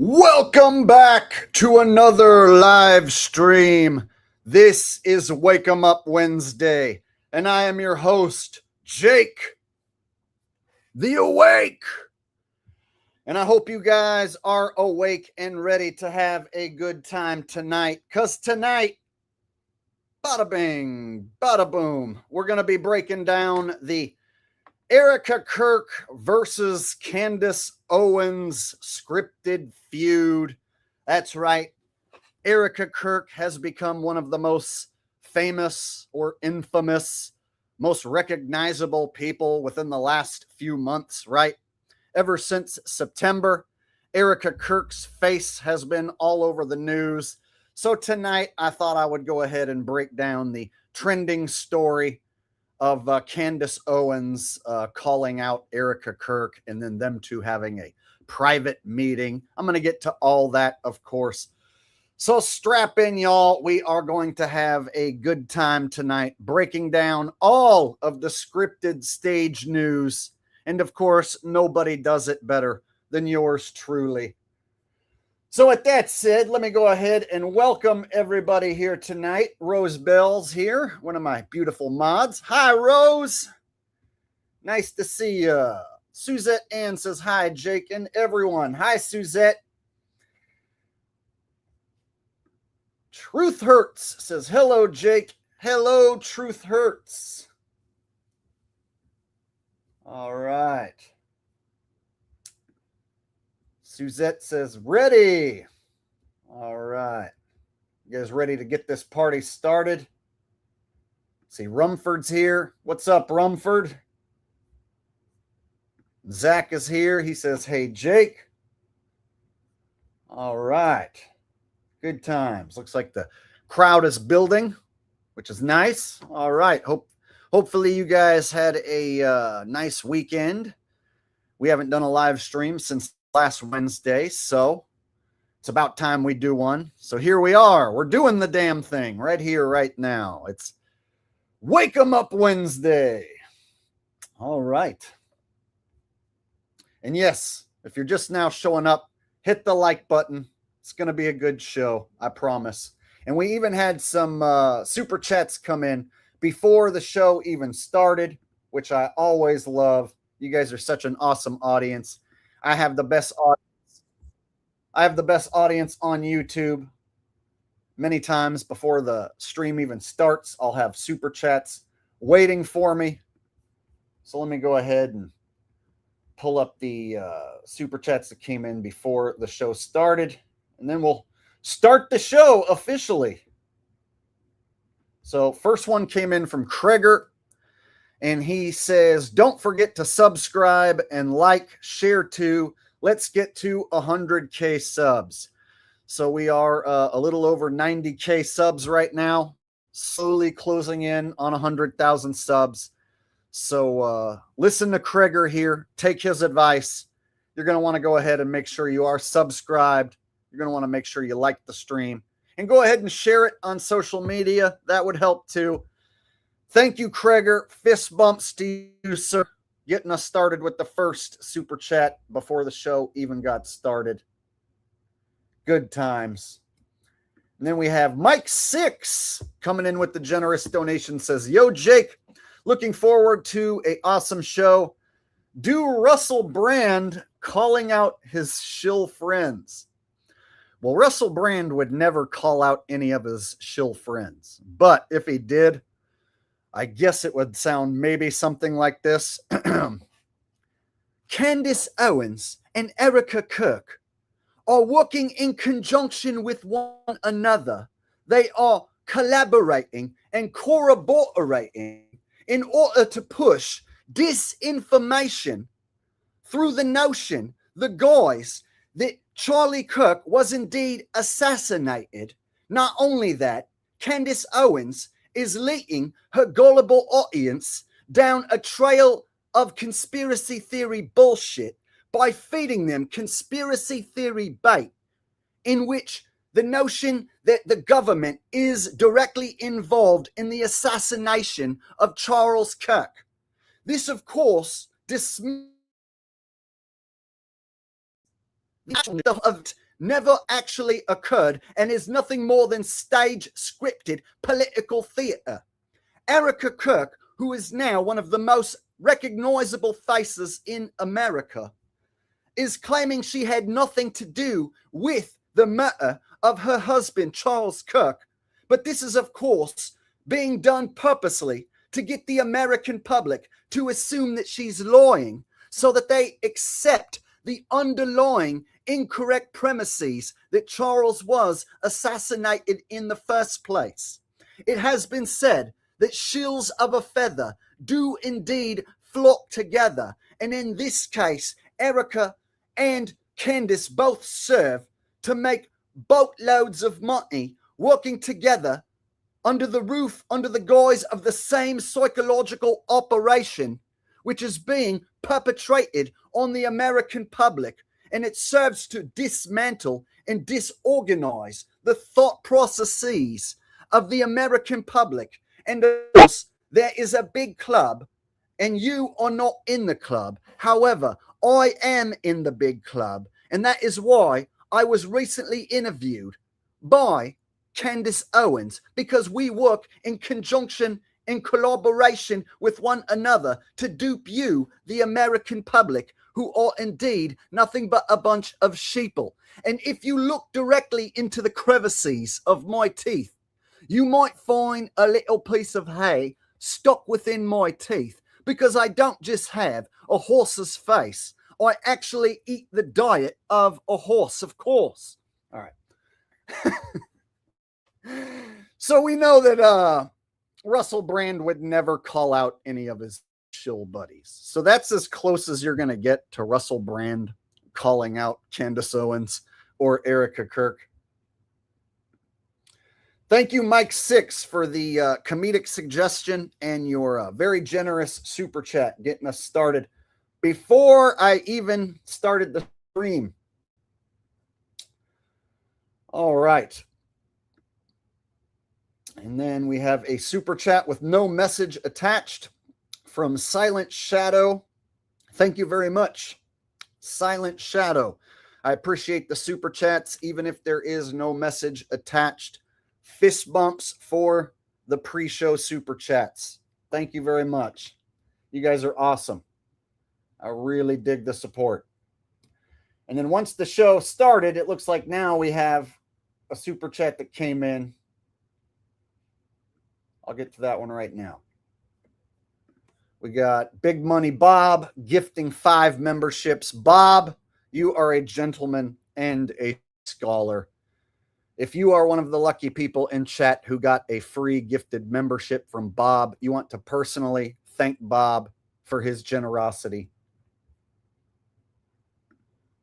Welcome back to another live stream. This is Wake 'em Up Wednesday, and I am your host, Jake, the Awake. And I hope you guys are awake and ready to have a good time tonight, because tonight, bada bing, bada boom, we're going to be breaking down the Erika Kirk versus Candice Owens scripted feud. That's right. Erika Kirk has become one of the most famous or infamous, most recognizable people within the last few months, right? Ever since September, Erika Kirk's face has been all over the news. So tonight, I thought I would go ahead and break down the trending story of Candace Owens calling out Erika Kirk and then them two having a private meeting. I'm going to get to all that, of course. So strap in, y'all. We are going to have a good time tonight breaking down all of the scripted stage news. And of course, nobody does it better than yours truly. So with that said, let me go ahead and welcome everybody here tonight. Rose Bell's here, one of my beautiful mods. Hi, Rose. Nice to see you. Suzette Ann says hi, Jake, and everyone. Hi, Suzette. Truth Hurts says hello, Jake. Hello, Truth Hurts. All right. Suzette says, ready. All right. You guys ready to get this party started? Let's see, Rumford's here. What's up, Rumford? Zach is here. He says, hey, Jake. All right. Good times. Looks like the crowd is building, which is nice. All right. Hopefully you guys had a nice weekend. We haven't done a live stream since last Wednesday, so it's about time we do one. So here we are. We're doing the damn thing right here, right now. It's Wake 'em Up Wednesday. All right. And yes, if you're just now showing up, hit the like button. It's going to be a good show, I promise. And we even had some super chats come in before the show even started, which I always love. You guys are such an awesome audience. I have the best audience. I have the best audience on YouTube. Many times before the stream even starts, I'll have super chats waiting for me. So let me go ahead and pull up the super chats that came in before the show started, and then we'll start the show officially. So first one came in from Kreger. And he says, don't forget to subscribe and like, share too. Let's get to 100K subs. So we are a little over 90K subs right now, slowly closing in on 100,000 subs. So listen to Kreger here. Take his advice. You're going to want to go ahead and make sure you are subscribed. You're going to want to make sure you like the stream. And go ahead and share it on social media. That would help too. Thank you, Kreger. Fist bumps to you, sir. Getting us started with the first super chat before the show even got started. Good times. And then we have Mike 6 coming in with the generous donation. Says, yo, Jake, looking forward to an awesome show. Do Russell Brand calling out his shill friends? Well, Russell Brand would never call out any of his shill friends. But if he did, I guess it would sound maybe something like this. Candice Owens and Erika Kirk are working in conjunction with one another. They are collaborating and corroborating in order to push disinformation through the notion, the guise, that Charlie Kirk was indeed assassinated. Not only that, Candice Owens is leading her gullible audience down a trail of conspiracy theory bullshit by feeding them conspiracy theory bait, in which the notion that the government is directly involved in the assassination of Charles Kirk. This, of course, never actually occurred and is nothing more than stage scripted political theater. Erika Kirk, who is now one of the most recognizable faces in America, is claiming she had nothing to do with the murder of her husband, Charles Kirk. But this is, of course, being done purposely to get the American public to assume that she's lying so that they accept the underlying incorrect premises that Charles was assassinated in the first place. It has been said that shills of a feather do indeed flock together. And in this case, Erika and Candice both serve to make boatloads of money working together under the roof, under the guise of the same psychological operation, which is being perpetrated on the American public. And it serves to dismantle and disorganize the thought processes of the American public. And of course, there is a big club, and you are not in the club. However, I am in the big club, and that is why I was recently interviewed by Candice Owens, because we work in conjunction, in collaboration with one another to dupe you, the American public, who are indeed nothing but a bunch of sheeple. And if you look directly into the crevices of my teeth, you might find a little piece of hay stuck within my teeth, because I don't just have a horse's face. I actually eat the diet of a horse, of course. All right. So we know that Russell Brand would never call out any of his shill buddies. So that's as close as you're going to get to Russell Brand calling out Candace Owens or Erika Kirk. Thank you, Mike 6, for the comedic suggestion and your very generous super chat getting us started before I even started the stream. All right. And then we have a super chat with no message attached from Silent Shadow. Thank you very much, Silent Shadow. I appreciate the super chats, even if there is no message attached. Fist bumps for the pre-show super chats. Thank you very much. You guys are awesome. I really dig the support. And then once the show started, it looks like now we have a super chat that came in. I'll get to that one right now. We got Big Money Bob gifting 5 memberships. Bob, you are a gentleman and a scholar. If you are one of the lucky people in chat who got a free gifted membership from Bob, you want to personally thank Bob for his generosity.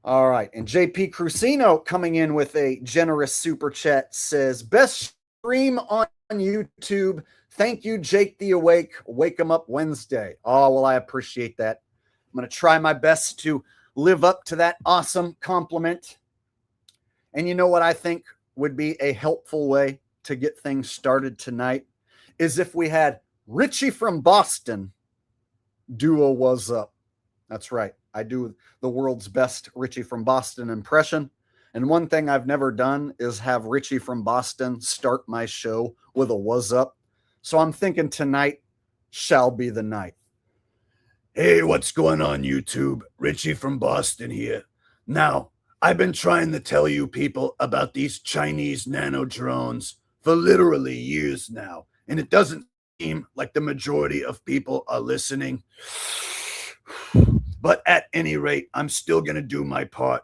All right. And JP Crucino coming in with a generous super chat says, best stream on YouTube. Thank you, Jake the Awake. Wake 'em up Wednesday. Oh, well, I appreciate that. I'm going to try my best to live up to that awesome compliment. And you know what I think would be a helpful way to get things started tonight is if we had Richie from Boston do a "was up." That's right. I do the world's best Richie from Boston impression. And one thing I've never done is have Richie from Boston start my show with a "was up." So I'm thinking tonight shall be the night. Hey, what's going on, YouTube? Richie from Boston here. Now, I've been trying to tell you people about these Chinese nano drones for literally years now, and it doesn't seem like the majority of people are listening. But at any rate, I'm still going to do my part.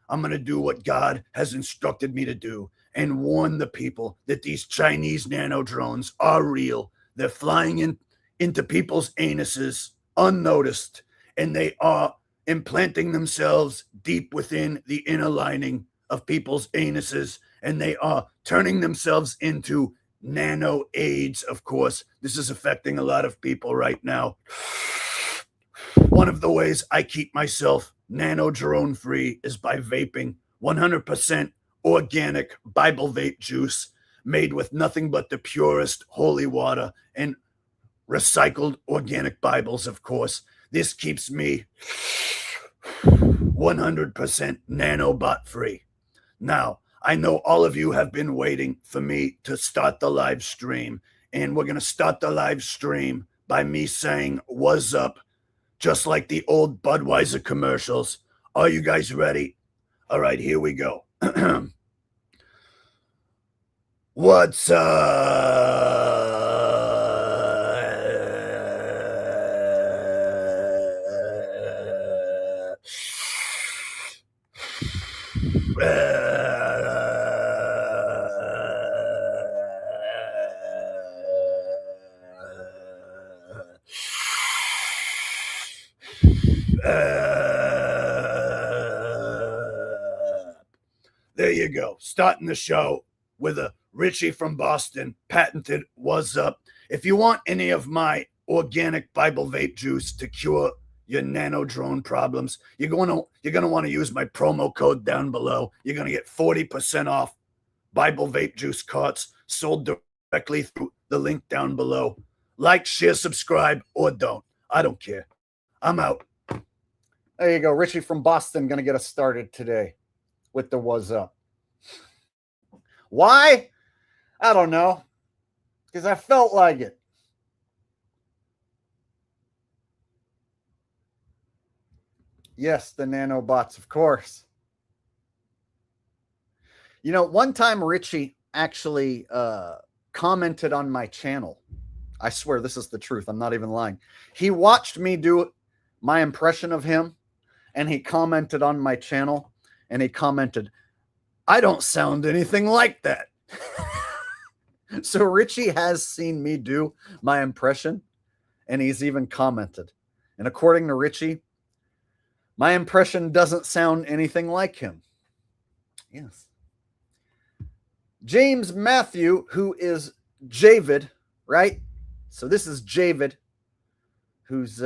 I'm going to do what God has instructed me to do and warn the people that these Chinese nano drones are real. They're flying into people's anuses unnoticed, and they are implanting themselves deep within the inner lining of people's anuses, and they are turning themselves into nano AIDS, of course. This is affecting a lot of people right now. One of the ways I keep myself nano drone free is by vaping 100% organic Bible vape juice made with nothing but the purest holy water and recycled organic Bibles, of course. This keeps me 100% 100% nanobot free. Now, I know all of you have been waiting for me to start the live stream, and we're going to start the live stream by me saying, "What's up?" just like the old Budweiser commercials. Are you guys ready? All right, here we go. What's up? There you go. Starting the show with a Richie from Boston patented "What's up?" If you want any of my organic Bible vape juice to cure your nano drone problems, you're gonna want to use my promo code down below. You're gonna get 40% off Bible vape juice carts sold directly through the link down below. Like, share, subscribe, or don't. I don't care. I'm out. There you go. Richie from Boston going to get us started today with the "What's up?" Why? I don't know. Because I felt like it. Yes, the nanobots, of course. You know, one time Richie actually commented on my channel. I swear this is the truth. I'm not even lying. He watched me do my impression of him, and he commented on my channel, and he commented, "I don't sound anything like that." So Richie has seen me do my impression, and he's even commented. And according to Richie, my impression doesn't sound anything like him. Yes. James Matthew, who is Javid, right? So this is Javid, whose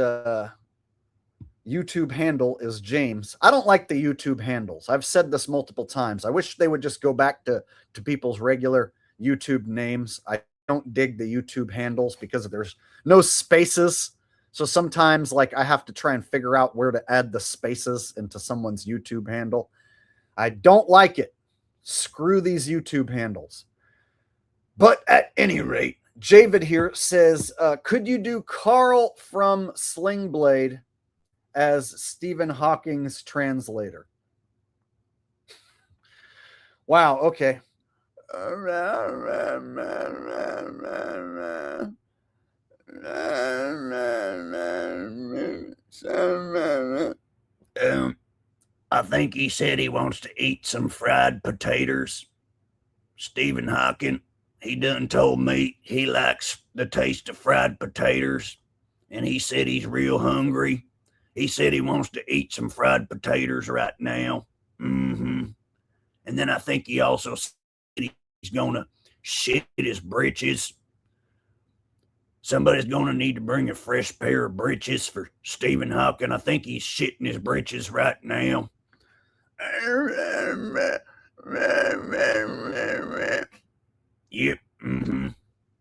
YouTube handle is James. I don't like the YouTube handles. I've said this multiple times. I wish they would just go back to people's regular YouTube names. I don't dig the YouTube handles because there's no spaces. So sometimes like I have to try and figure out where to add the spaces into someone's YouTube handle. I don't like it. Screw these YouTube handles. But at any rate, Javid here says, could you do Carl from Sling Blade as Stephen Hawking's translator? Wow, okay. I think he said he wants to eat some fried potatoes. Stephen Hawking, he done told me he likes the taste of fried potatoes, and he said he's real hungry. He said he wants to eat some fried potatoes right now. And then I think he also said he's going to shit his britches. Somebody's going to need to bring a fresh pair of britches for Stephen Hawking. I think he's shitting his britches right now. Yep.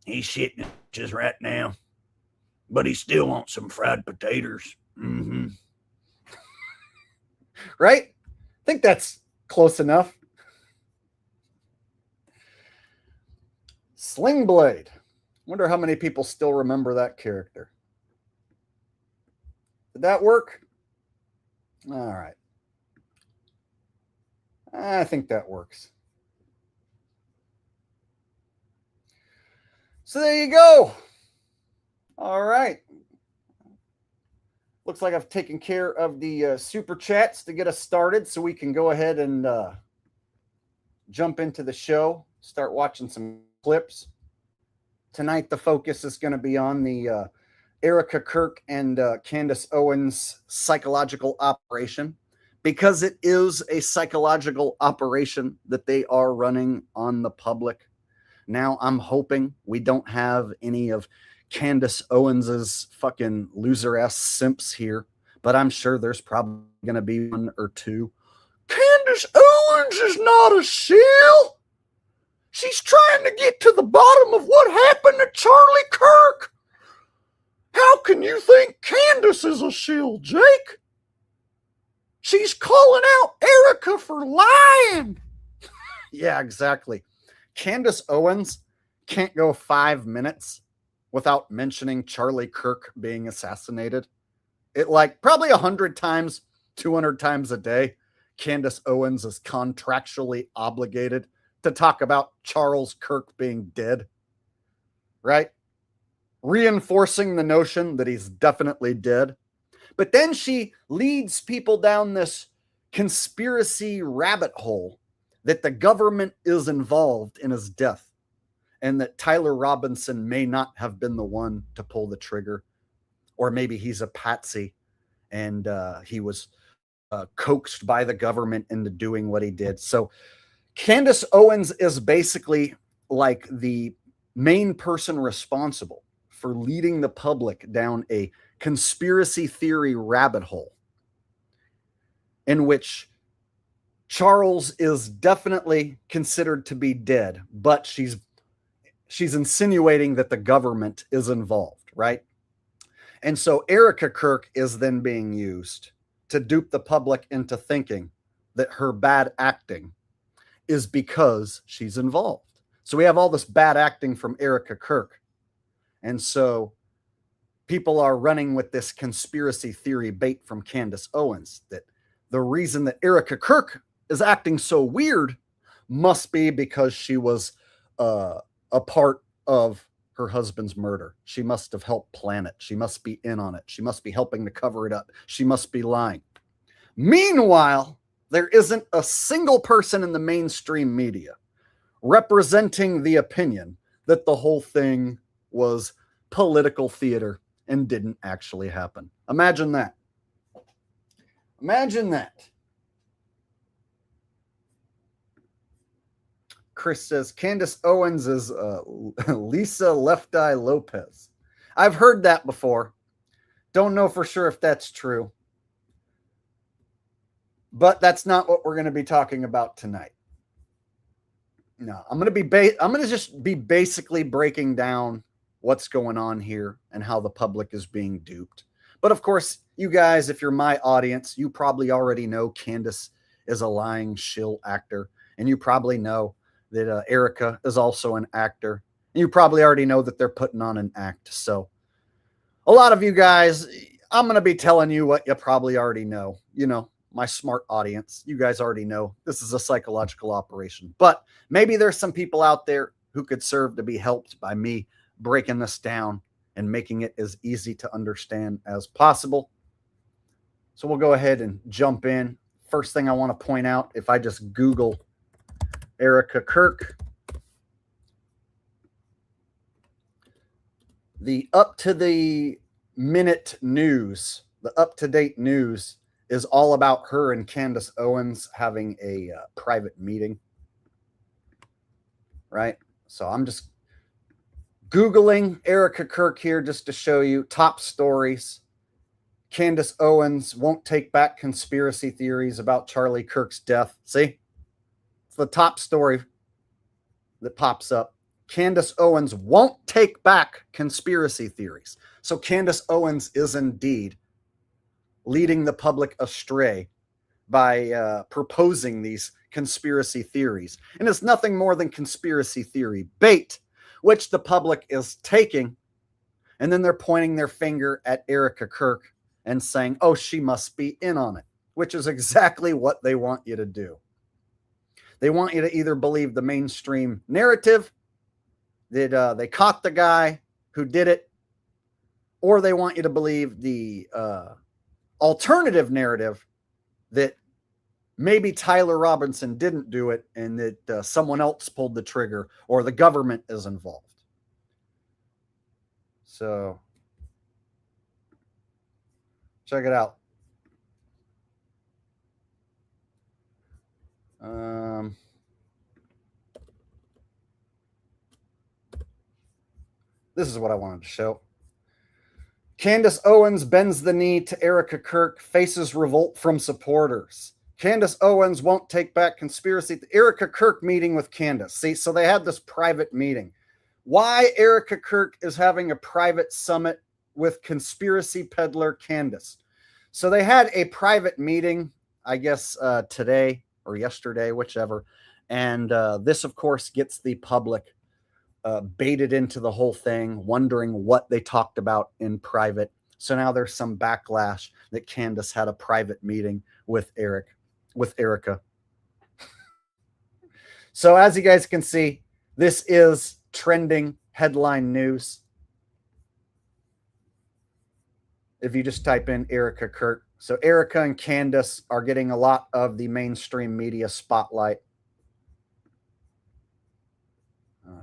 He's shitting his britches right now. But he still wants some fried potatoes. Right? I think that's close enough. Sling Blade. Wonder how many people still remember that character. Did that work? All right. I think that works. So there you go. All right. Looks like I've taken care of the super chats to get us started, so we can go ahead and jump into the show, start watching some clips. Tonight, the focus is going to be on the Erika Kirk and Candace Owens psychological operation, because it is a psychological operation that they are running on the public. Now, I'm hoping we don't have any of Candace Owens's fucking loser-ass simps here, but I'm sure there's probably going to be one or two. Candace Owens is not a shill. She's trying to get to the bottom of what happened to Charlie Kirk. How can you think Candace is a shill, Jake? She's calling out Erika for lying. Yeah, exactly. Candace Owens can't go 5 minutes without mentioning Charlie Kirk being assassinated. It like probably 100 times, 200 times a day. Candace Owens is contractually obligated to talk about Charles Kirk being dead, right? Reinforcing the notion that he's definitely dead. But then she leads people down this conspiracy rabbit hole that the government is involved in his death and that Tyler Robinson may not have been the one to pull the trigger, or maybe he's a patsy and he was coaxed by the government into doing what he did. So Candace Owens is basically like the main person responsible for leading the public down a conspiracy theory rabbit hole in which Charles is definitely considered to be dead, but she's insinuating that the government is involved, right? And so Erika Kirk is then being used to dupe the public into thinking that her bad acting is because she's involved. So we have all this bad acting from Erika Kirk. And so people are running with this conspiracy theory bait from Candace Owens that the reason that Erika Kirk is acting so weird must be because she was a part of her husband's murder. She must have helped plan it. She must be in on it. She must be helping to cover it up. She must be lying. Meanwhile, there isn't a single person in the mainstream media representing the opinion that the whole thing was political theater and didn't actually happen. Imagine that. Imagine that. Chris says Candace Owens is Lisa Left Eye Lopez. I've heard that before. Don't know for sure if that's true. But that's not what we're going to be talking about tonight. No, I'm going to just be basically breaking down what's going on here and how the public is being duped. But of course, you guys, if you're my audience, you probably already know Candace is a lying shill actor. And you probably know that Erika is also an actor. And you probably already know that they're putting on an act. So a lot of you guys, I'm going to be telling you what you probably already know. You know, my smart audience, you guys already know this is a psychological operation. But maybe there's some people out there who could serve to be helped by me breaking this down and making it as easy to understand as possible. So we'll go ahead and jump in. First thing I want to point out, if I just Google Erika Kirk, the up-to-the-minute news, the up-to-date news is all about her and Candace Owens having a private meeting, right? So I'm just Googling Erika Kirk here just to show you top stories. Candace Owens won't take back conspiracy theories about Charlie Kirk's death. See? It's the top story that pops up. Candace Owens won't take back conspiracy theories. So Candace Owens is indeed leading the public astray by proposing these conspiracy theories. And it's nothing more than conspiracy theory bait, which the public is taking, and then they're pointing their finger at Erika Kirk and saying, oh, she must be in on it, which is exactly what they want you to do. They want you to either believe the mainstream narrative that they caught the guy who did it, or they want you to believe the alternative narrative that maybe Tyler Robinson didn't do it and that someone else pulled the trigger or the government is involved. So check it out. This is what I wanted to show. Candace Owens bends the knee to Erika Kirk, faces revolt from supporters. Candace Owens won't take back conspiracy. Erika Kirk meeting with Candace. See, so they had this private meeting. Why Erika Kirk is having a private summit with conspiracy peddler Candace. So they had a private meeting. I guess, today or yesterday, whichever. And this, of course, gets the public baited into the whole thing, wondering what they talked about in private. So now there's some backlash that Candace had a private meeting with Erika. So as you guys can see, this is trending headline news. If you just type in Erika Kirk. So Erika and Candace are getting a lot of the mainstream media spotlight. All right.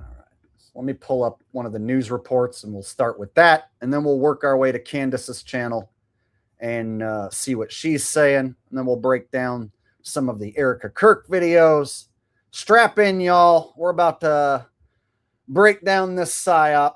So let me pull up one of the news reports and we'll start with that. And then we'll work our way to Candace's channel and see what she's saying. And then we'll break down some of the Erika Kirk videos. Strap in, y'all. We're about to break down this psyop.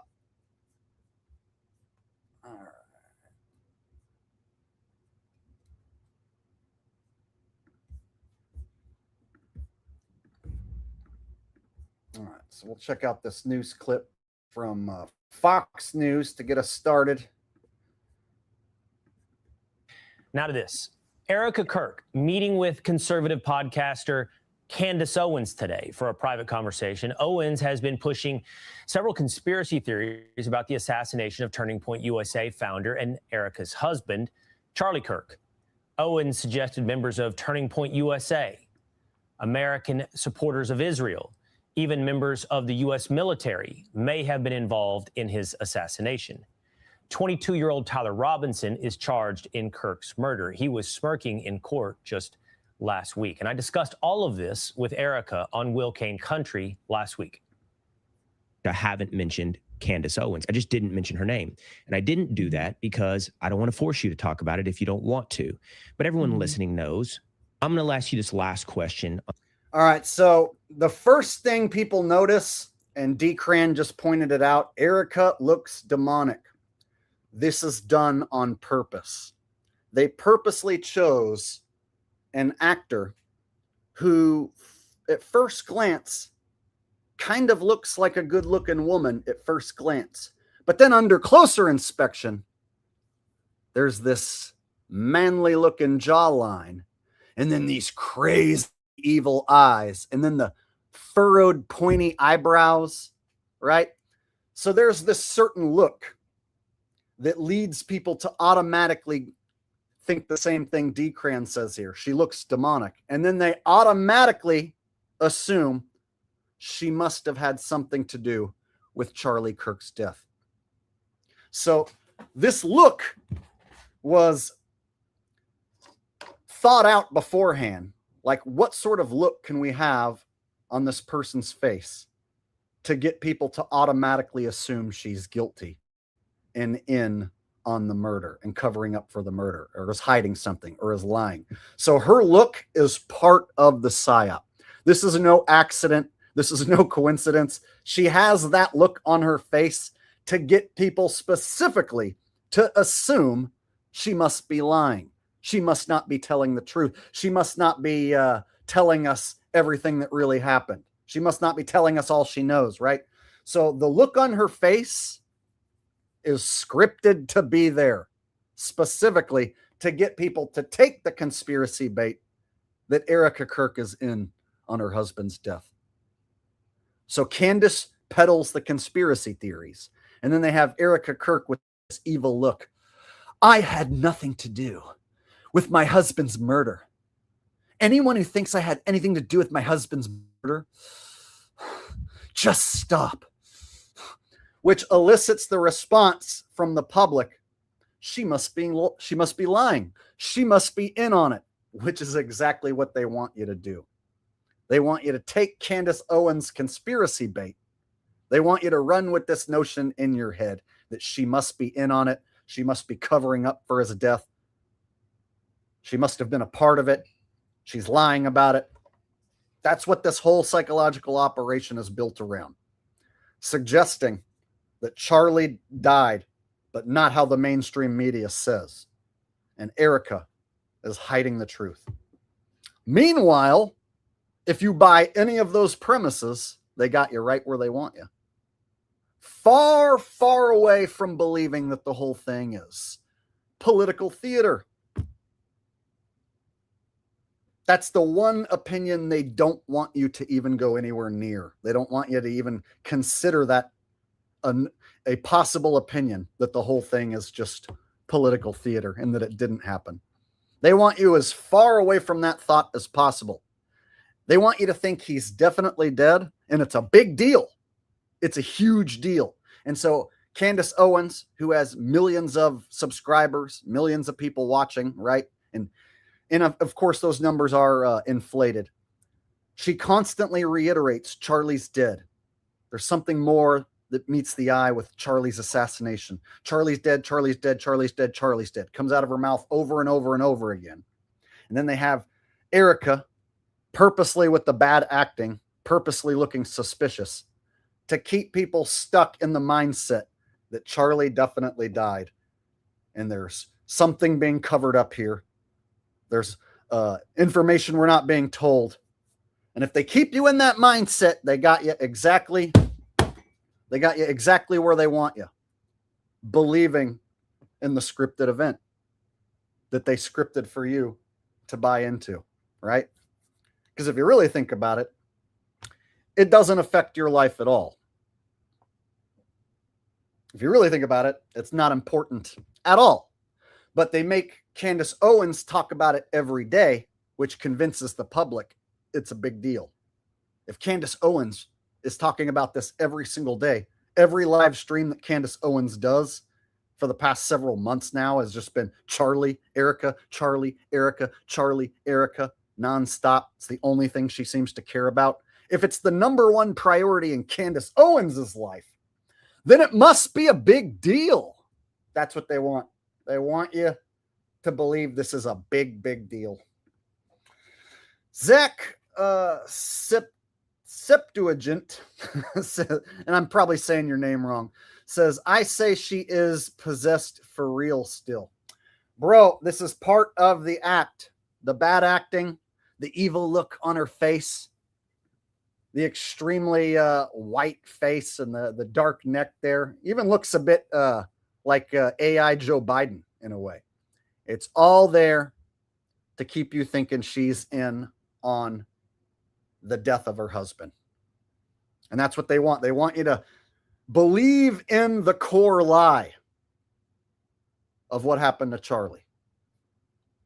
All right, so we'll check out this news clip from Fox News to get us started. Now to this. Erika Kirk meeting with conservative podcaster Candace Owens today for a private conversation. Owens has been pushing several conspiracy theories about the assassination of Turning Point USA founder and Erika's husband, Charlie Kirk. Owens suggested members of Turning Point USA, American supporters of Israel, even members of the U.S. military may have been involved in his assassination. 22-year-old Tyler Robinson is charged in Kirk's murder. He was smirking in court just last week. And I discussed all of this with Erika on Will Kane Country last week. I haven't mentioned Candace Owens. I just didn't mention her name. And I didn't do that because I don't want to force you to talk about it if you don't want to. But everyone listening knows. I'm going to ask you this last question. All right, so the first thing people notice, and D. Cran just pointed it out, Erika looks demonic. This is done on purpose. They purposely chose an actor who, at first glance, kind of looks like a good-looking woman at first glance. But then under closer inspection, there's this manly-looking jawline, and then these crazy evil eyes, and then the furrowed pointy eyebrows, right? So there's this certain look that leads people to automatically think the same thing D-Cran says here. She looks demonic. And then they automatically assume she must have had something to do with Charlie Kirk's death. So this look was thought out beforehand. Like, what sort of look can we have on this person's face to get people to automatically assume she's guilty and in on the murder and covering up for the murder, or is hiding something, or is lying? So her look is part of the psyop. This is no accident. This is no coincidence. She has that look on her face to get people specifically to assume she must be lying. She must not be telling the truth. She must not be telling us everything that really happened. She must not be telling us all she knows, right? So the look on her face is scripted to be there, specifically to get people to take the conspiracy bait that Erika Kirk is in on her husband's death. So Candace peddles the conspiracy theories, and then they have Erika Kirk with this evil look. I had nothing to do with my husband's murder. Anyone who thinks I had anything to do with my husband's murder, just stop. Which elicits the response from the public. She must be lying. She must be in on it, which is exactly what they want you to do. They want you to take Candace Owens' conspiracy bait. They want you to run with this notion in your head that she must be in on it. She must be covering up for his death. She must have been a part of it. She's lying about it. That's what this whole psychological operation is built around. Suggesting that Charlie died, but not how the mainstream media says. And Erika is hiding the truth. Meanwhile, if you buy any of those premises, they got you right where they want you. Far, far away from believing that the whole thing is political theater. That's the one opinion they don't want you to even go anywhere near. They don't want you to even consider that a possible opinion, that the whole thing is just political theater and that it didn't happen. They want you as far away from that thought as possible. They want you to think he's definitely dead, and it's a big deal. It's a huge deal. And so Candace Owens, who has millions of subscribers, millions of people watching, right? And of course, those numbers are inflated. She constantly reiterates Charlie's dead. There's something more that meets the eye with Charlie's assassination. Charlie's dead, Charlie's dead, Charlie's dead, Charlie's dead. Comes out of her mouth over and over and over again. And then they have Erika, purposely with the bad acting, purposely looking suspicious, to keep people stuck in the mindset that Charlie definitely died. And there's something being covered up here. There's information we're not being told. And if they keep you in that mindset, they got you exactly where they want you, believing in the scripted event that they scripted for you to buy into, right? Because if you really think about it, it doesn't affect your life at all. If you really think about it, it's not important at all. But they make Candace Owens talk about it every day, which convinces the public it's a big deal. If Candace Owens is talking about this every single day, every live stream that Candace Owens does for the past several months now has just been Charlie, Erika, Charlie, Erika, Charlie, Erika, nonstop. It's the only thing she seems to care about. If it's the number one priority in Candace Owens's life, then it must be a big deal. That's what they want. They want you to believe this is a big, big deal. Zach Septuagint, and I'm probably saying your name wrong, says, I say she is possessed for real still. Bro, this is part of the act. The bad acting, the evil look on her face, the extremely white face and the dark neck there. Even looks a bit like AI Joe Biden in a way. It's all there to keep you thinking she's in on the death of her husband. And that's what they want. They want you to believe in the core lie of what happened to Charlie.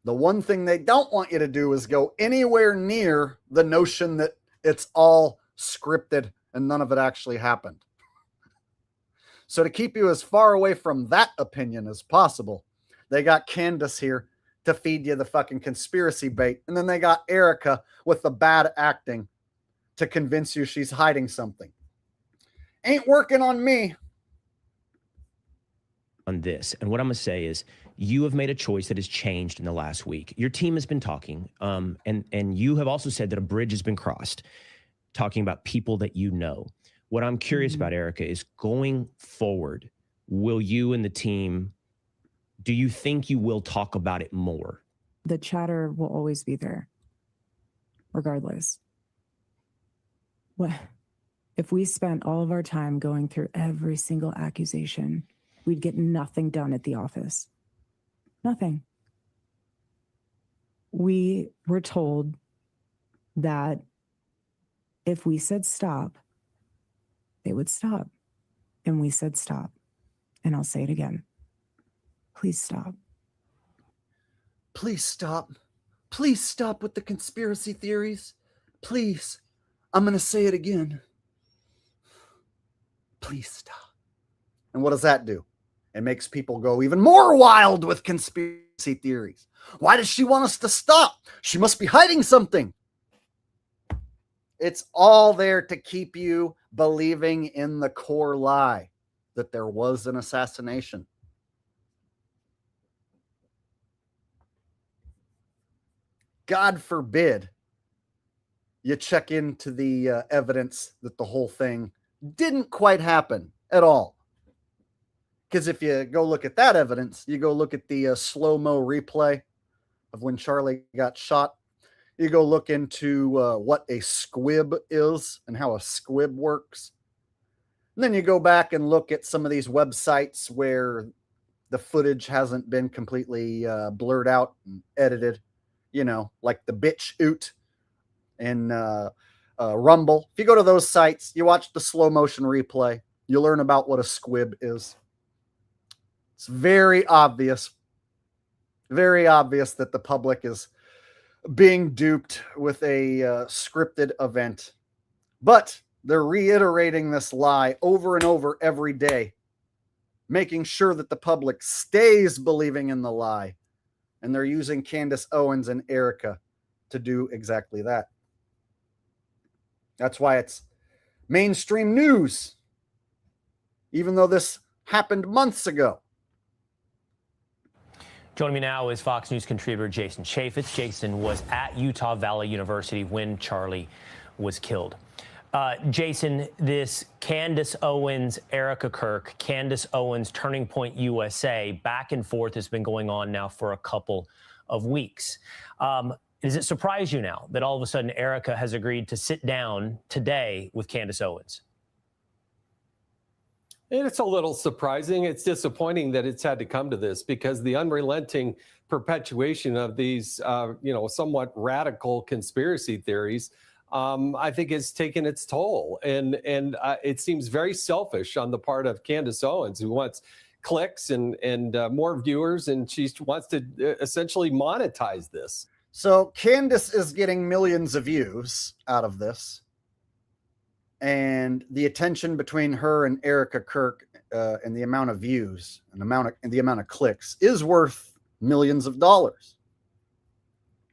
The one thing they don't want you to do is go anywhere near the notion that it's all scripted and none of it actually happened. So to keep you as far away from that opinion as possible, they got Candace here to feed you the fucking conspiracy bait. And then they got Erika with the bad acting to convince you she's hiding something. Ain't working on me. On this. And what I'm going to say is you have made a choice that has changed in the last week. Your team has been talking, and you have also said that a bridge has been crossed, talking about people that you know. What I'm curious about, Erika, is going forward, will you and the team, do you think you will talk about it more? The chatter will always be there, regardless. What if we spent all of our time going through every single accusation? We'd get nothing done at the office. Nothing. We were told that if we said stop, they would stop. And we said stop. And I'll say it again. Please stop. Please stop. Please stop with the conspiracy theories. Please. I'm going to say it again. Please stop. And what does that do? It makes people go even more wild with conspiracy theories. Why does she want us to stop? She must be hiding something. It's all there to keep you believing in the core lie that there was an assassination. God forbid you check into the evidence that the whole thing didn't quite happen at all. Because if you go look at that evidence, you go look at the slow-mo replay of when Charlie got shot. You go look into what a squib is and how a squib works. And then you go back and look at some of these websites where the footage hasn't been completely blurred out and edited. you know, like the bitch oot and Rumble. If you go to those sites, you watch the slow motion replay, you learn about what a squib is. It's very obvious that the public is being duped with a scripted event. But they're reiterating this lie over and over every day, making sure that the public stays believing in the lie. And they're using Candace Owens and Erika to do exactly that. That's why it's mainstream news, even though this happened months ago. Joining me now is Fox News contributor Jason Chaffetz. Jason was at Utah Valley University when Charlie was killed. Jason, this Candace Owens, Erika Kirk, Candace Owens, Turning Point USA, back and forth has been going on now for a couple of weeks. Does it surprise you now that all of a sudden Erika has agreed to sit down today with Candace Owens? And it's a little surprising. It's disappointing that it's had to come to this, because the unrelenting perpetuation of these, somewhat radical conspiracy theories, I think has taken its toll. And it seems very selfish on the part of Candace Owens, who wants clicks and more viewers, and she wants to essentially monetize this. So Candace is getting millions of views out of this. And the attention between her and Erika Kirk and the amount of views and the amount of clicks is worth millions of dollars,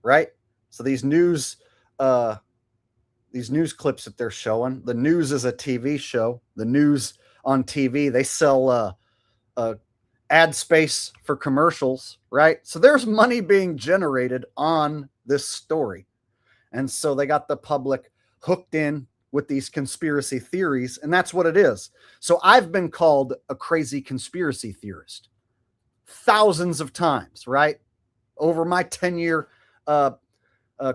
right? So these news clips that they're showing, the news is a TV show. The news on TV, they sell ad space for commercials, right? So there's money being generated on this story, and so they got the public hooked in with these conspiracy theories, and that's what it is. So I've been called a crazy conspiracy theorist thousands of times, right? Over my 10-year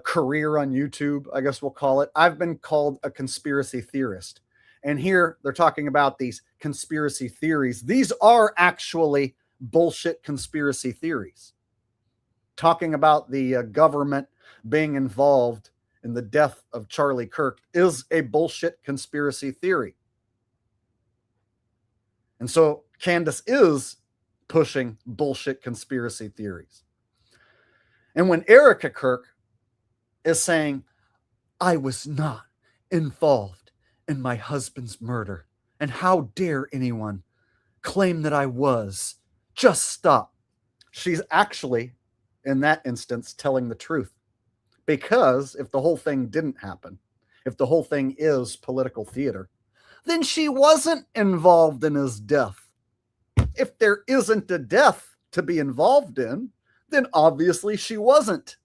career on YouTube, I guess we'll call it, I've been called a conspiracy theorist. And here they're talking about these conspiracy theories. These are actually bullshit conspiracy theories. Talking about the government being involved in the death of Charlie Kirk is a bullshit conspiracy theory. And so Candace is pushing bullshit conspiracy theories. And when Erika Kirk is saying, I was not involved in my husband's murder, and how dare anyone claim that I was, just stop. She's actually, in that instance, telling the truth. Because if the whole thing didn't happen, if the whole thing is political theater, then she wasn't involved in his death. If there isn't a death to be involved in, then obviously she wasn't.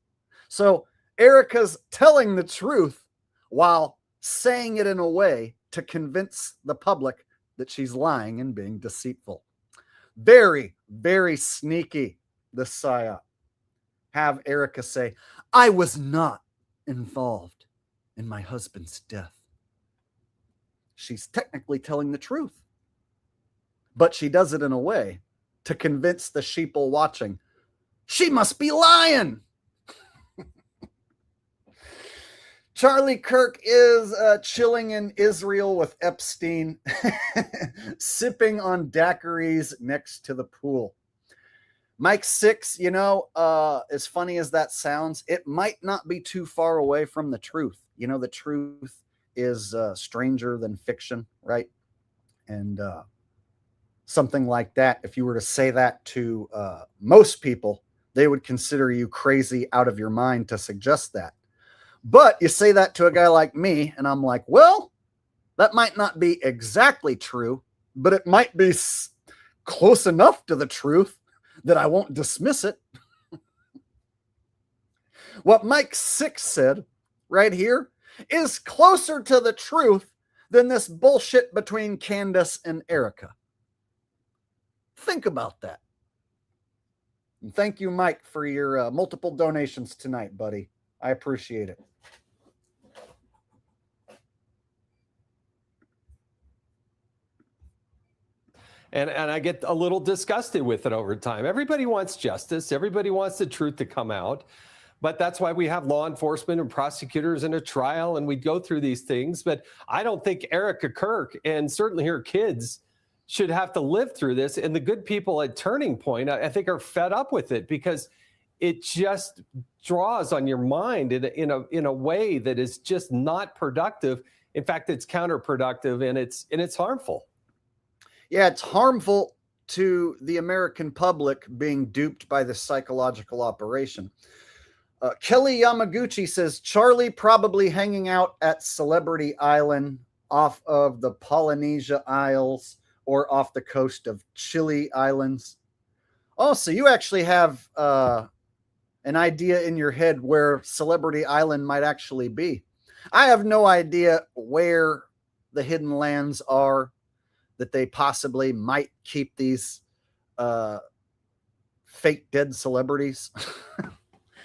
So Erika's telling the truth while saying it in a way to convince the public that she's lying and being deceitful. Very, very sneaky, this psyop. Have Erika say, I was not involved in my husband's death. She's technically telling the truth, but she does it in a way to convince the sheeple watching, she must be lying. Charlie Kirk is chilling in Israel with Epstein, sipping on daiquiris next to the pool. Mike 6, as funny as that sounds, it might not be too far away from the truth. The truth is stranger than fiction, right? And something like that, if you were to say that to most people, they would consider you crazy out of your mind to suggest that. But you say that to a guy like me, and I'm like, well, that might not be exactly true, but it might be close enough to the truth that I won't dismiss it. What Mike 6 said right here is closer to the truth than this bullshit between Candace and Erika. Think about that. And thank you, Mike, for your multiple donations tonight, buddy. I appreciate it. And I get a little disgusted with it over time. Everybody wants justice. Everybody wants the truth to come out. But that's why we have law enforcement and prosecutors in a trial, and we go through these things. But I don't think Erika Kirk and certainly her kids should have to live through this. And the good people at Turning Point, I think, are fed up with it because it just draws on your mind in a way that is just not productive. In fact, it's counterproductive, and it's harmful. Yeah, it's harmful to the American public being duped by this psychological operation. Kelly Yamaguchi says Charlie probably hanging out at Celebrity Island off of the Polynesia Isles or off the coast of Chile Islands. Oh, so you actually have an idea in your head where Celebrity Island might actually be. I have no idea where the hidden lands are that they possibly might keep these fake dead celebrities.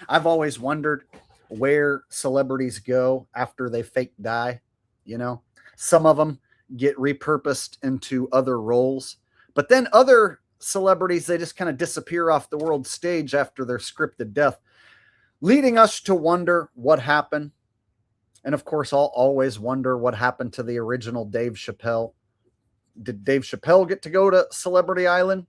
I've always wondered where celebrities go after they fake die. You know, some of them get repurposed into other roles, but then other celebrities, they just kind of disappear off the world stage after their scripted death, leading us to wonder what happened. And of course, I'll always wonder what happened to the original Dave Chappelle. Did Dave Chappelle get to go to Celebrity Island,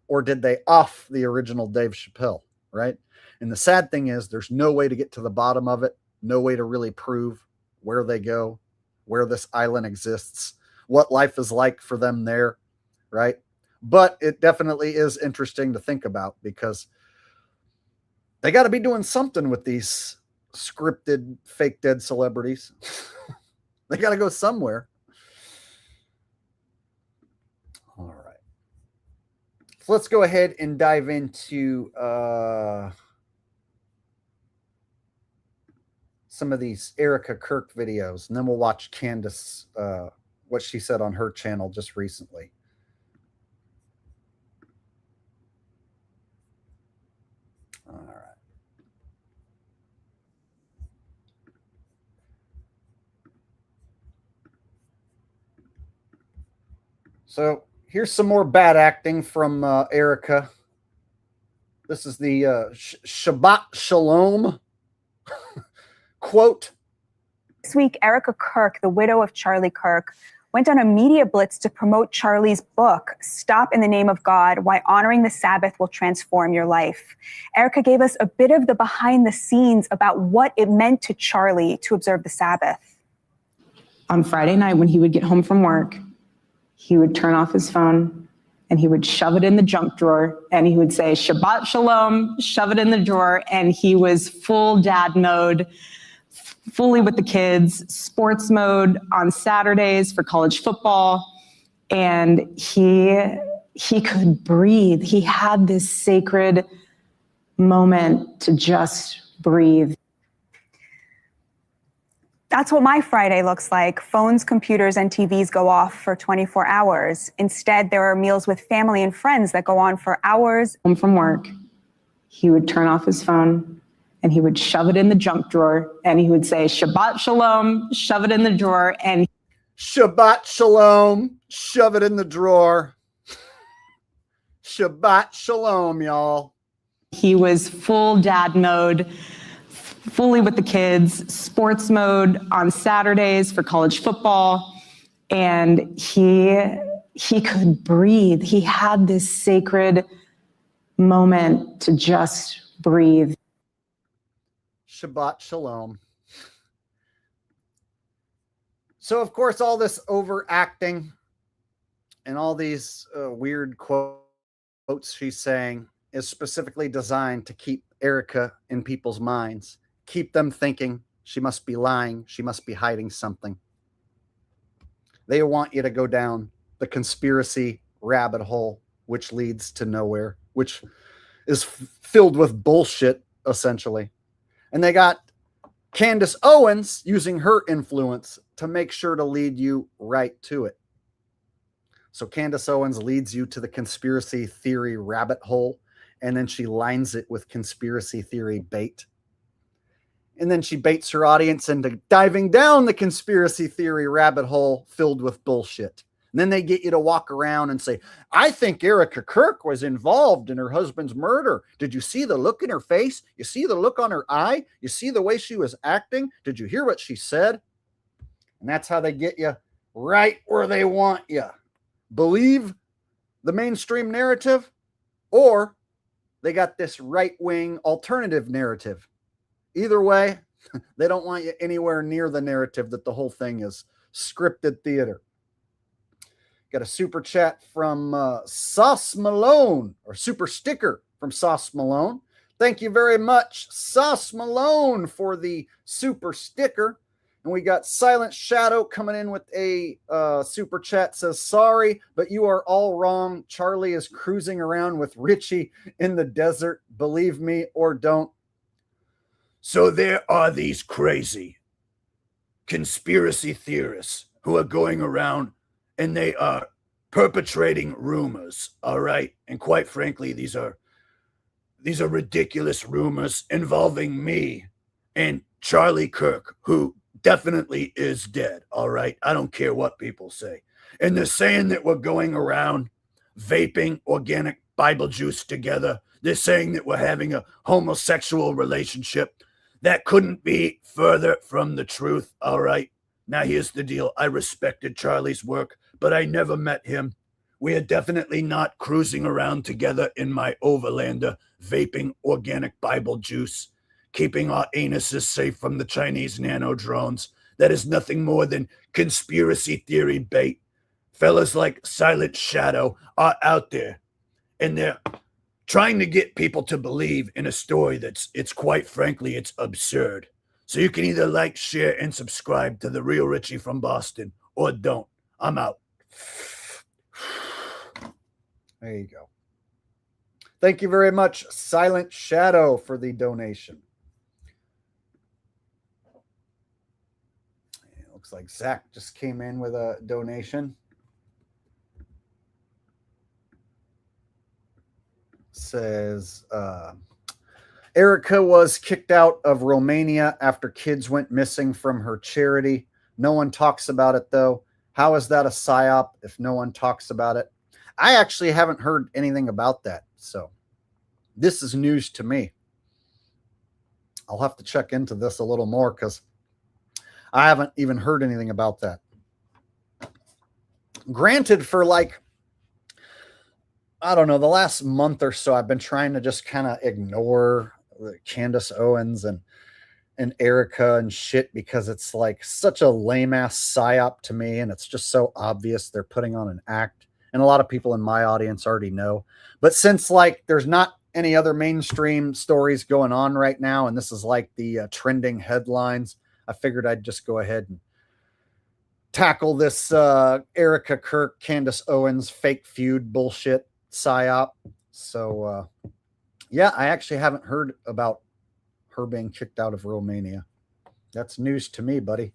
or did they off the original Dave Chappelle, right? And the sad thing is there's no way to get to the bottom of it, no way to really prove where they go, where this island exists, what life is like for them there, right? But it definitely is interesting to think about because they got to be doing something with these scripted fake dead celebrities. They got to go somewhere. All right. So let's go ahead and dive into some of these Erika Kirk videos, and then we'll watch Candace, what she said on her channel just recently. All right. So here's some more bad acting from Erika. This is the Shabbat Shalom quote. This week, Erika Kirk, the widow of Charlie Kirk, went on a media blitz to promote Charlie's book, Stop in the Name of God, Why Honoring the Sabbath Will Transform Your Life. Erika gave us a bit of the behind the scenes about what it meant to Charlie to observe the Sabbath. On Friday night, when he would get home from work, he would turn off his phone and he would shove it in the junk drawer and he would say, Shabbat Shalom, shove it in the drawer. And he was full dad mode, fully with the kids, sports mode on Saturdays for college football. And he could breathe. He had this sacred moment to just breathe. That's what my Friday looks like. Phones, computers, and TVs go off for 24 hours. Instead, there are meals with family and friends that go on for hours. Home from work, he would turn off his phone and he would shove it in the junk drawer and he would say, Shabbat Shalom, shove it in the drawer. And Shabbat Shalom, shove it in the drawer. Shabbat Shalom, y'all. He was full dad mode, fully with the kids, sports mode on Saturdays for college football. And he could breathe. He had this sacred moment to just breathe. Shabbat Shalom. So, of course, all this overacting and all these weird quotes she's saying is specifically designed to keep Erika in people's minds, keep them thinking she must be lying, she must be hiding something. They want you to go down the conspiracy rabbit hole, which leads to nowhere, which is filled with bullshit, essentially. And they got Candace Owens using her influence to make sure to lead you right to it. So Candace Owens leads you to the conspiracy theory rabbit hole, and then she lines it with conspiracy theory bait. And then she baits her audience into diving down the conspiracy theory rabbit hole filled with bullshit. And then they get you to walk around and say, I think Erika Kirk was involved in her husband's murder. Did you see the look in her face? You see the look on her eye? You see the way she was acting? Did you hear what she said? And that's how they get you right where they want you. Believe the mainstream narrative, or they got this right-wing alternative narrative. Either way, they don't want you anywhere near the narrative that the whole thing is scripted theater. Got a super chat from Sauce Malone, or super sticker from Sauce Malone. Thank you very much, Sauce Malone, for the super sticker. And we got Silent Shadow coming in with a super chat. Says, sorry, but you are all wrong. Charlie is cruising around with Richie in the desert. Believe me or don't. So there are these crazy conspiracy theorists who are going around and they are perpetrating rumors, all right? And quite frankly, these are ridiculous rumors involving me and Charlie Kirk, who definitely is dead, all right? I don't care what people say. And they're saying that we're going around vaping organic Bible juice together. They're saying that we're having a homosexual relationship. That couldn't be further from the truth, all right? Now, here's the deal. I respected Charlie's work, but I never met him. We are definitely not cruising around together in my Overlander, vaping organic Bible juice, keeping our anuses safe from the Chinese nano drones. That is nothing more than conspiracy theory bait. Fellas like Silent Shadow are out there, and they're trying to get people to believe in a story it's quite frankly, it's absurd. So you can either like, share, and subscribe to The Real Richie from Boston, or don't. I'm out. There you go. Thank you very much, Silent Shadow, for the donation. It looks like Zach just came in with a donation. Says, Erika was kicked out of Romania after kids went missing from her charity. No one talks about it, though. How is that a psyop if no one talks about it? I actually haven't heard anything about that, so this is news to me. I'll have to check into this a little more because I haven't even heard anything about that. Granted, for like, I don't know, the last month or so, I've been trying to just kind of ignore Candace Owens and Erika and shit, because it's like such a lame ass psyop to me, and it's just so obvious they're putting on an act, and a lot of people in my audience already know. But since like there's not any other mainstream stories going on right now, and this is like the trending headlines, I figured I'd just go ahead and tackle this Erika Kirk, Candace Owens fake feud bullshit psyop. So yeah, I actually haven't heard about her being kicked out of Romania. That's news to me, buddy.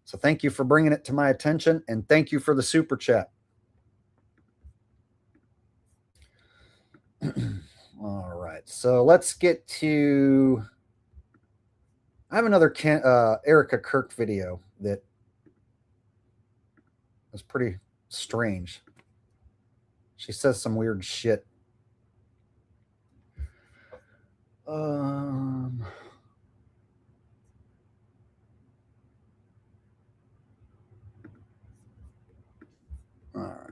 So thank you for bringing it to my attention, and thank you for the super chat. All right, so let's get to, I have another Erika Kirk video that was pretty strange. She says some weird shit. All right.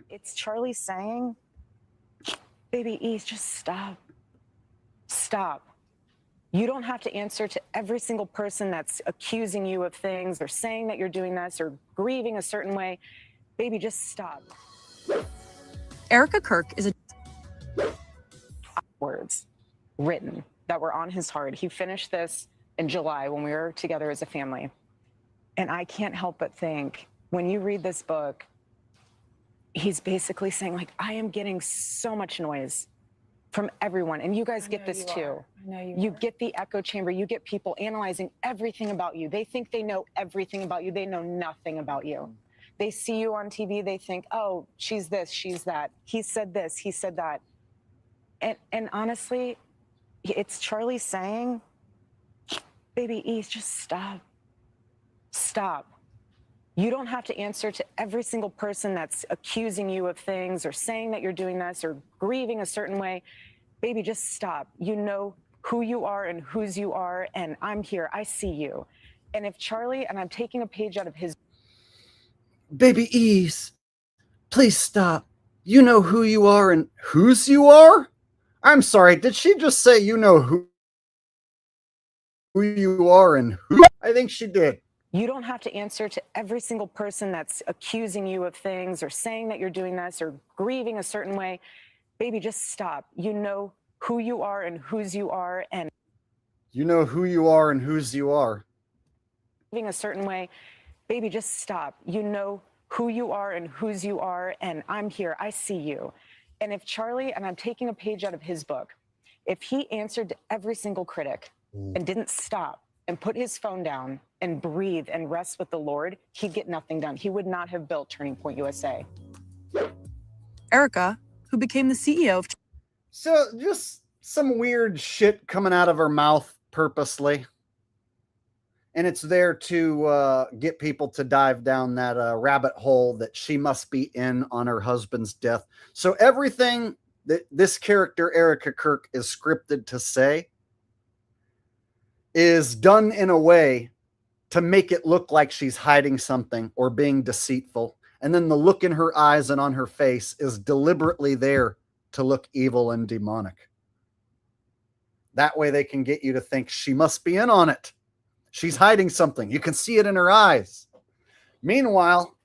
It's Charlie saying, baby E, just stop. Stop. You don't have to answer to every single person that's accusing you of things or saying that you're doing this or grieving a certain way. Baby, just stop. Erika Kirk is a words written that were on his heart. He finished this in July when we were together as a family. And I can't help but think, when you read this book, he's basically saying, like, I am getting so much noise from everyone. And you guys get this too. I know You get the echo chamber. You get people analyzing everything about you. They think they know everything about you. They know nothing about you. They see you on TV. They think, oh, she's this, she's that. He said this, he said that. And honestly, it's Charlie saying, baby E, just stop. Stop. You don't have to answer to every single person that's accusing you of things or saying that you're doing this or grieving a certain way. Baby, just stop. You know who you are and whose you are, and I'm here. I see you. And if Charlie, and I'm taking a page out of his... Baby Ease, please stop. You know who you are and whose you are? I'm sorry, did she just say you know who you are and who? I think she did. You don't have to answer to every single person that's accusing you of things or saying that you're doing this or grieving a certain way. Baby, just stop. You know who you are and whose you are, and you know who you are and whose you are. Living a certain way. Baby, just stop. You know who you are and whose you are, and I'm here. I see you. And if Charlie, and I'm taking a page out of his book, if he answered to every single critic and didn't stop and put his phone down and breathe and rest with the Lord, he'd get nothing done. He would not have built Turning Point USA. Erika, who became the CEO of... So just some weird shit coming out of her mouth purposely. And it's there to get people to dive down that rabbit hole that she must be in on her husband's death. So everything that this character, Erika Kirk, is scripted to say is done in a way to make it look like she's hiding something or being deceitful. And then the look in her eyes and on her face is deliberately there to look evil and demonic. That way they can get you to think she must be in on it. She's hiding something. You can see it in her eyes. Meanwhile,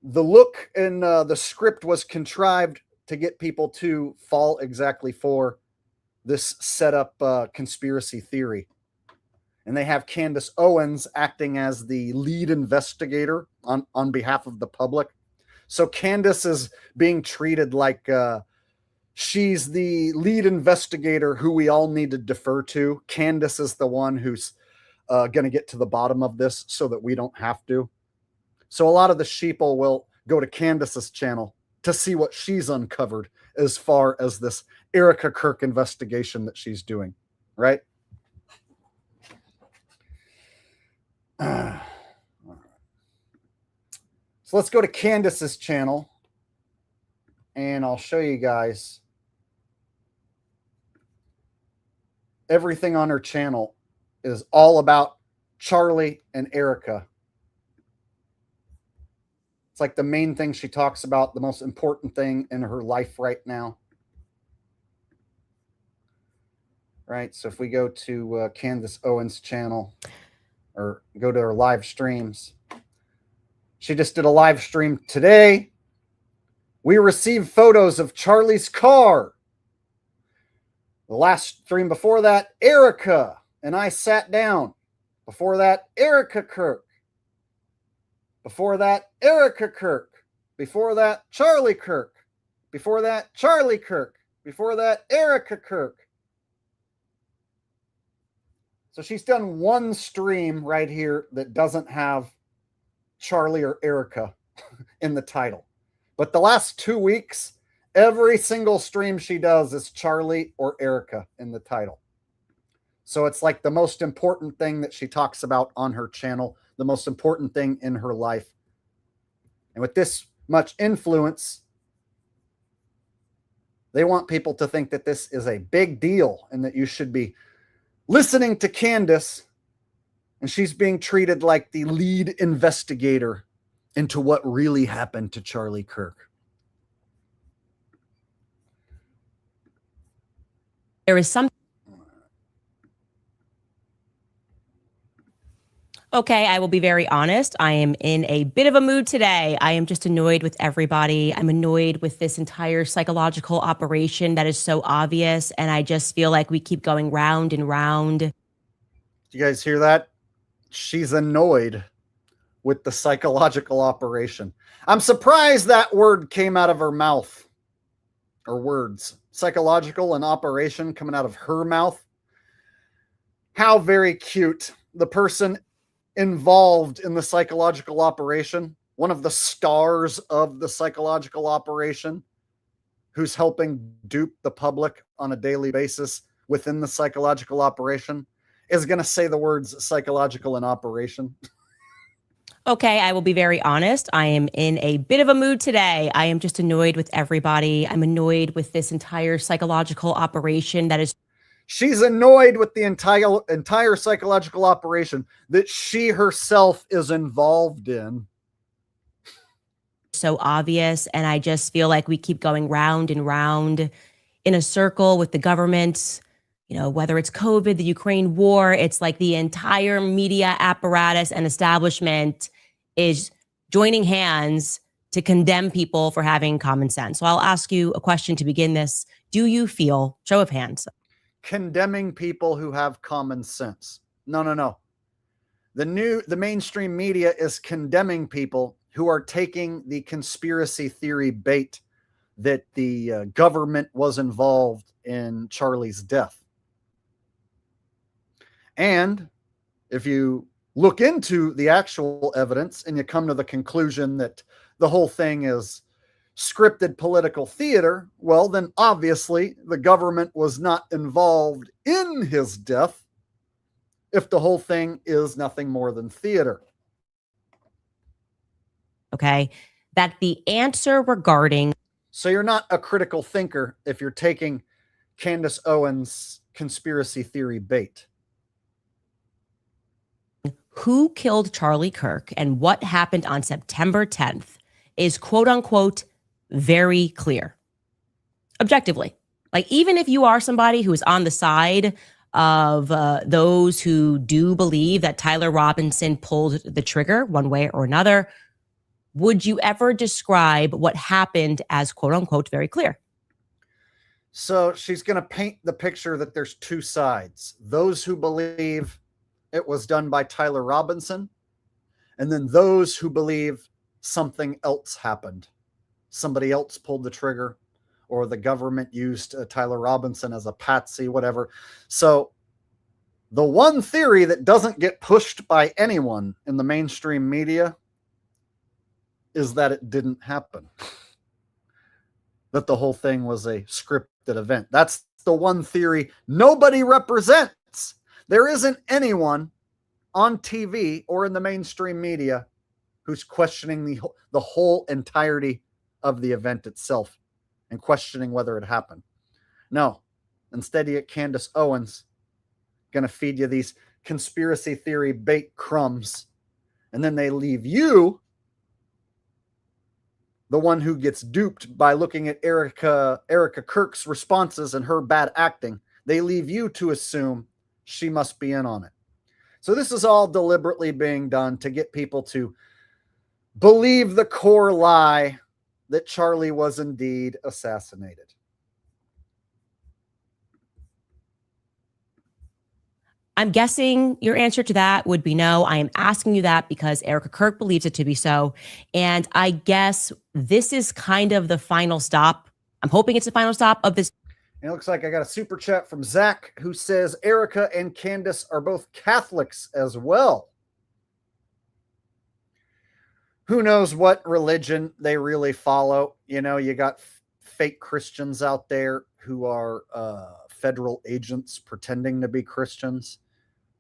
the look in the script was contrived to get people to fall exactly for this setup conspiracy theory. And they have Candace Owens acting as the lead investigator on behalf of the public. So Candace is being treated like she's the lead investigator who we all need to defer to. Candace is the one who's going to get to the bottom of this so that we don't have to. So a lot of the sheeple will go to Candace's channel to see what she's uncovered as far as this Erika Kirk investigation that she's doing, right? So let's go to Candace's channel and I'll show you guys everything on her channel is all about Charlie and Erika. It's like the main thing she talks about, the most important thing in her life right now. Right. So if we go to Candace Owens' channel or go to her live streams, she just did a live stream today. We received photos of Charlie's car. The last stream before that, Erika and I sat down. Before that, Erika Kirk. Before that, Erika Kirk. Before that, Charlie Kirk. Before that, Charlie Kirk. Before that, Erika Kirk. So she's done one stream right here that doesn't have Charlie or Erika in the title. But the last 2 weeks, every single stream she does is Charlie or Erika in the title. So it's like the most important thing that she talks about on her channel, the most important thing in her life. And with this much influence, they want people to think that this is a big deal and that you should be listening to Candace, and she's being treated like the lead investigator into what really happened to Charlie Kirk. There is some... Okay, I will be very honest. I am in a bit of a mood today. I am just annoyed with everybody. I'm annoyed with this entire psychological operation that is so obvious, and I just feel like we keep going round and round. Do you guys hear that? She's annoyed with the psychological operation. I'm surprised that word came out of her mouth. Or words. Psychological and operation coming out of her mouth. How very cute. The person involved in the psychological operation, one of the stars of the psychological operation, who's helping dupe the public on a daily basis within the psychological operation is going to say the words psychological and operation. Okay, I will be very honest. I am in a bit of a mood today. I am just annoyed with everybody. I'm annoyed with this entire psychological operation that is She's annoyed with the entire psychological operation that she herself is involved in. so obvious. And I just feel like we keep going round and round in a circle with the government, you know, whether it's COVID, the Ukraine war, it's like the entire media apparatus and establishment is joining hands to condemn people for having common sense. So I'll ask you a question to begin this. Do you feel, show of hands, condemning people who have common sense? No. The mainstream media is condemning people who are taking the conspiracy theory bait that the government was involved in Charlie's death. And if you look into the actual evidence and you come to the conclusion that the whole thing is scripted political theater, well, then obviously the government was not involved in his death if the whole thing is nothing more than theater. okay, that the answer regarding So you're not a critical thinker if you're taking Candace Owens' conspiracy theory bait. who killed Charlie Kirk and what happened on September 10th is quote unquote very clear. Objectively. Like, even if you are somebody who is on the side of those who do believe that Tyler Robinson pulled the trigger one way or another, would you ever describe what happened as quote unquote very clear? So she's going to paint the picture that there's two sides. Those who believe it was done by Tyler Robinson, and then those who believe something else happened. Somebody else pulled the trigger, or the government used Tyler Robinson as a patsy, whatever. So the one theory that doesn't get pushed by anyone in the mainstream media is that it didn't happen. That the whole thing was a scripted event. That's the one theory nobody represents. There isn't anyone on TV or in the mainstream media who's questioning the whole entirety of the event itself and questioning whether it happened. No. Instead, you get Candace Owens going to feed you these conspiracy theory bait crumbs, and then they leave you, the one who gets duped by looking at Erika Kirk's responses and her bad acting. They leave you to assume she must be in on it. So this is all deliberately being done to get people to believe the core lie that Charlie was indeed assassinated. I'm guessing your answer to that would be no. I am asking you that because Erika Kirk believes it to be so. And I guess this is kind of the final stop. I'm hoping it's the final stop of this. And it looks like I got a super chat from Zach who says Erika and Candace are both Catholics as well. Who knows what religion they really follow? You know, you got fake Christians out there who are federal agents pretending to be Christians.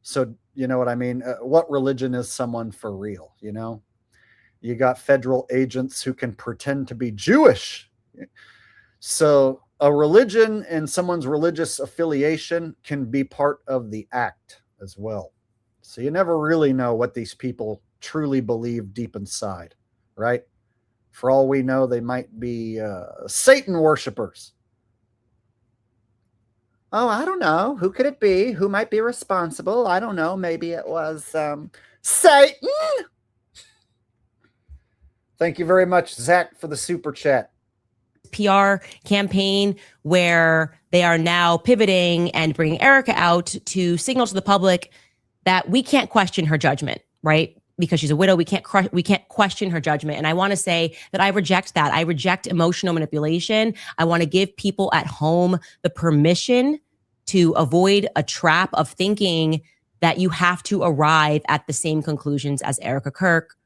So, you know what I mean? What religion is someone for real? You know, you got federal agents who can pretend to be Jewish. So a religion and someone's religious affiliation can be part of the act as well. So you never really know what these people truly believe deep inside, right? For all we know, they might be Satan worshipers. Oh, I don't know. Who could it be? Who might be responsible? I don't know. Maybe it was Satan. Thank you very much, Zach, for the super chat. PR campaign where they are now pivoting and bringing Erika out to signal to the public that we can't question her judgment, right? Because she's a widow, we can't question her judgment. And I want to say that I reject that. I reject emotional manipulation. I want to give people at home the permission to avoid a trap of thinking that you have to arrive at the same conclusions as Erika Kirk.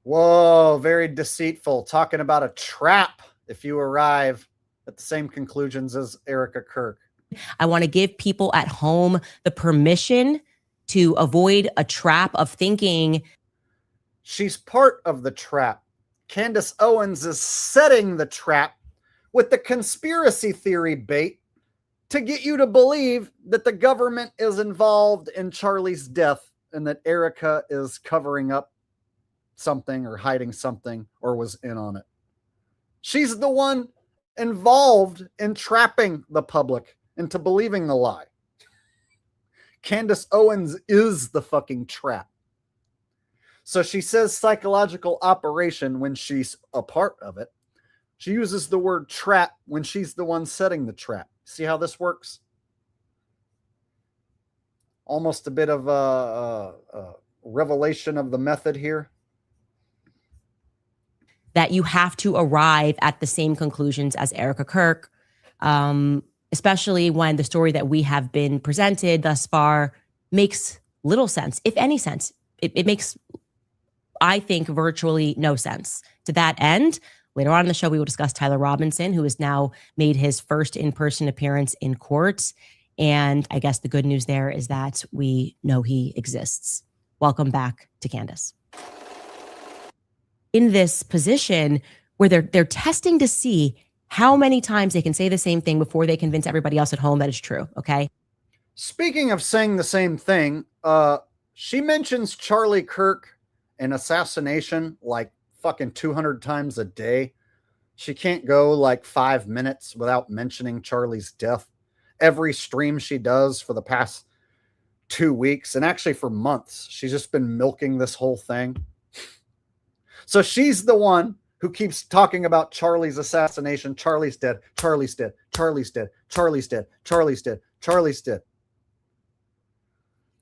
Whoa, very deceitful. Talking about a trap. if you arrive at the same conclusions as Erika Kirk. I want to give people at home the permission to avoid a trap of thinking she's part of the trap. Candace Owens is setting the trap with the conspiracy theory bait to get you to believe that the government is involved in Charlie's death and that Erika is covering up something or hiding something or was in on it. She's the one involved in trapping the public into believing the lie. Candace Owens is the fucking trap. So she says psychological operation when she's a part of it. She uses the word trap when she's the one setting the trap. See how this works? Almost a bit of a revelation of the method here. that you have to arrive at the same conclusions as Erika Kirk, especially when the story that we have been presented thus far makes little sense, if any sense. It makes, I think, virtually no sense. To that end, later on in the show, we will discuss Tyler Robinson, who has now made his first in-person appearance in court. And I guess the good news there is that we know he exists. Welcome back to Candace. In this position where they're testing to see how many times they can say the same thing before they convince everybody else at home that it's true, okay? Speaking of saying the same thing, she mentions Charlie Kirk and assassination like fucking 200 times a day. She can't go like 5 minutes without mentioning Charlie's death. Every stream she does for the past 2 weeks, and actually for months, she's just been milking this whole thing. So she's the one who keeps talking about Charlie's assassination. Charlie's dead. Charlie's dead. Charlie's dead. Charlie's dead. Charlie's dead. Charlie's dead.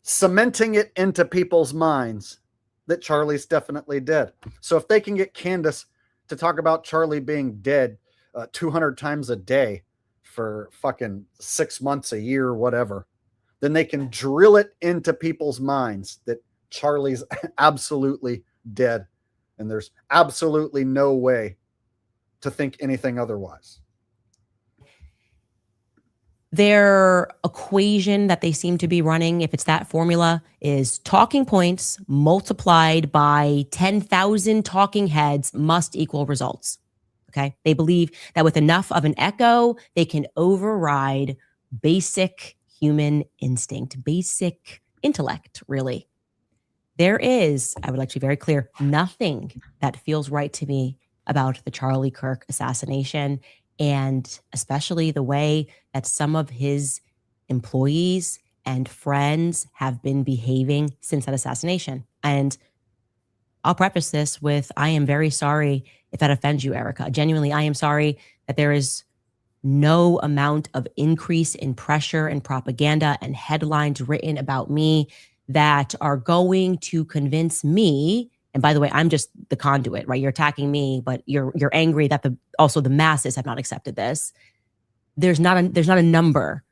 Cementing it into people's minds that Charlie's definitely dead. So if they can get Candace to talk about Charlie being dead 200 times a day for fucking 6 months, a year, whatever, then they can drill it into people's minds that Charlie's absolutely dead. And there's absolutely no way to think anything otherwise. Their equation that they seem to be running, if it's that formula, is talking points multiplied by 10,000 talking heads must equal results. Okay. They believe that with enough of an echo, they can override basic human instinct, basic intellect, really. There is, I would like to be very clear, nothing that feels right to me about the Charlie Kirk assassination, and especially the way that some of his employees and friends have been behaving since that assassination. And I'll preface this with, I am very sorry if that offends you, Erika. Genuinely, I am sorry that there is no amount of increase in pressure and propaganda and headlines written about me that are going to convince me. And by the way, I'm just the conduit, right? You're attacking me, but you're angry that also the masses have not accepted this. There's not a number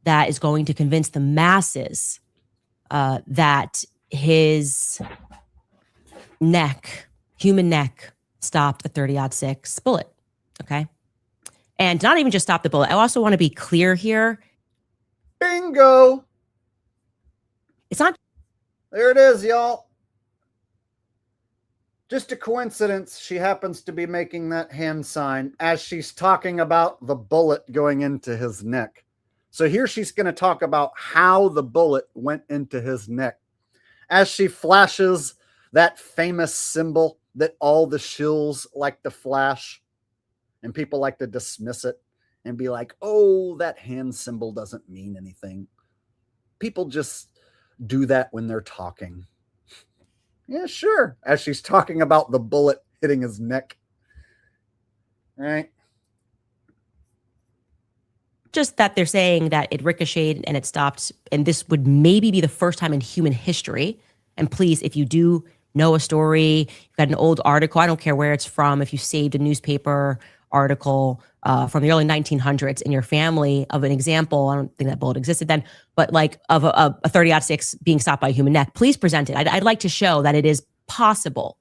that is going to convince the masses that his human neck, stopped the 30-06 bullet. Okay. And not even just stop the bullet. I also want to be clear here. Bingo. It's not. There it is, y'all. Just a coincidence. She happens to be making that hand sign as she's talking about the bullet going into his neck. So here she's going to talk about how the bullet went into his neck as she flashes that famous symbol that all the shills like to flash, and people like to dismiss it and be like, oh, that hand symbol doesn't mean anything. People just do that when they're talking. Yeah, sure. As she's talking about the bullet hitting his neck. Right. Just that they're saying that it ricocheted and it stopped. And this would maybe be the first time in human history. And please, if you do know a story, you've got an old article, I don't care where it's from, if you saved a newspaper article from the early 1900s in your family of an example, I don't think that bullet existed then, but like of a 30-06 being stopped by a human neck, please present it. I'd like to show that it is possible,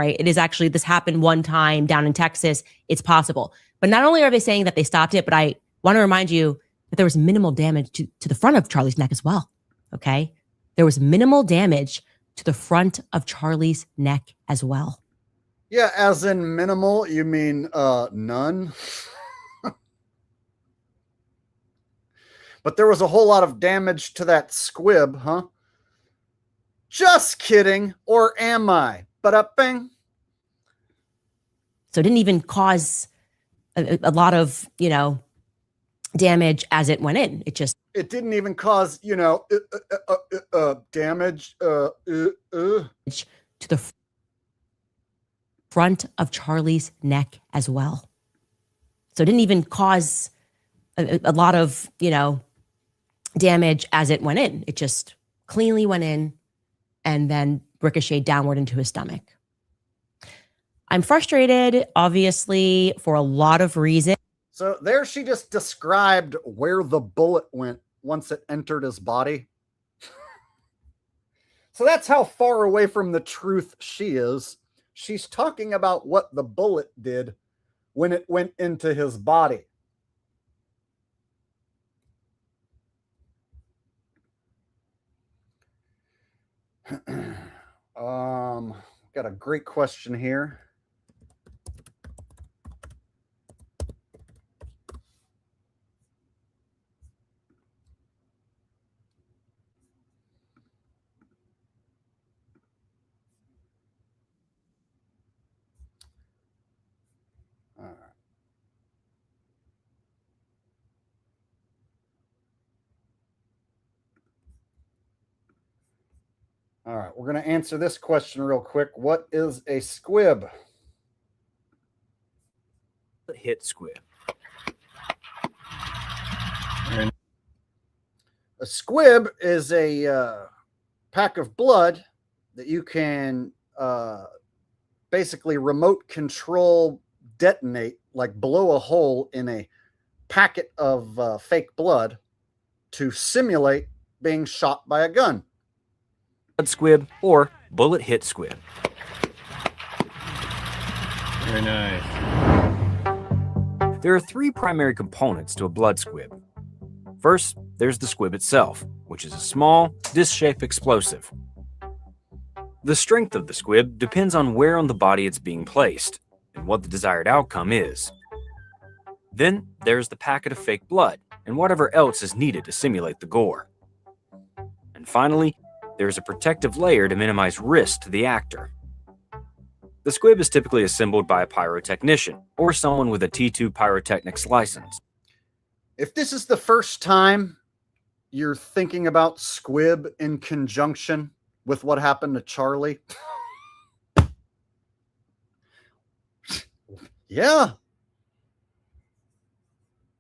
right? It is actually, this happened one time down in Texas. It's possible. But not only are they saying that they stopped it, but I want to remind you that there was minimal damage to the front of Charlie's neck as well. Okay. There was minimal damage to the front of Charlie's neck as well. Yeah, as in minimal, you mean none? But there was a whole lot of damage to that squib, huh? Just kidding. Or am I? Ba-da-bing. So it didn't even cause a lot of, damage as it went in. It didn't even cause, damage. To the front of Charlie's neck as well. So it didn't even cause a lot of, damage as it went in. It just cleanly went in and then ricocheted downward into his stomach. I'm frustrated, obviously, for a lot of reasons. So there she just described where the bullet went once it entered his body. So that's how far away from the truth she is. She's talking about what the bullet did when it went into his body. Got a great question here. All right, we're going to answer this question real quick. What is a squib? Hit squib. A squib is a pack of blood that you can basically remote control detonate, like blow a hole in a packet of fake blood to simulate being shot by a gun. Squib or bullet hit squib. Very nice. There are three primary components to a blood squib. First, there's the squib itself, which is a small, disc-shaped explosive. The strength of the squib depends on where on the body it's being placed and what the desired outcome is. Then there's the packet of fake blood and whatever else is needed to simulate the gore. And finally, there's a protective layer to minimize risk to the actor. The squib is typically assembled by a pyrotechnician or someone with a T2 pyrotechnics license. If this is the first time you're thinking about squib in conjunction with what happened to Charlie, yeah.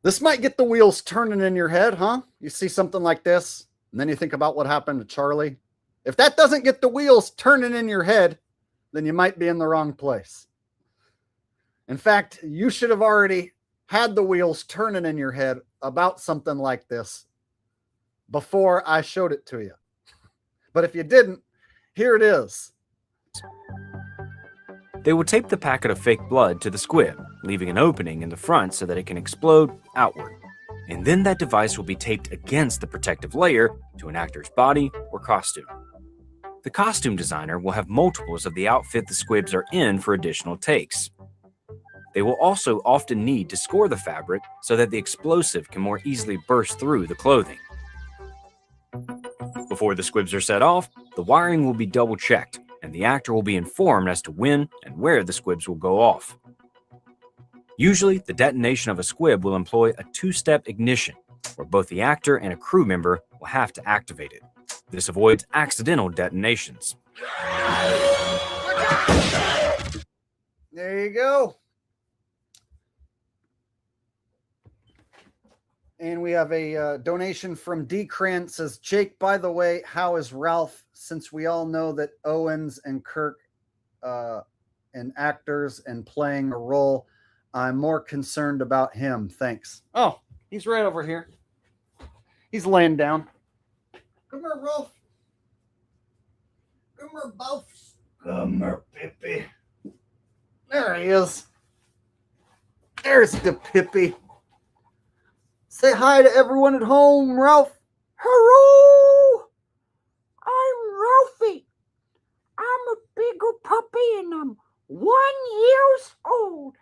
This might get the wheels turning in your head, huh? You see something like this, and then you think about what happened to Charlie. If that doesn't get the wheels turning in your head, then you might be in the wrong place. In fact, you should have already had the wheels turning in your head about something like this before I showed it to you. But if you didn't, here it is. They will tape the packet of fake blood to the squib, leaving an opening in the front so that it can explode outward. And then that device will be taped against the protective layer to an actor's body or costume. The costume designer will have multiples of the outfit the squibs are in for additional takes. They will also often need to score the fabric so that the explosive can more easily burst through the clothing. Before the squibs are set off, the wiring will be double-checked, and the actor will be informed as to when and where the squibs will go off. Usually, the detonation of a squib will employ a two-step ignition, where both the actor and a crew member will have to activate it. This avoids accidental detonations. There you go. And we have a donation from D. Cran. Says, Jake, by the way, how is Ralph? Since we all know that Owens and Kirk and actors and playing a role, I'm more concerned about him. Thanks. Oh, he's right over here. He's laying down. Come here, Ralph. Come here, Buffs. Come here, Pippi. There he is. There's the Pippi. Say hi to everyone at home, Ralph. Hello! I'm Ralphie. I'm a bigger puppy and I'm 1 year old.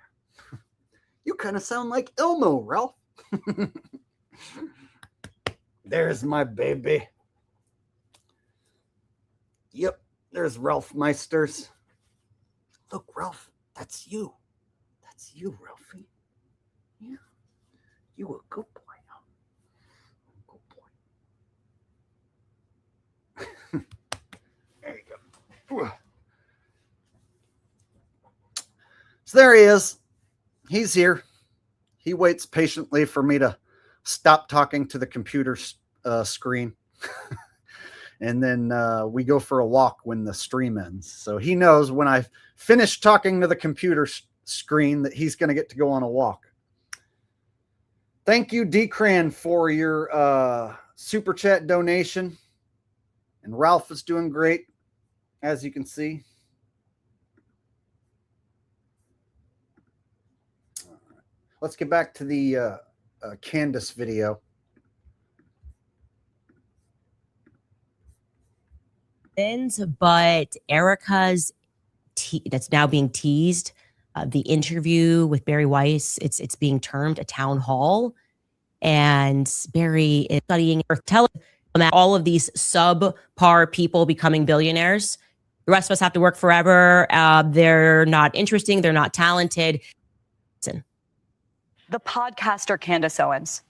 You kind of sound like Elmo, Ralph. There's my baby. Yep, there's Ralph Meisters. Look, Ralph, that's you. That's you, Ralphie. Yeah. You a good boy. Good boy. There you go. So there he is. He's here. He waits patiently for me to stop talking to the computer screen. And then we go for a walk when the stream ends. So he knows when I finish talking to the computer screen that he's going to get to go on a walk. Thank you, Decran, for your super chat donation. And Ralph is doing great, as you can see. Let's get back to the Candace video. But Erika's that's now being teased. The interview with Barry Weiss, it's being termed a town hall, and Barry is studying or telling that all of these subpar people becoming billionaires. The rest of us have to work forever. They're not interesting. They're not talented. Listen. The podcaster Candace Owens,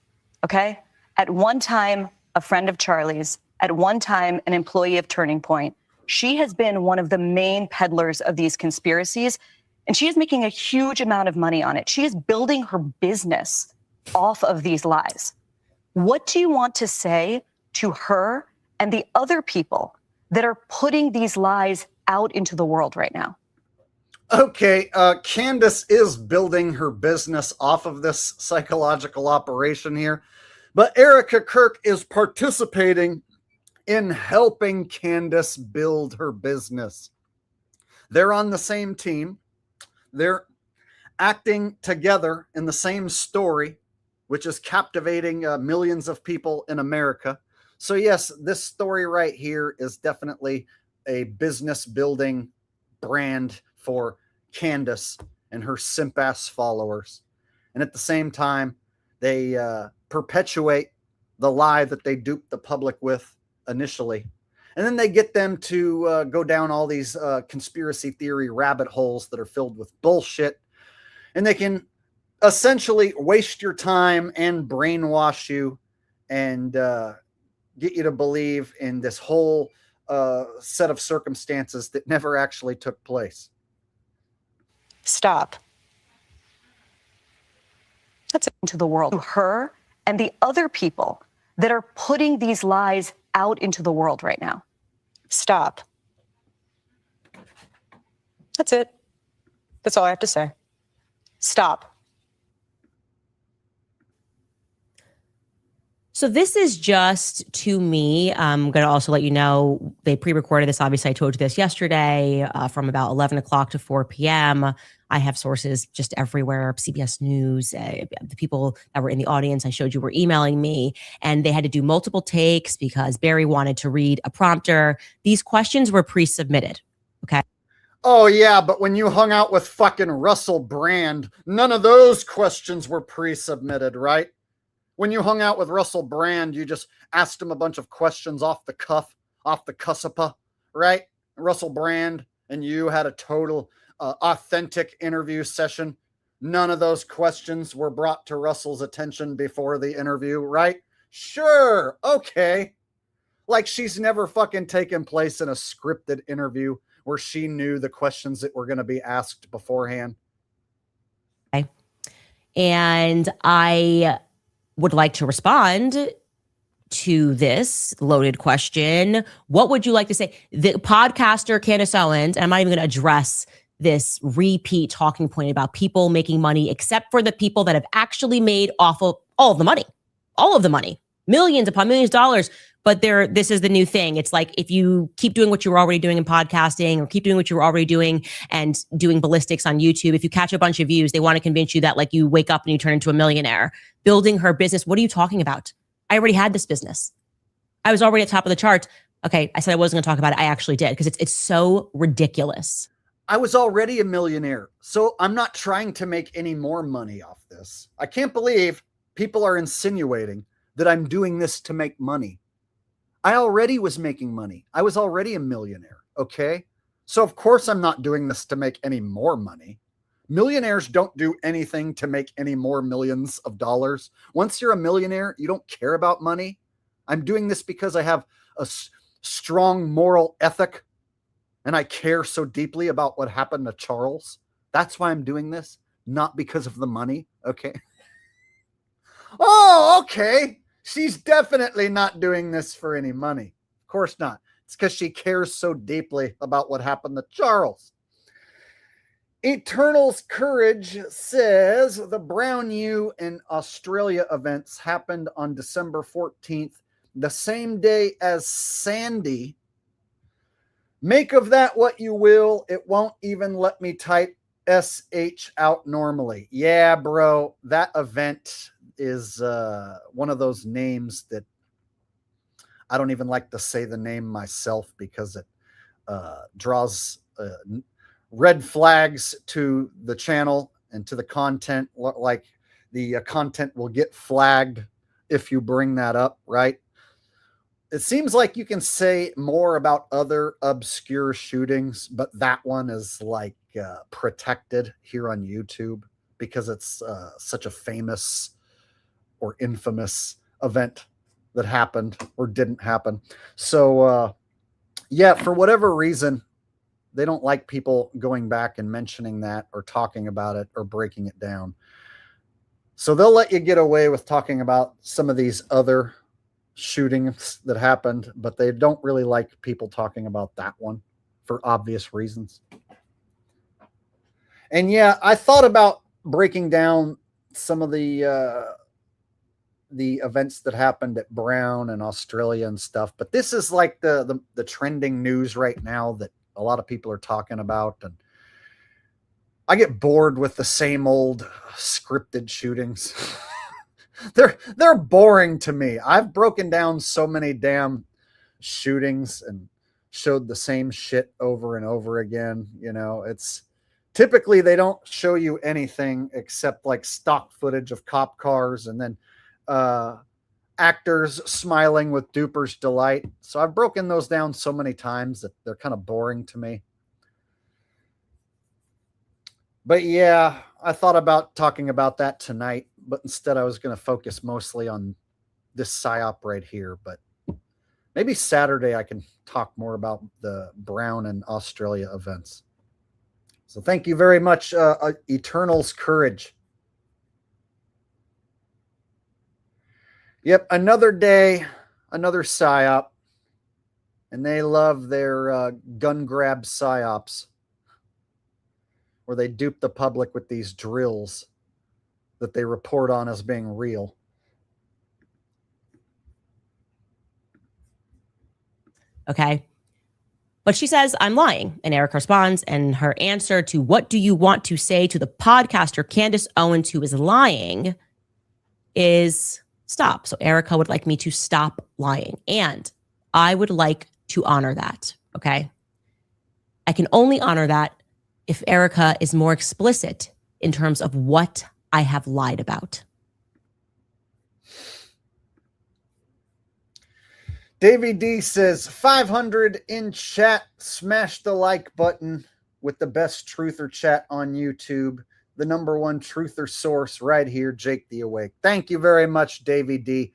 okay? At one time, a friend of Charlie's, at one time, an employee of Turning Point. She has been one of the main peddlers of these conspiracies, and she is making a huge amount of money on it. She is building her business off of these lies. What do you want to say to her and the other people that are putting these lies out into the world right now? Okay, Candace is building her business off of this psychological operation here, but Erika Kirk is participating in helping Candace build her business. They're on the same team. They're acting together in the same story, which is captivating millions of people in America. So yes, this story right here is definitely a business building brand for Candace and her simp-ass followers. And at the same time, they perpetuate the lie that they duped the public with initially. And then they get them to go down all these conspiracy theory rabbit holes that are filled with bullshit. And they can essentially waste your time and brainwash you and get you to believe in this whole set of circumstances that never actually took place. Stop. That's it into the world. To her and the other people that are putting these lies out into the world right now. Stop. That's it. That's all I have to say. Stop. So this is just, to me, I'm going to also let you know, they pre-recorded this. Obviously, I told you this yesterday from about 11 o'clock to 4 p.m. I have sources just everywhere, CBS News, the people that were in the audience I showed you were emailing me, and they had to do multiple takes because Barry wanted to read a prompter. These questions were pre-submitted, okay? Oh, yeah, but when you hung out with fucking Russell Brand, none of those questions were pre-submitted, right? When you hung out with Russell Brand, you just asked him a bunch of questions off the cuff, off the cuspa, right? Russell Brand and you had a total authentic interview session. None of those questions were brought to Russell's attention before the interview, right? Sure, okay. Like she's never fucking taken place in a scripted interview where she knew the questions that were going to be asked beforehand. Okay. And I would like to respond to this loaded question. What would you like to say? The podcaster Candace Owens, and I'm not even going to address this repeat talking point about people making money, except for the people that have actually made off of all of the money, millions upon millions of dollars But this is the new thing. It's like if you keep doing what you were already doing in podcasting or keep doing what you were already doing and doing ballistics on YouTube, if you catch a bunch of views, they want to convince you that like you wake up and you turn into a millionaire. Building her business. What are you talking about? I already had this business. I was already at the top of the chart. Okay, I said I wasn't going to talk about it. I actually did because it's so ridiculous. I was already a millionaire, so I'm not trying to make any more money off this. I can't believe people are insinuating that I'm doing this to make money. I already was making money. I was already a millionaire, okay? So of course I'm not doing this to make any more money. Millionaires don't do anything to make any more millions of dollars. Once you're a millionaire, you don't care about money. I'm doing this because I have a strong moral ethic and I care so deeply about what happened to Charles. That's why I'm doing this, not because of the money, okay? Oh, okay. She's definitely not doing this for any money. Of course not. It's because she cares so deeply about what happened to Charles. Eternal's Courage says the Brown U in Australia events happened on December 14th, the same day as Sandy. Make of that what you will. It won't even let me type SH out normally. Yeah, bro, that event is one of those names that I don't even like to say the name myself because it draws red flags to the channel and to the content. Like the content will get flagged if you bring that up, right? It seems like you can say more about other obscure shootings, but that one is like protected here on YouTube because it's such a famous or infamous event that happened or didn't happen. So yeah, for whatever reason, they don't like people going back and mentioning that or talking about it or breaking it down. So they'll let you get away with talking about some of these other shootings that happened, but they don't really like people talking about that one for obvious reasons. And yeah, I thought about breaking down some of the events that happened at Brown and Australia and stuff, but this is like the trending news right now that a lot of people are talking about, and I get bored with the same old scripted shootings. They're boring to me. I've broken down so many damn shootings and showed the same shit over and over again. You know, it's typically they don't show you anything except like stock footage of cop cars and then actors smiling with duper's delight. So I've broken those down so many times that they're kind of boring to me. But yeah, I thought about talking about that tonight, but instead I was going to focus mostly on this PSYOP right here. But maybe Saturday I can talk more about the Brown and Australia events. So thank you very much, Eternal's Courage. Yep, another day, another PSYOP. And they love their gun grab PSYOPs, where they dupe the public with these drills that they report on as being real. Okay. But she says, I'm lying. And Erika responds, and her answer to what do you want to say to the podcaster Candace Owens, who is lying, is stop. So Erika would like me to stop lying. And I would like to honor that. Okay. I can only honor that if Erika is more explicit in terms of what I have lied about. Davey D says 500 in chat. Smash the like button with the best truther chat on YouTube. The #1 truther source right here, Jake the Awake. Thank you very much, Davey D.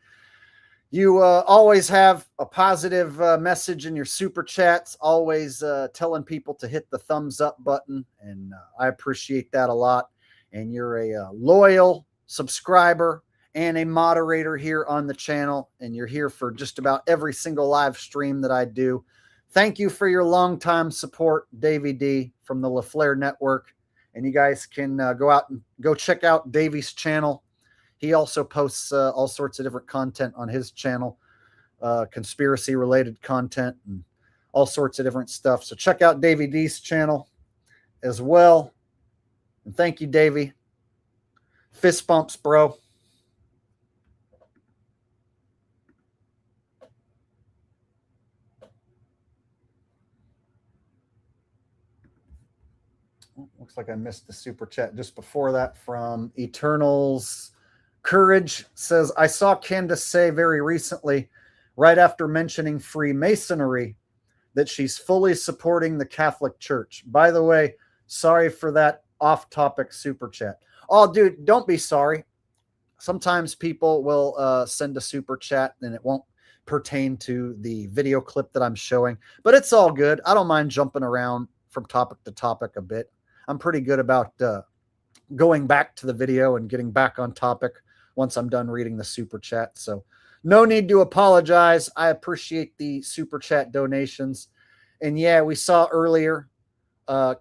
You always have a positive message in your super chats, always telling people to hit the thumbs up button, and I appreciate that a lot. And you're a loyal subscriber and a moderator here on the channel, and you're here for just about every single live stream that I do. Thank you for your longtime support, Davey D from the LaFleur Network. And you guys can go out and go check out Davey's channel. He also posts all sorts of different content on his channel. conspiracy related content and all sorts of different stuff. So check out Davey D's channel as well. And thank you, Davey. Fist bumps, bro. Looks like I missed the super chat just before that from Eternals. Courage says, I saw Candace say very recently, right after mentioning Freemasonry, that she's fully supporting the Catholic Church. By the way, sorry for that off-topic super chat. Oh, dude, don't be sorry. Sometimes people will send a super chat and it won't pertain to the video clip that I'm showing, but it's all good. I don't mind jumping around from topic to topic a bit. I'm pretty good about going back to the video and getting back on topic once I'm done reading the super chat. So no need to apologize. I appreciate the super chat donations. And yeah, we saw earlier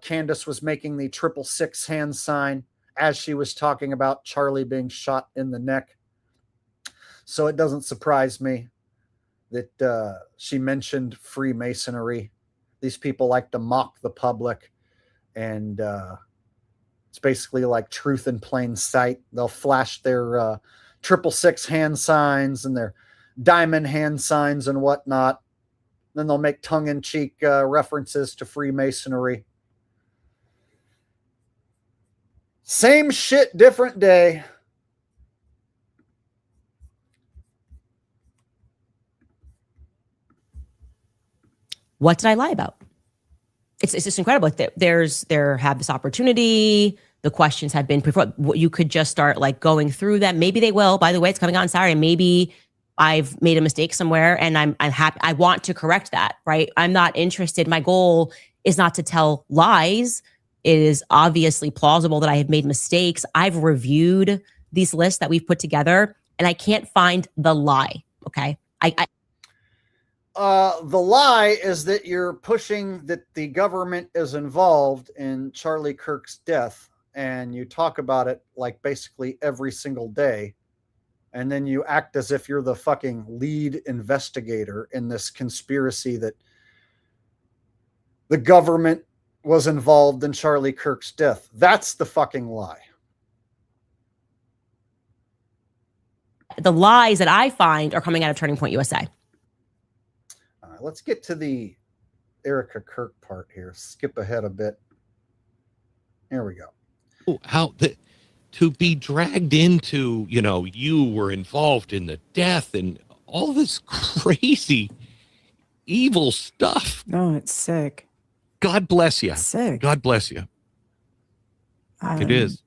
Candace was making the 666 hand sign as she was talking about Charlie being shot in the neck. So it doesn't surprise me that she mentioned Freemasonry. These people like to mock the public, and it's basically like truth in plain sight. They'll flash their 666 hand signs and their diamond hand signs and whatnot. Then they'll make tongue-in-cheek references to Freemasonry. Same shit, different day. What did I lie about? It's just incredible. Like there have this opportunity. The questions have been preferred. You could just start like going through them. Maybe they will. By the way, it's coming out on Saturday. Maybe I've made a mistake somewhere and I'm happy. I want to correct that, right? I'm not interested. My goal is not to tell lies. It is obviously plausible that I have made mistakes. I've reviewed these lists that we've put together and I can't find the lie. Okay. The lie is that you're pushing that the government is involved in Charlie Kirk's death, and you talk about it like basically every single day. And then you act as if you're the fucking lead investigator in this conspiracy that the government was involved in Charlie Kirk's death. That's the fucking lie. The lies that I find are coming out of Turning Point USA. All right, let's get to the Erika Kirk part here. Skip ahead a bit. Here we go. To be dragged into, you were involved in the death and all this crazy, evil stuff. No, it's sick. God bless you. It's sick. God bless you. It is.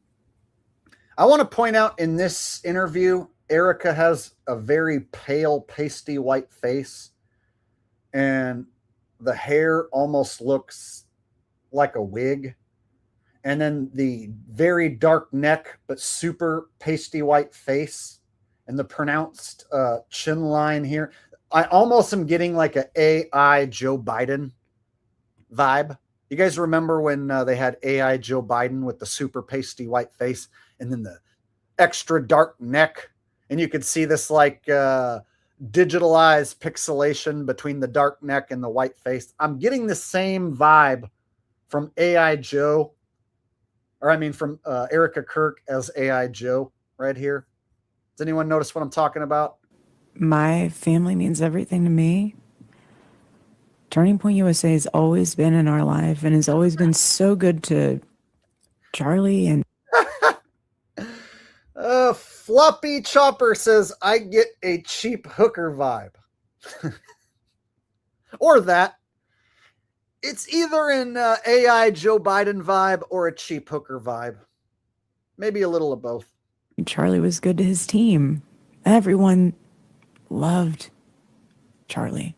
I want to point out in this interview, Erika has a very pale, pasty white face, and the hair almost looks like a wig. And then the very dark neck, but super pasty white face, and the pronounced chin line here. I almost am getting like an AI Joe Biden vibe. You guys remember when they had AI Joe Biden with the super pasty white face and then the extra dark neck? And you could see this like digitalized pixelation between the dark neck and the white face. I'm getting the same vibe from AI Joe. From Erika Kirk as AI Joe right here. Does anyone notice what I'm talking about? My family means everything to me. Turning Point USA has always been in our life and has always been so good to Charlie. And Floppy Chopper says, I get a cheap hooker vibe. Or that. It's either an AI Joe Biden vibe or a cheap hooker vibe. Maybe a little of both. Charlie was good to his team. Everyone loved Charlie.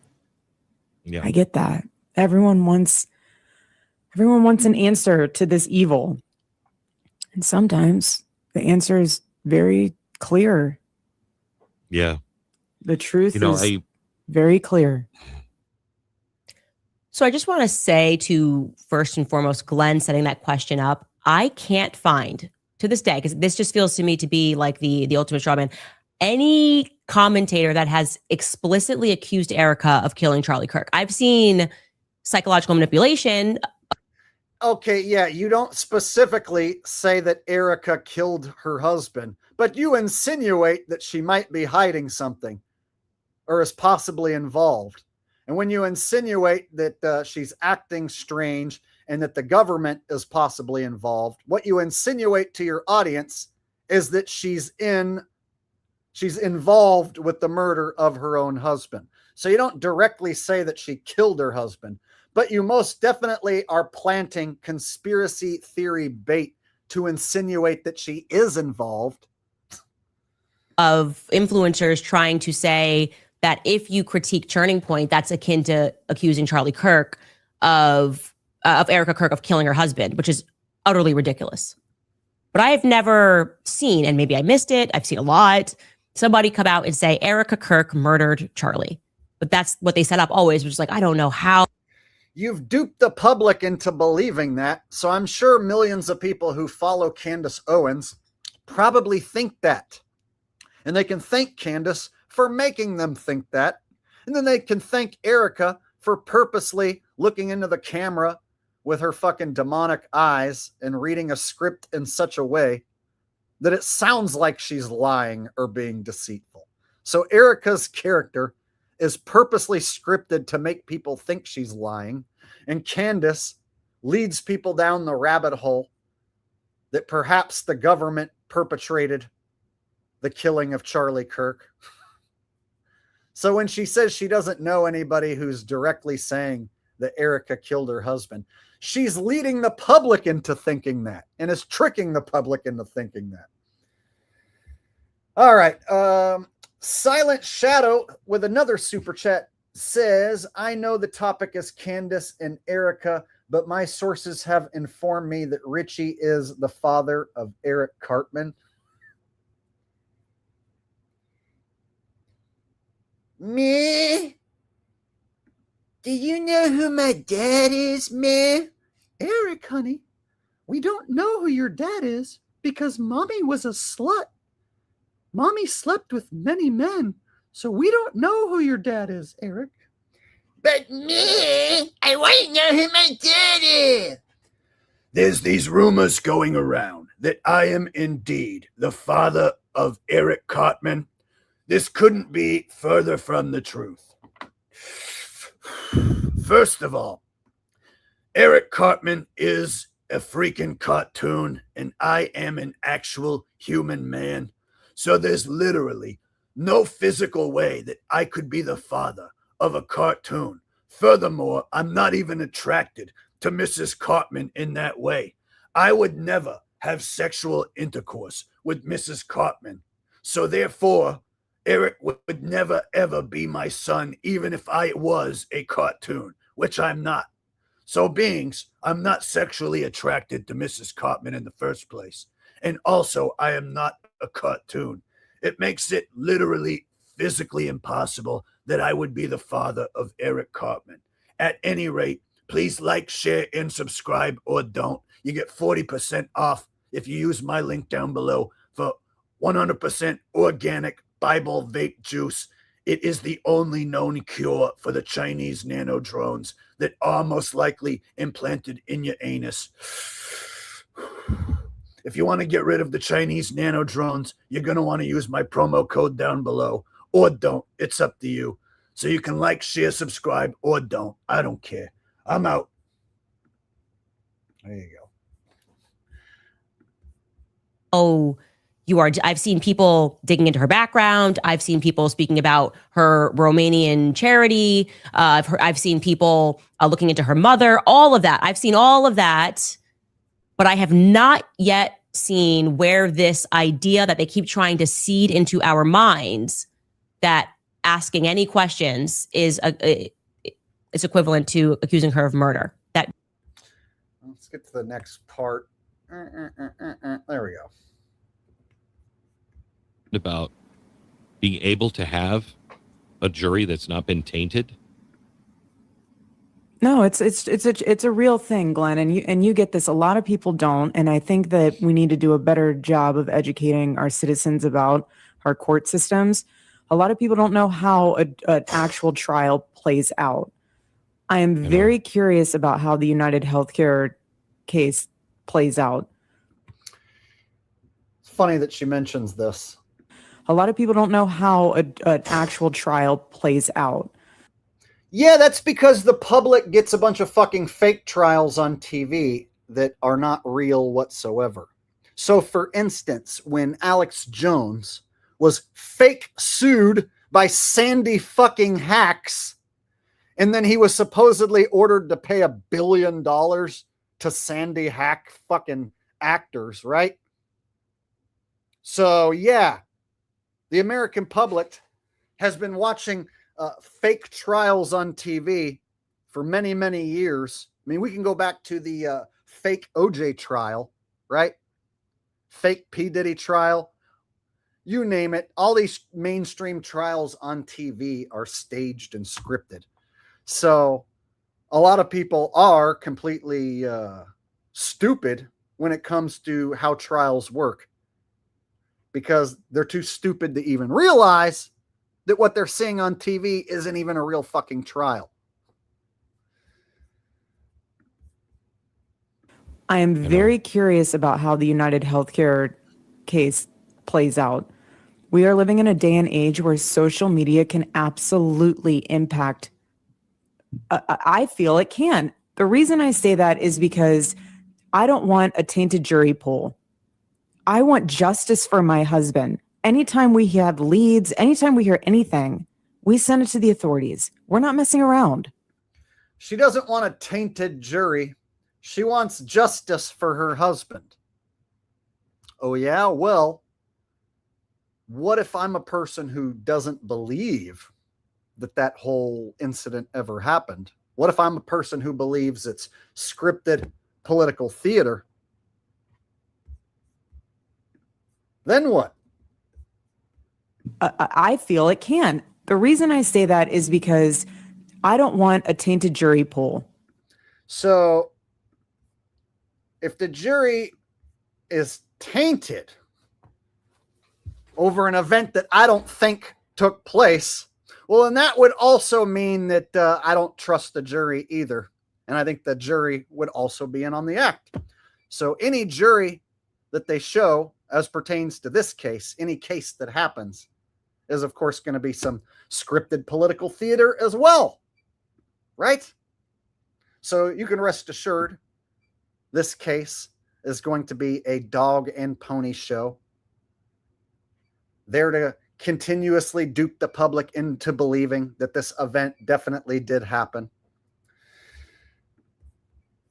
Yeah. I get that. Everyone wants an answer to this evil. And sometimes the answer is very clear. Yeah. The truth is very clear. So I just want to say to first and foremost, Glenn setting that question up, I can't find to this day, because this just feels to me to be like the ultimate straw man. any commentator that has explicitly accused Erika of killing Charlie Kirk. I've seen psychological manipulation. Okay, yeah, you don't specifically say that Erika killed her husband, but you insinuate that she might be hiding something or is possibly involved. And when you insinuate that she's acting strange and that the government is possibly involved, what you insinuate to your audience is that she's involved with the murder of her own husband. So you don't directly say that she killed her husband, but you most definitely are planting conspiracy theory bait to insinuate that she is involved. Of influencers trying to say that if you critique Turning Point, that's akin to accusing Charlie Kirk of Erika Kirk of killing her husband, which is utterly ridiculous. But I have never seen, and maybe I missed it, I've seen a lot, somebody come out and say Erika Kirk murdered Charlie. But that's what they set up always, which is like, I don't know how. You've duped the public into believing that, so I'm sure millions of people who follow Candace Owens probably think that. And they can thank Candace for making them think that. And then they can thank Erika for purposely looking into the camera with her fucking demonic eyes and reading a script in such a way that it sounds like she's lying or being deceitful. So Erika's character is purposely scripted to make people think she's lying, and Candace leads people down the rabbit hole that perhaps the government perpetrated the killing of Charlie Kirk. So when she says she doesn't know anybody who's directly saying that Erika killed her husband, she's leading the public into thinking that and is tricking the public into thinking that. All right. Silent Shadow with another super chat says, I know the topic is Candace and Erika, but my sources have informed me that Richie is the father of Eric Cartman. Me? Do you know who my dad is, me? Eric, honey, we don't know who your dad is because Mommy was a slut. Mommy slept with many men, so we don't know who your dad is, Eric. But me, I want to know who my dad is. There's these rumors going around that I am indeed the father of Eric Cartman. This couldn't be further from the truth. First of all, Eric Cartman is a freaking cartoon, and I am an actual human man. So there's literally no physical way that I could be the father of a cartoon. Furthermore, I'm not even attracted to Mrs. Cartman in that way. I would never have sexual intercourse with Mrs. Cartman. So therefore, Eric would never, ever be my son, even if I was a cartoon, which I'm not. So beings, I'm not sexually attracted to Mrs. Cartman in the first place. And also, I am not a cartoon. It makes it literally physically impossible that I would be the father of Eric Cartman. At any rate, please like, share, and subscribe, or don't. You get 40% off if you use my link down below for 100% organic Bible vape juice. It is the only known cure for the Chinese nano drones that are most likely implanted in your anus. If you want to get rid of the Chinese nano drones, you're going to want to use my promo code down below, or don't. It's up to you. So you can like, share, subscribe, or don't. I don't care. I'm out. There you go. Oh, I've seen people digging into her background. I've seen people speaking about her Romanian charity. I've seen people looking into her mother, all of that. I've seen all of that, but I have not yet seen where this idea that they keep trying to seed into our minds that asking any questions is equivalent to accusing her of murder. That. Let's get to the next part. There we go. About being able to have a jury that's not been tainted. No, it's a real thing, Glenn, and you get this. A lot of people don't, and I think that we need to do a better job of educating our citizens about our court systems. A lot of people don't know how an actual trial plays out. I am very curious about how the United Healthcare case plays out. It's funny that she mentions this. A lot of people don't know how an actual trial plays out. Yeah, that's because the public gets a bunch of fucking fake trials on TV that are not real whatsoever. So, for instance, when Alex Jones was fake sued by Sandy fucking hacks, and then he was supposedly ordered to pay $1 billion to Sandy hack fucking actors, right? So, yeah, the American public has been watching fake trials on TV for many, many years. I mean, we can go back to the fake OJ trial, right? Fake P. Diddy trial. You name it. All these mainstream trials on TV are staged and scripted. So a lot of people are completely stupid when it comes to how trials work, because they're too stupid to even realize that what they're seeing on TV isn't even a real fucking trial. I am very curious about how the United Healthcare case plays out. We are living in a day and age where social media can absolutely impact. I feel it can. The reason I say that is because I don't want a tainted jury pool. I want justice for my husband. Anytime we have leads, anytime we hear anything, we send it to the authorities. We're not messing around. She doesn't want a tainted jury. She wants justice for her husband. Oh, yeah? Well, what if I'm a person who doesn't believe that that whole incident ever happened? What if I'm a person who believes it's scripted political theater? Then what? I feel it can. The reason I say that is because I don't want a tainted jury pool. So if the jury is tainted over an event that I don't think took place, well, then that would also mean that I don't trust the jury either. And I think the jury would also be in on the act. So any jury that they show as pertains to this case, any case that happens, is of course going to be some scripted political theater as well, right? So you can rest assured this case is going to be a dog and pony show. There to continuously dupe the public into believing that this event definitely did happen.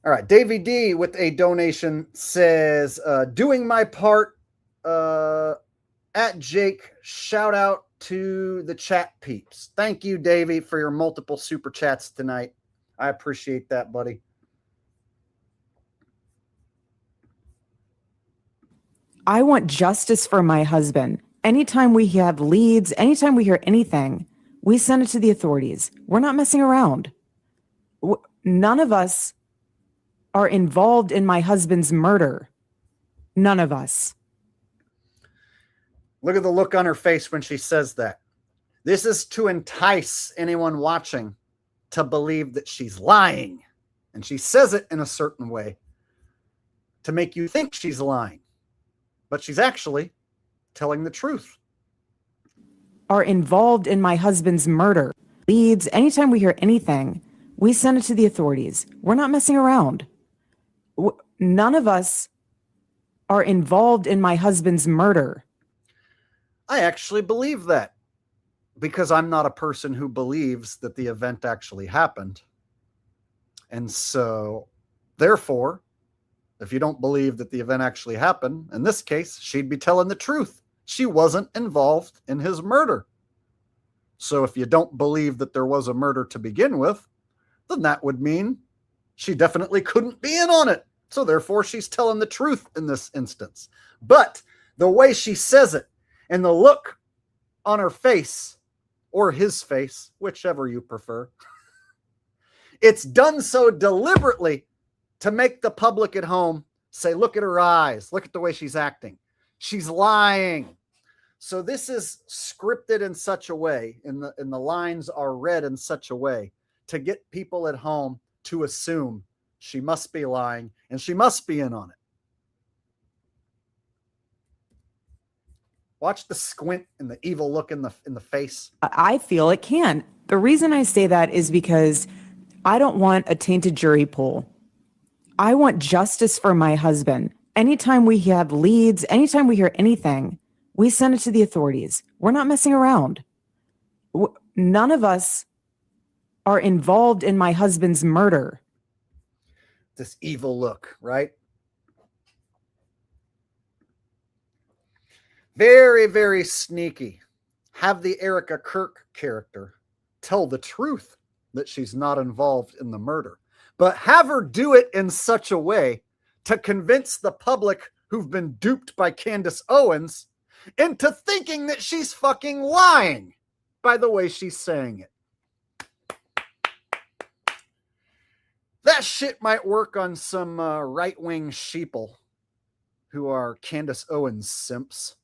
All right, Davey D with a donation says, doing my part at Jake, shout out to the chat peeps. Thank you, Davey, for your multiple super chats tonight. I appreciate that, buddy. I want justice for my husband. Anytime we have leads, anytime we hear anything, we send it to the authorities. We're not messing around. None of us are involved in my husband's murder. None of us. Look at the look on her face when she says that. This is to entice anyone watching to believe that she's lying. And she says it in a certain way to make you think she's lying. But she's actually telling the truth. Are involved in my husband's murder. Leads, anytime we hear anything, we send it to the authorities. We're not messing around. None of us are involved in my husband's murder. I actually believe that because I'm not a person who believes that the event actually happened. And so, therefore, if you don't believe that the event actually happened, in this case, she'd be telling the truth. She wasn't involved in his murder. So if you don't believe that there was a murder to begin with, then that would mean she definitely couldn't be in on it. So therefore, she's telling the truth in this instance. But the way she says it and the look on her face, or his face, whichever you prefer, It's done so deliberately to make the public at home say, look at her eyes. Look at the way she's acting. She's lying. So this is scripted in such a way, and the lines are read in such a way to get people at home to assume she must be lying and she must be in on it. Watch the squint and the evil look in the face. I feel it can. The reason I say that is because I don't want a tainted jury pool. I want justice for my husband. Anytime we have leads, anytime we hear anything, we send it to the authorities. We're not messing around. None of us are involved in my husband's murder. This evil look, right? Very, very sneaky. Have the Erika Kirk character tell the truth that she's not involved in the murder, but have her do it in such a way to convince the public who've been duped by Candace Owens into thinking that she's fucking lying by the way she's saying it. That shit might work on some right-wing sheeple who are Candace Owens simps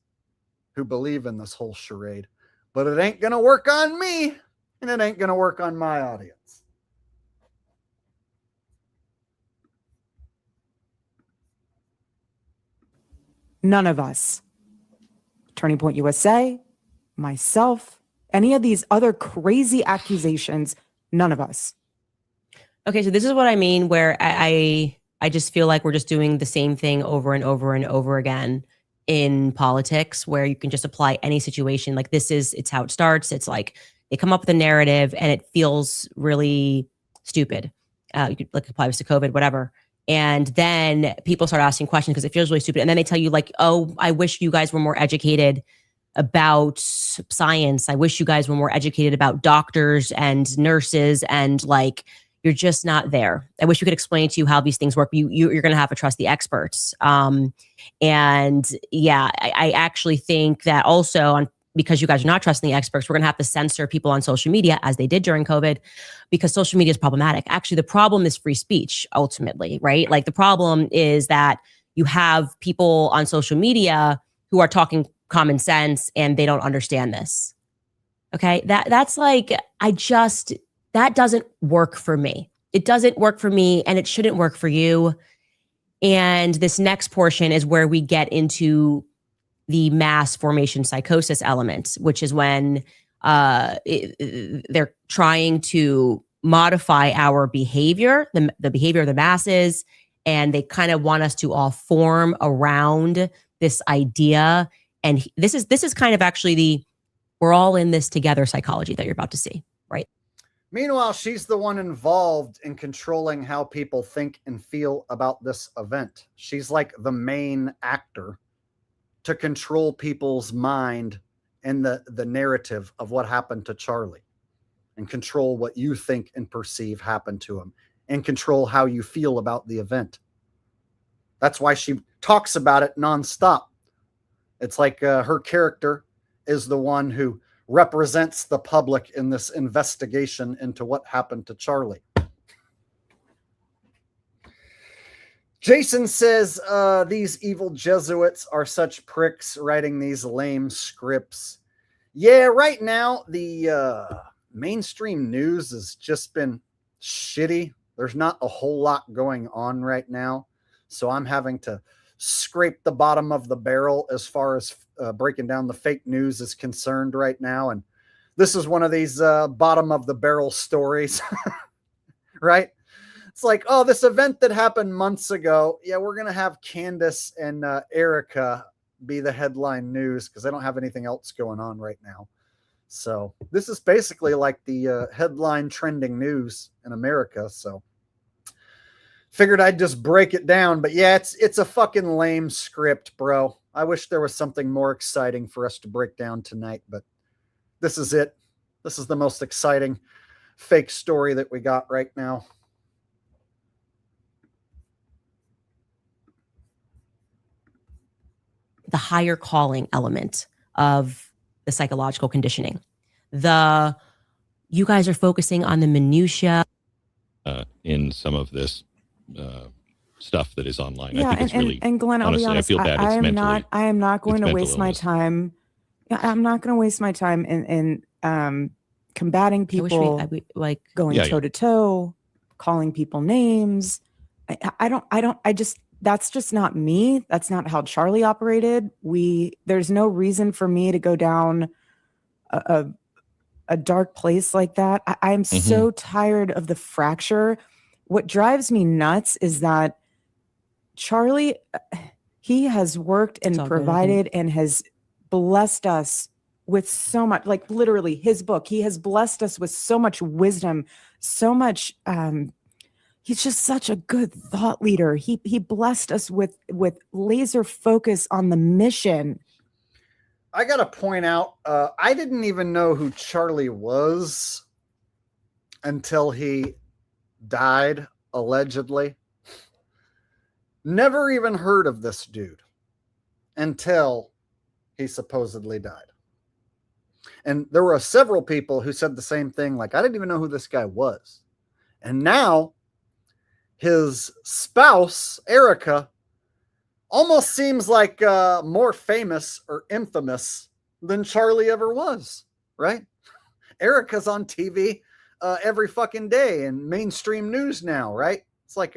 who believe in this whole charade, but it ain't going to work on me, and it ain't going to work on my audience. None of us. Turning Point USA, myself, any of these other crazy accusations, none of us. Okay, so this is what I mean, where I just feel like we're just doing the same thing over and over and over again in politics, where you can just apply any situation. Like it's how it starts. It's like they come up with a narrative and it feels really stupid. You could like apply this to COVID, whatever. And then people start asking questions because it feels really stupid. And then they tell you like, oh, I wish you guys were more educated about science. I wish you guys were more educated about doctors and nurses, and like, you're just not there. I wish we could explain to you how these things work. You're going to have to trust the experts. And yeah, I actually think that also because you guys are not trusting the experts, we're going to have to censor people on social media as they did during COVID, because social media is problematic. Actually, the problem is free speech ultimately, right? Like the problem is that you have people on social media who are talking common sense and they don't understand this. Okay. That's like, that doesn't work for me. It doesn't work for me, and it shouldn't work for you. And this next portion is where we get into the mass formation psychosis element, which is when they're trying to modify our behavior, the behavior of the masses, and they kind of want us to all form around this idea. And this is kind of actually the we're all in this together psychology that you're about to see, right? Meanwhile, she's the one involved in controlling how people think and feel about this event. She's like the main actor to control people's mind and the narrative of what happened to Charlie, and control what you think and perceive happened to him, and control how you feel about the event. That's why she talks about it nonstop. It's like her character is the one who represents the public in this investigation into what happened to Charlie. Jason says these evil Jesuits are such pricks writing these lame scripts. Yeah, right now the mainstream news has just been shitty. There's not a whole lot going on right now, so I'm having to scrape the bottom of the barrel as far as breaking down the fake news is concerned right now. And this is one of these bottom of the barrel stories, right? It's like, oh, this event that happened months ago. Yeah, we're going to have Candice and Erika be the headline news because they don't have anything else going on right now. So this is basically like the headline trending news in America. So figured I'd just break it down. But yeah, it's a fucking lame script, bro. I wish there was something more exciting for us to break down tonight, but this is it. This is the most exciting fake story that we got right now. The higher calling element of the psychological conditioning. You guys are focusing on the minutia. in some of this stuff that is online. Yeah, I think it's really, and Glenn, I'll honestly, be honest. I feel bad. I It's am mentally, not. I am not going it's to mental waste my illness. time. I'm not going to waste my time in combating I wish people, like going Yeah, toe to toe, calling people names. I just, that's just not me. That's not how Charlie operated. There's no reason for me to go down a dark place like that. I'm so tired of the fracture. What drives me nuts is that Charlie, he has worked and provided and has blessed us with so much, like literally his book. He has blessed us with so much wisdom, so much. He's just such a good thought leader. He blessed us with laser focus on the mission. I got to point out, I didn't even know who Charlie was until he died, allegedly. Never even heard of this dude until he supposedly died. And there were several people who said the same thing, like, I didn't even know who this guy was. And now his spouse, Erika, almost seems like more famous or infamous than Charlie ever was, right? Erika's on TV every fucking day in mainstream news now, right? It's like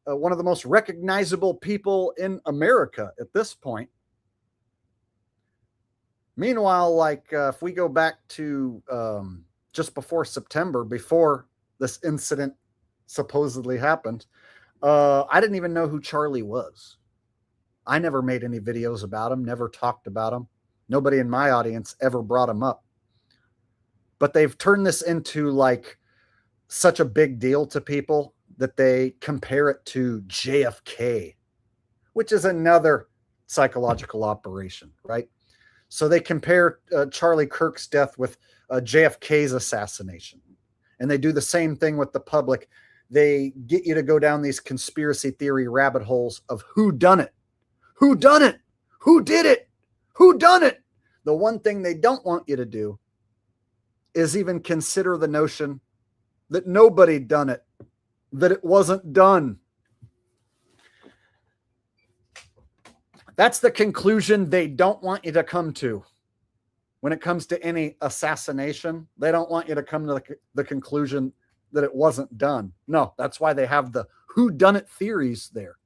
one of the most recognizable people in America at this point. Meanwhile, like if we go back to just before September, before this incident supposedly happened, I didn't even know who Charlie was. I never made any videos about him, never talked about him. Nobody in my audience ever brought him up. But they've turned this into like such a big deal to people that they compare it to JFK, which is another psychological operation, right? So they compare Charlie Kirk's death with JFK's assassination. And they do the same thing with the public. They get you to go down these conspiracy theory rabbit holes of who done it. Who done it? Who did it? Who done it? The one thing they don't want you to do is even consider the notion that nobody done it, that it wasn't done. That's the conclusion they don't want you to come to. When it comes to any assassination, they don't want you to come to the conclusion that it wasn't done. No, that's why they have the whodunit theories there,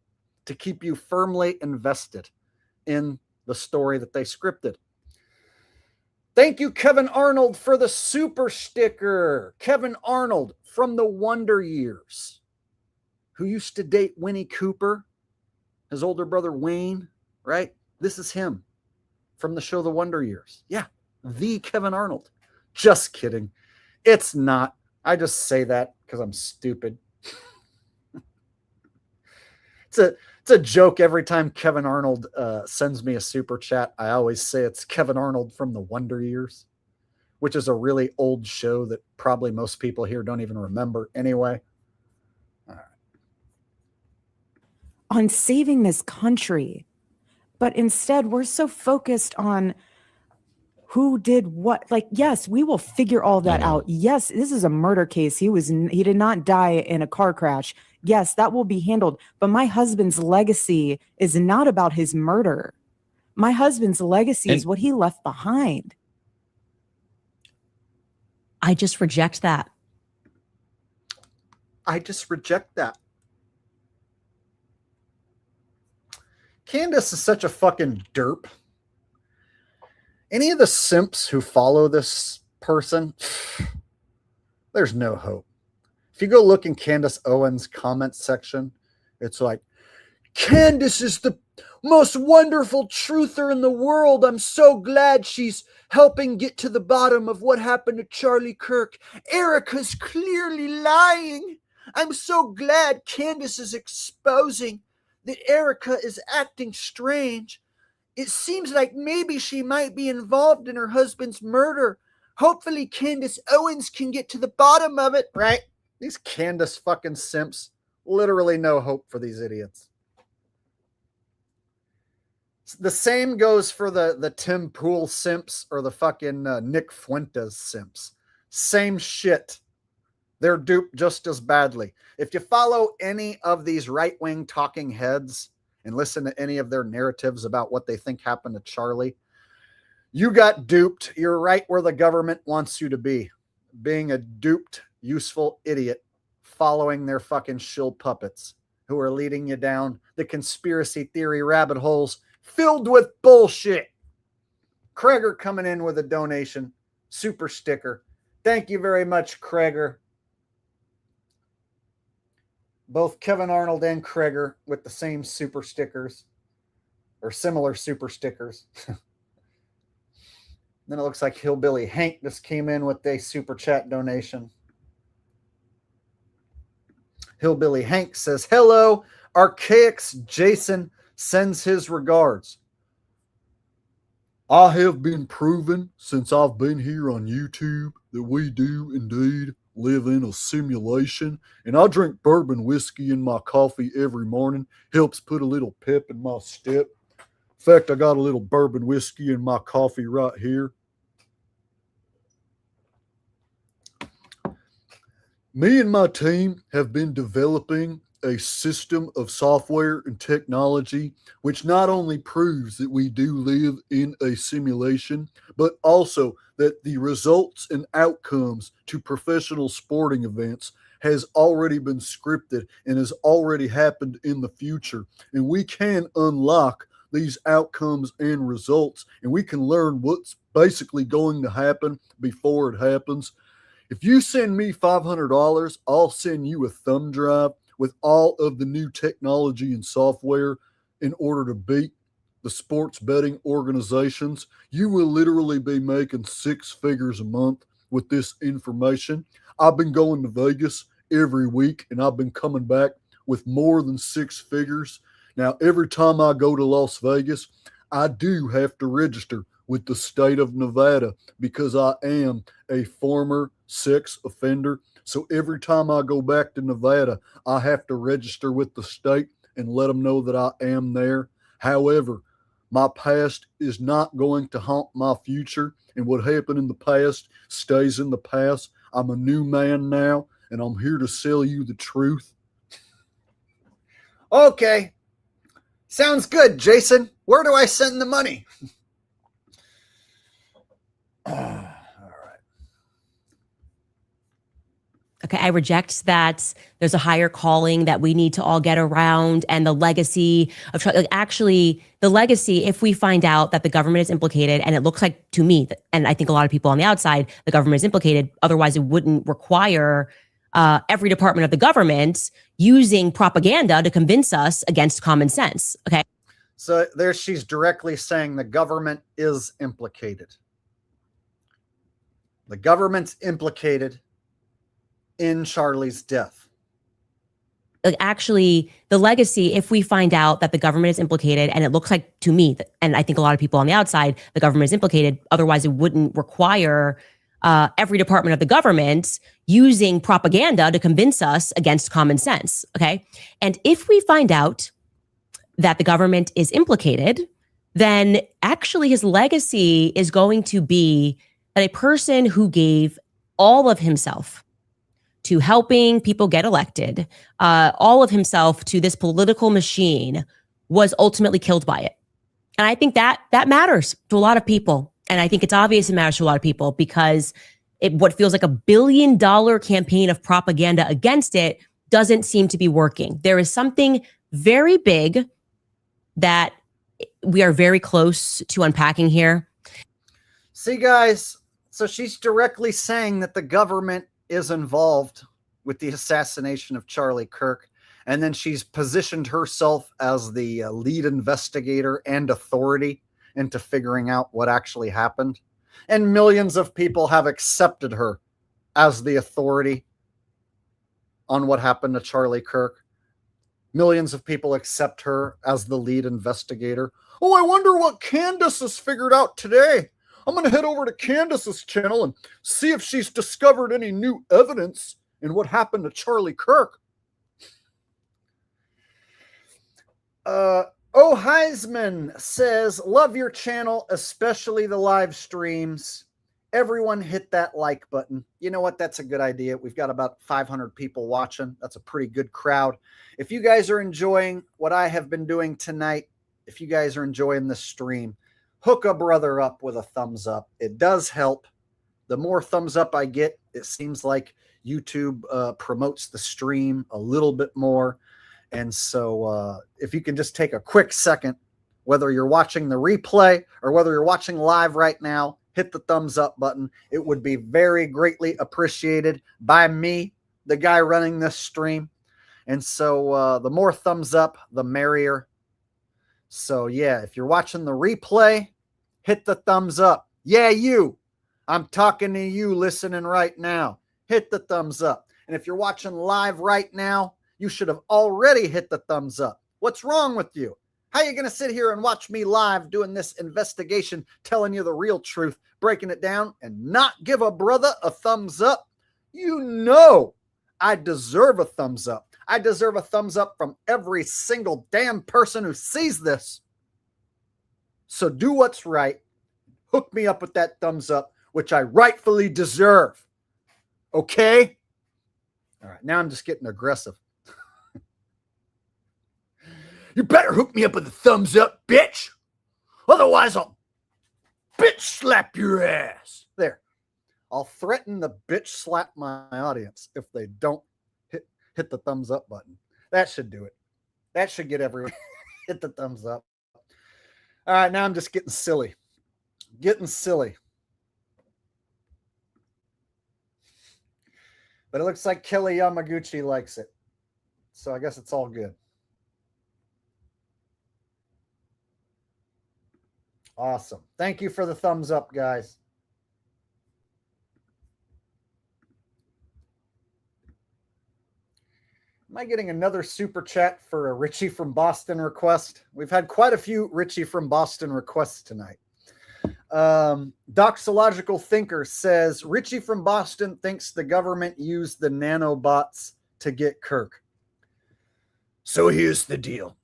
to keep you firmly invested in the story that they scripted. Thank you, Kevin Arnold, for the super sticker. Kevin Arnold from the Wonder Years, who used to date Winnie Cooper, his older brother Wayne, right? This is him from the show The Wonder Years. Yeah, the Kevin Arnold. Just kidding. It's not. I just say that because I'm stupid. It's a joke every time Kevin Arnold sends me a super chat. I always say it's Kevin Arnold from the Wonder Years, which is a really old show that probably most people here don't even remember anyway. All right. On saving this country. But instead, we're so focused on who did what. Like, yes, we will figure all that out. Yes, this is a murder case. He did not die in a car crash. Yes, that will be handled. But my husband's legacy is not about his murder. My husband's legacy is what he left behind. I just reject that. I just reject that. Candace is such a fucking derp. Any of the simps who follow this person, there's no hope. If you go look in Candace Owens' comment section, it's like, Candace is the most wonderful truther in the world. I'm so glad she's helping get to the bottom of what happened to Charlie Kirk. Erika's clearly lying. I'm so glad Candace is exposing that Erika is acting strange. It seems like maybe she might be involved in her husband's murder. Hopefully Candace Owens can get to the bottom of it, right? These Candace fucking simps. Literally no hope for these idiots. The same goes for the Tim Pool simps or the fucking Nick Fuentes simps. Same shit. They're duped just as badly. If you follow any of these right-wing talking heads and listen to any of their narratives about what they think happened to Charlie, you got duped. You're right where the government wants you to be, being a duped, useful idiot, following their fucking shill puppets who are leading you down the conspiracy theory rabbit holes filled with bullshit. Kreger coming in with a donation, super sticker. Thank you very much, Kreger. Both Kevin Arnold and Kreger with the same super stickers or similar super stickers. Then it looks like Hillbilly Hank just came in with a super chat donation. Hillbilly Hank says, hello, Archaic's Jason sends his regards. I have been proven since I've been here on YouTube that we do indeed live in a simulation, and I drink bourbon whiskey in my coffee every morning. Helps put a little pep in my step. In fact, I got a little bourbon whiskey in my coffee right here. Me and my team have been developing a system of software and technology which not only proves that we do live in a simulation, but also that the results and outcomes to professional sporting events has already been scripted and has already happened in the future. And we can unlock these outcomes and results, and we can learn what's basically going to happen before it happens. If you send me $500, I'll send you a thumb drive with all of the new technology and software in order to beat the sports betting organizations. You will literally be making 6 figures a month with this information. I've been going to Vegas every week, and I've been coming back with more than 6 figures. Now, every time I go to Las Vegas, I do have to register with the state of Nevada because I am a former sex offender. So every time I go back to Nevada, I have to register with the state and let them know that I am there. However, my past is not going to haunt my future, and what happened in the past stays in the past. I'm a new man now, and I'm here to sell you the truth. Okay. Sounds good, Jason. Where do I send the money? Okay, I reject that there's a higher calling that we need to all get around, and the legacy of actually the legacy, if we find out that the government is implicated, and it looks like to me, and I think a lot of people on the outside, the government is implicated, otherwise it wouldn't require every department of the government using propaganda to convince us against common sense. Okay. So there she's directly saying the government is implicated. The government's implicated in Charlie's death. Actually, the legacy, if we find out that the government is implicated, and it looks like to me, and I think a lot of people on the outside, the government is implicated, otherwise it wouldn't require every department of the government using propaganda to convince us against common sense. Okay. And if we find out that the government is implicated, then actually his legacy is going to be that a person who gave all of himself to helping people get elected, all of himself to this political machine, was ultimately killed by it. And I think that matters to a lot of people. And I think it's obvious it matters to a lot of people because what feels like $1 billion campaign of propaganda against it doesn't seem to be working. There is something very big that we are very close to unpacking here. See, guys, so she's directly saying that the government is involved with the assassination of Charlie Kirk. And then she's positioned herself as the lead investigator and authority into figuring out what actually happened. And millions of people have accepted her as the authority on what happened to Charlie Kirk. Millions of people accept her as the lead investigator. Oh, I wonder what Candace has figured out today. I'm going to head over to Candace's channel and see if she's discovered any new evidence in what happened to Charlie Kirk. Oh, Heisman says, love your channel, especially the live streams. Everyone hit that like button. You know what? That's a good idea. We've got about 500 people watching. That's a pretty good crowd. If you guys are enjoying what I have been doing tonight, if you guys are enjoying the stream, hook a brother up with a thumbs up. It does help. The more thumbs up I get, it seems like YouTube promotes the stream a little bit more. And so if you can just take a quick second, whether you're watching the replay or whether you're watching live right now, hit the thumbs up button. It would be very greatly appreciated by me, the guy running this stream. And so the more thumbs up, the merrier. So yeah, if you're watching the replay, hit the thumbs up. Yeah, you. I'm talking to you listening right now. Hit the thumbs up. And if you're watching live right now, you should have already hit the thumbs up. What's wrong with you? How are you going to sit here and watch me live doing this investigation, telling you the real truth, breaking it down, and not give a brother a thumbs up? You know I deserve a thumbs up. I deserve a thumbs up from every single damn person who sees this. So do what's right. Hook me up with that thumbs up, which I rightfully deserve. Okay? All right, now I'm just getting aggressive. You better hook me up with a thumbs up, bitch. Otherwise, I'll bitch slap your ass. There. I'll threaten the bitch slap my audience if they don't hit the thumbs up button. That should do it. That should get everyone hit the thumbs up. All right, now I'm just getting silly. Getting silly. But it looks like Kelly Yamaguchi likes it. So I guess it's all good. Awesome. Thank you for the thumbs up, guys. Am I getting another super chat for a Richie from Boston request? We've had quite a few Richie from Boston requests tonight. Doxological Thinker says, Richie from Boston thinks the government used the nanobots to get Kirk. So here's the deal.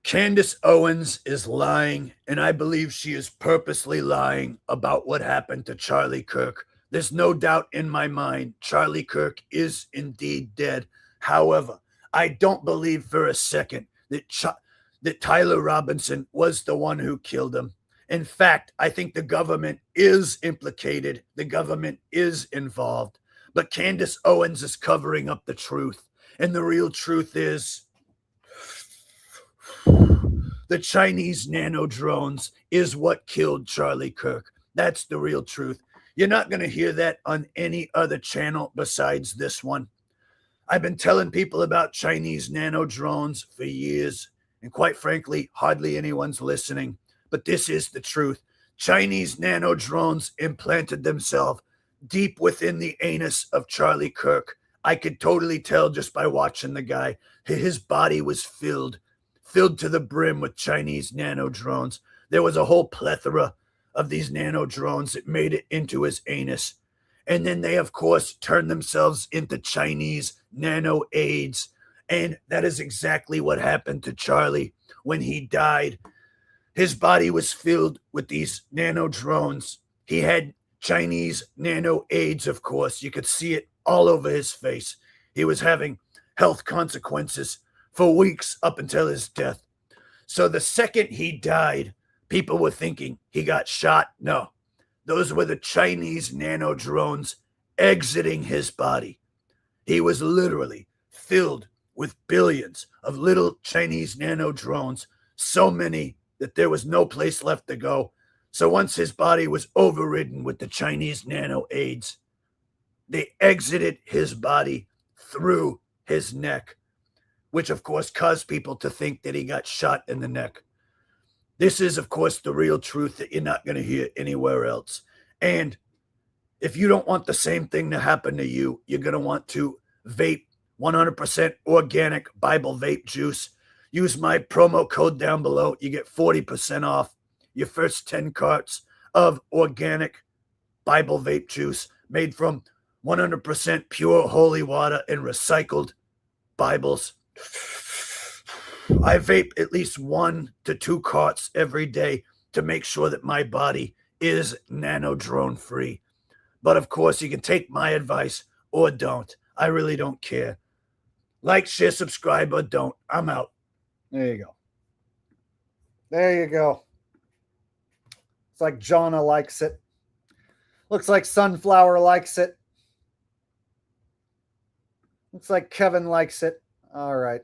Candace Owens is lying, and I believe she is purposely lying about what happened to Charlie Kirk. There's no doubt in my mind Charlie Kirk is indeed dead. However, I don't believe for a second that Tyler Robinson was the one who killed him. In fact, I think the government is implicated. The government is involved. But Candace Owens is covering up the truth. And the real truth is the Chinese nano drones is what killed Charlie Kirk. That's the real truth. You're not going to hear that on any other channel besides this one. I've been telling people about Chinese nano drones for years, and quite frankly, hardly anyone's listening. But this is the truth. Chinese nano drones implanted themselves deep within the anus of Charlie Kirk. I could totally tell just by watching the guy. His body was filled to the brim with Chinese nano drones. There was a whole plethora of these nano drones that made it into his anus. And then they, of course, turned themselves into Chinese nano aids. And that is exactly what happened to Charlie when he died. His body was filled with these nano drones. He had Chinese nano aids, of course. You could see it all over his face. He was having health consequences for weeks up until his death. So the second he died, people were thinking he got shot. No, those were the Chinese nano drones exiting his body. He was literally filled with billions of little Chinese nano drones, so many that there was no place left to go. So once his body was overridden with the Chinese nano aids, they exited his body through his neck, which of course caused people to think that he got shot in the neck. This is, of course, the real truth that you're not going to hear anywhere else. And if you don't want the same thing to happen to you, you're going to want to vape 100% organic Bible vape juice. Use my promo code down below. You get 40% off your first 10 carts of organic Bible vape juice made from 100% pure holy water and recycled Bibles. I vape at least 1 to 2 carts every day to make sure that my body is nano drone free. But of course, you can take my advice or don't. I really don't care. Like, share, subscribe, or don't. I'm out. There you go. There you go. It's like Jonna likes it. Looks like Sunflower likes it. Looks like Kevin likes it. All right.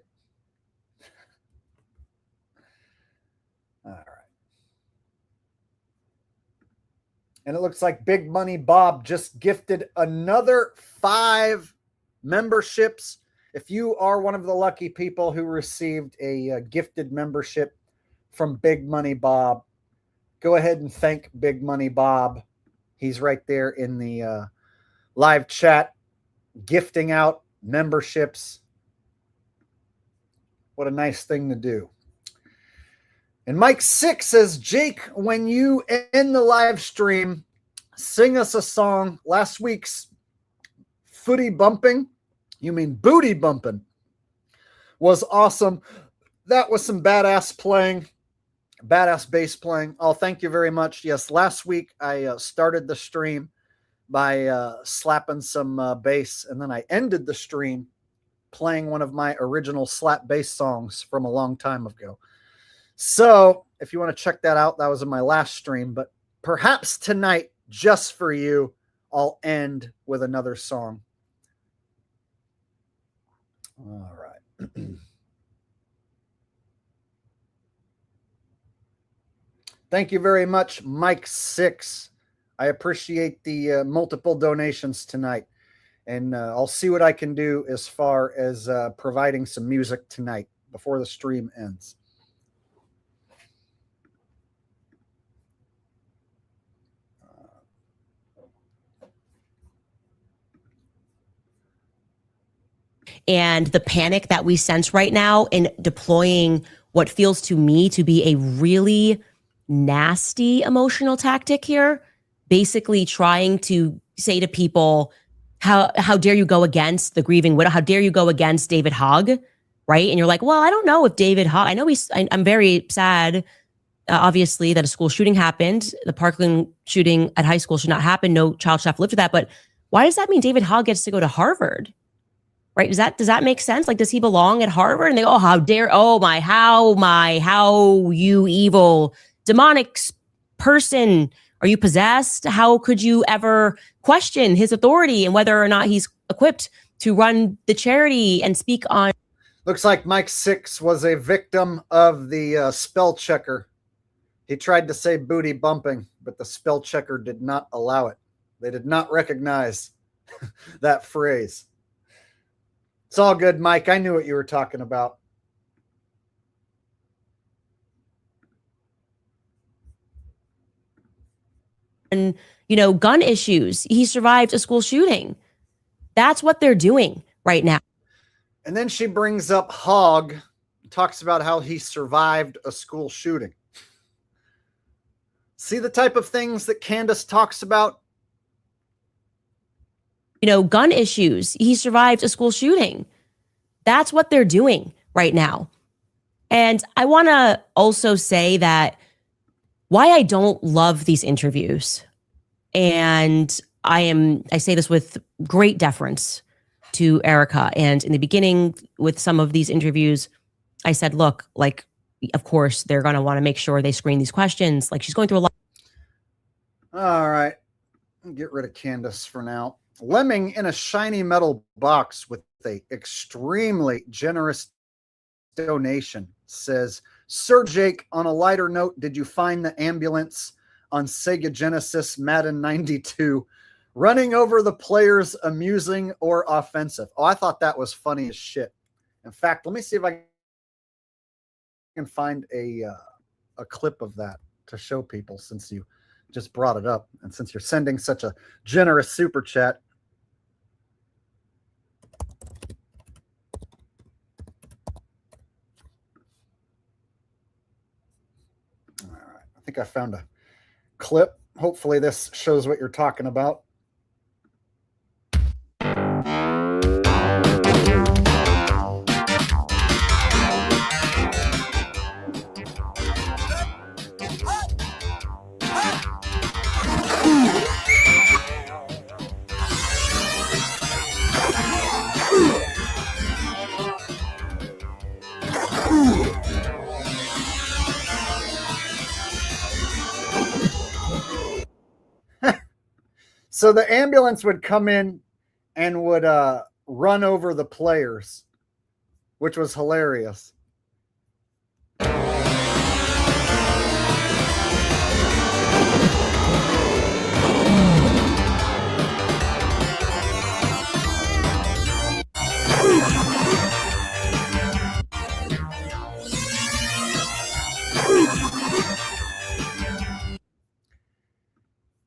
All right. And it looks like Big Money Bob just gifted another 5 memberships. If you are one of the lucky people who received a gifted membership from Big Money Bob, go ahead and thank Big Money Bob. He's right there in the live chat, gifting out memberships. What a nice thing to do. And Mike 6 says, Jake, when you end the live stream, sing us a song. Last week's footy bumping, you mean booty bumping, was awesome. That was some badass playing, badass bass playing. Oh, thank you very much. Yes, last week I started the stream by slapping some bass, and then I ended the stream playing one of my original slap bass songs from a long time ago. So if you want to check that out, that was in my last stream. But perhaps tonight, just for you, I'll end with another song. All right. Thank you very much, Mike 6. I appreciate the multiple donations tonight. And I'll see what I can do as far as providing some music tonight before the stream ends. And the panic that we sense right now in deploying what feels to me to be a really nasty emotional tactic here, basically trying to say to people, how dare you go against the grieving widow? How dare you go against David Hogg, right? And you're like, well, I don't know if David Hogg, I know I'm very sad, obviously, that a school shooting happened. The Parkland shooting at high school should not happen. No child should have to live with that. But why does that mean David Hogg gets to go to Harvard? Right? Does that make sense? Like, does he belong at Harvard? And they go, oh, how dare, how you evil, demonic person. Are you possessed? How could you ever question his authority and whether or not he's equipped to run the charity and speak on? Looks like Mike 6 was a victim of the spell checker. He tried to say booty bumping, but the spell checker did not allow it. They did not recognize that phrase. It's all good, Mike. I knew what you were talking about. And, gun issues. He survived a school shooting. That's what they're doing right now. And then she brings up Hogg, talks about how he survived a school shooting. See the type of things that Candace talks about? Gun issues. He survived a school shooting. That's what they're doing right now. And I want to also say that why I don't love these interviews, and I say this with great deference to Erika. And in the beginning with some of these interviews, I said, look, like, of course, they're going to want to make sure they screen these questions. Like, she's going through a lot. All right. Get rid of Candace for now. Lemming in a shiny metal box with a extremely generous donation says, Sir Jake, on a lighter note, did you find the ambulance on Sega Genesis Madden 92 running over the players amusing or offensive? Oh, I thought that was funny as shit. In fact, let me see if I can find a clip of that to show people, since you just brought it up and since you're sending such a generous super chat. All right, I think I found a clip. Hopefully this shows what you're talking about. So the ambulance would come in and would run over the players, which was hilarious.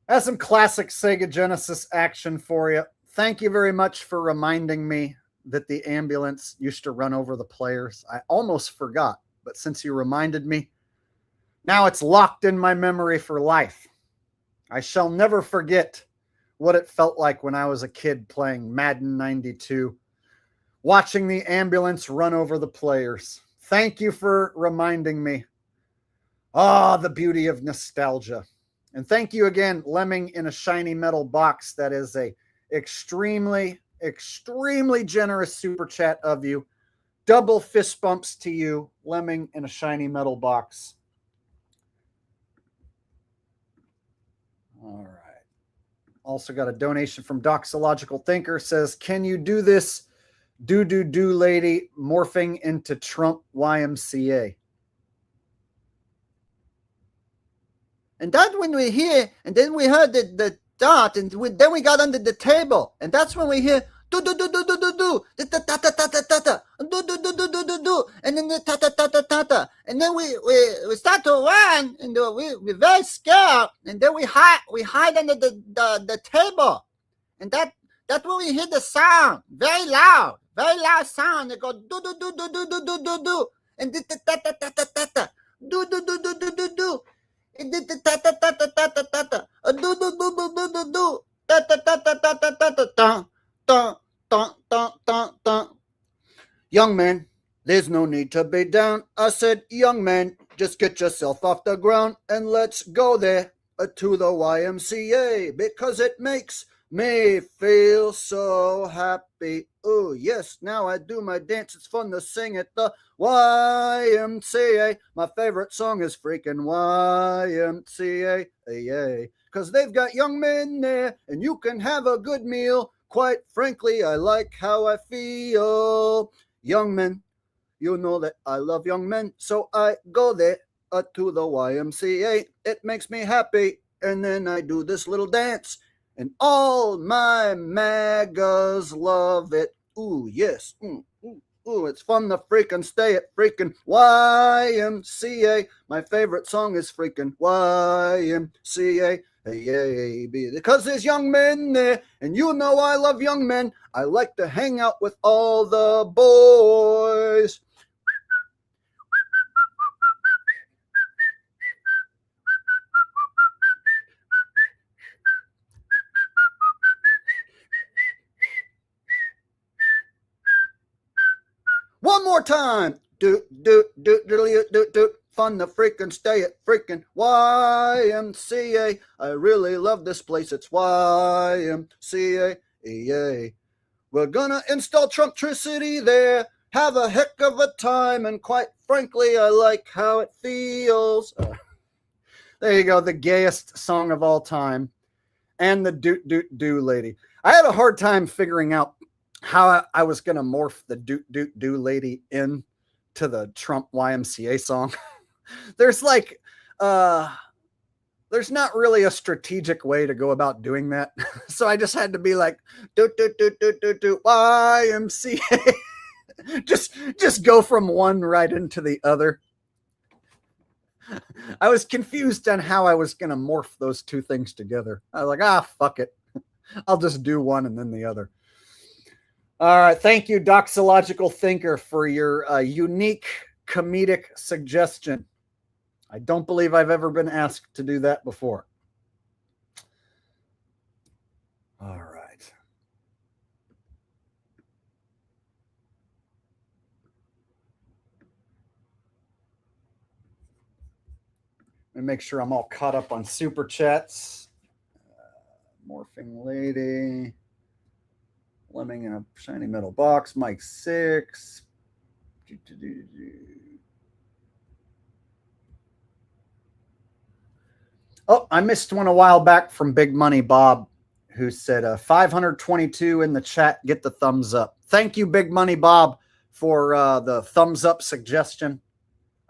That's some classic Sega Genesis action for you. Thank you very much for reminding me that the ambulance used to run over the players. I almost forgot, but since you reminded me, now it's locked in my memory for life. I shall never forget what it felt like when I was a kid playing Madden 92, watching the ambulance run over the players. Thank you for reminding me. Ah, the beauty of nostalgia. And thank you again, Lemming in a Shiny Metal Box. That is a extremely, extremely generous super chat of you. Double fist bumps to you, Lemming in a Shiny Metal Box. All right. Also got a donation from Doxological Thinker. Says, can you do this do lady morphing into Trump YMCA? And that when we hear, and then we heard the dot, and then we got under the table, and that's when we hear do, and then the ta, and then we start to run, and we're very scared, and then we hide under the table, and that's when we hear the sound, very loud sound. They go do, and the ta do. Young man, there's no need to be down. I said, young man, just get yourself off the ground and let's go there to the YMCA because it makes me feel so happy. Oh, yes, now I do my dance. It's fun to sing at the YMCA. My favorite song is freaking YMCA. Yay. Because they've got young men there and you can have a good meal. Quite frankly, I like how I feel. Young men, you know that I love young men. So I go there to the YMCA. It makes me happy. And then I do this little dance. And all my MAGAs love it. Ooh, yes. Ooh, it's fun to freaking stay at freaking YMCA. My favorite song is freaking YMCA. Hey, because there's young men there, and you know I love young men. I like to hang out with all the boys. One more time. Do. Fun to freaking stay at freaking YMCA. I really love this place. It's YMCA. Yay. We're gonna install Trumptricity there. Have a heck of a time. And quite frankly, I like how it feels. There you go. The gayest song of all time. And the do lady. I had a hard time figuring out how I was going to morph the do lady in to the Trump YMCA song. There's like, there's not really a strategic way to go about doing that. So I just had to be like, do YMCA. just go from one right into the other. I was confused on how I was going to morph those two things together. I was like, fuck it. I'll just do one and then the other. All right. Thank you, Doxological Thinker, for your unique comedic suggestion. I don't believe I've ever been asked to do that before. All right. Let me make sure I'm all caught up on super chats. Morphing Lady. Lemming in a Shiny Metal Box. Mike 6. Oh, I missed one a while back from Big Money Bob, who said 522 in the chat. Get the thumbs up. Thank you, Big Money Bob, for the thumbs up suggestion.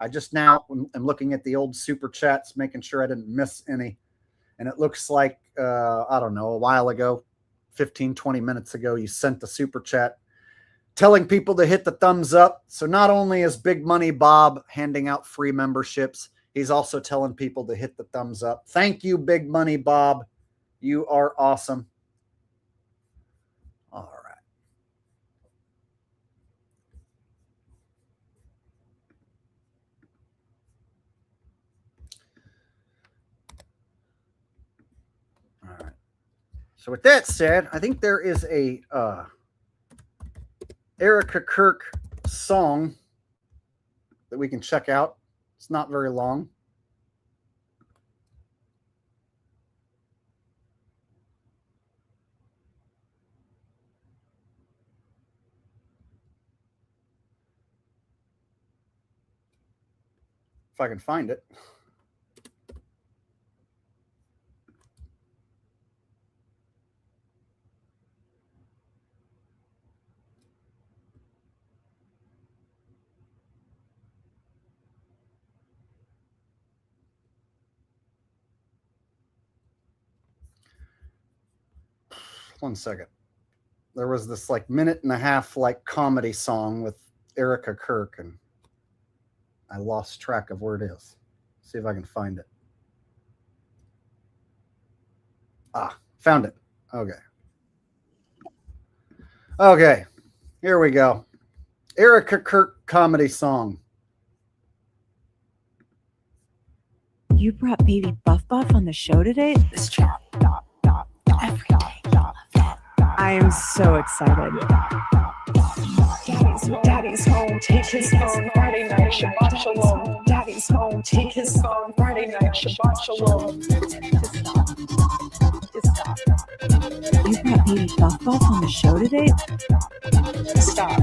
I just now am looking at the old super chats, making sure I didn't miss any. And it looks like, I don't know, a while ago, 15, 20 minutes ago, you sent the super chat telling people to hit the thumbs up. So not only is Big Money Bob handing out free memberships, he's also telling people to hit the thumbs up. Thank you, Big Money Bob. You are awesome. All right. All right. So with that said, I think there is a Erika Kirk song that we can check out. It's not very long. If I can find it. One second. There was this like minute and a half like comedy song with Erika Kirk, and I lost track of where it is. See if I can find it. Ah, found it. Okay. Okay. Here we go. Erika Kirk comedy song. You brought baby Buff Buff on the show today? This chat. Every day. I am so excited. Daddy's home, take his phone, Friday night, Shabbat Shalom. Daddy's home, take his phone, Friday night, Shabbat Shalom. You brought baby Buff Buff on the show today? Stop.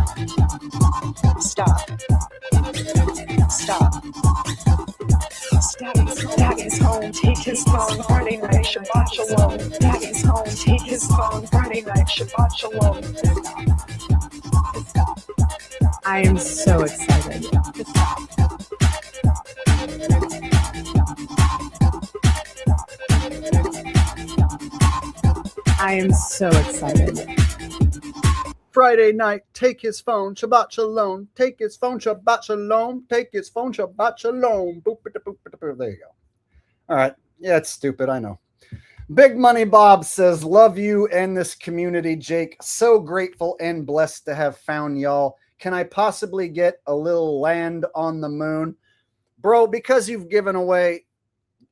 Daddy's home, take his phone, Friday night, Shabbat Shalom. Daddy's home, take his phone, Friday night, Shabbat Shalom. I am so excited. I am so excited. Friday night, take his phone, Shabbat Shalom. Take his phone, Shabbat Shalom. Take his phone, Shabbat Shalom. Boop, boop, boop, boop, boop. There you go. All right. Yeah, it's stupid. I know. Big Money Bob says, love you and this community, Jake. So grateful and blessed to have found y'all. Can I possibly get a little land on the moon? Bro, because you've given away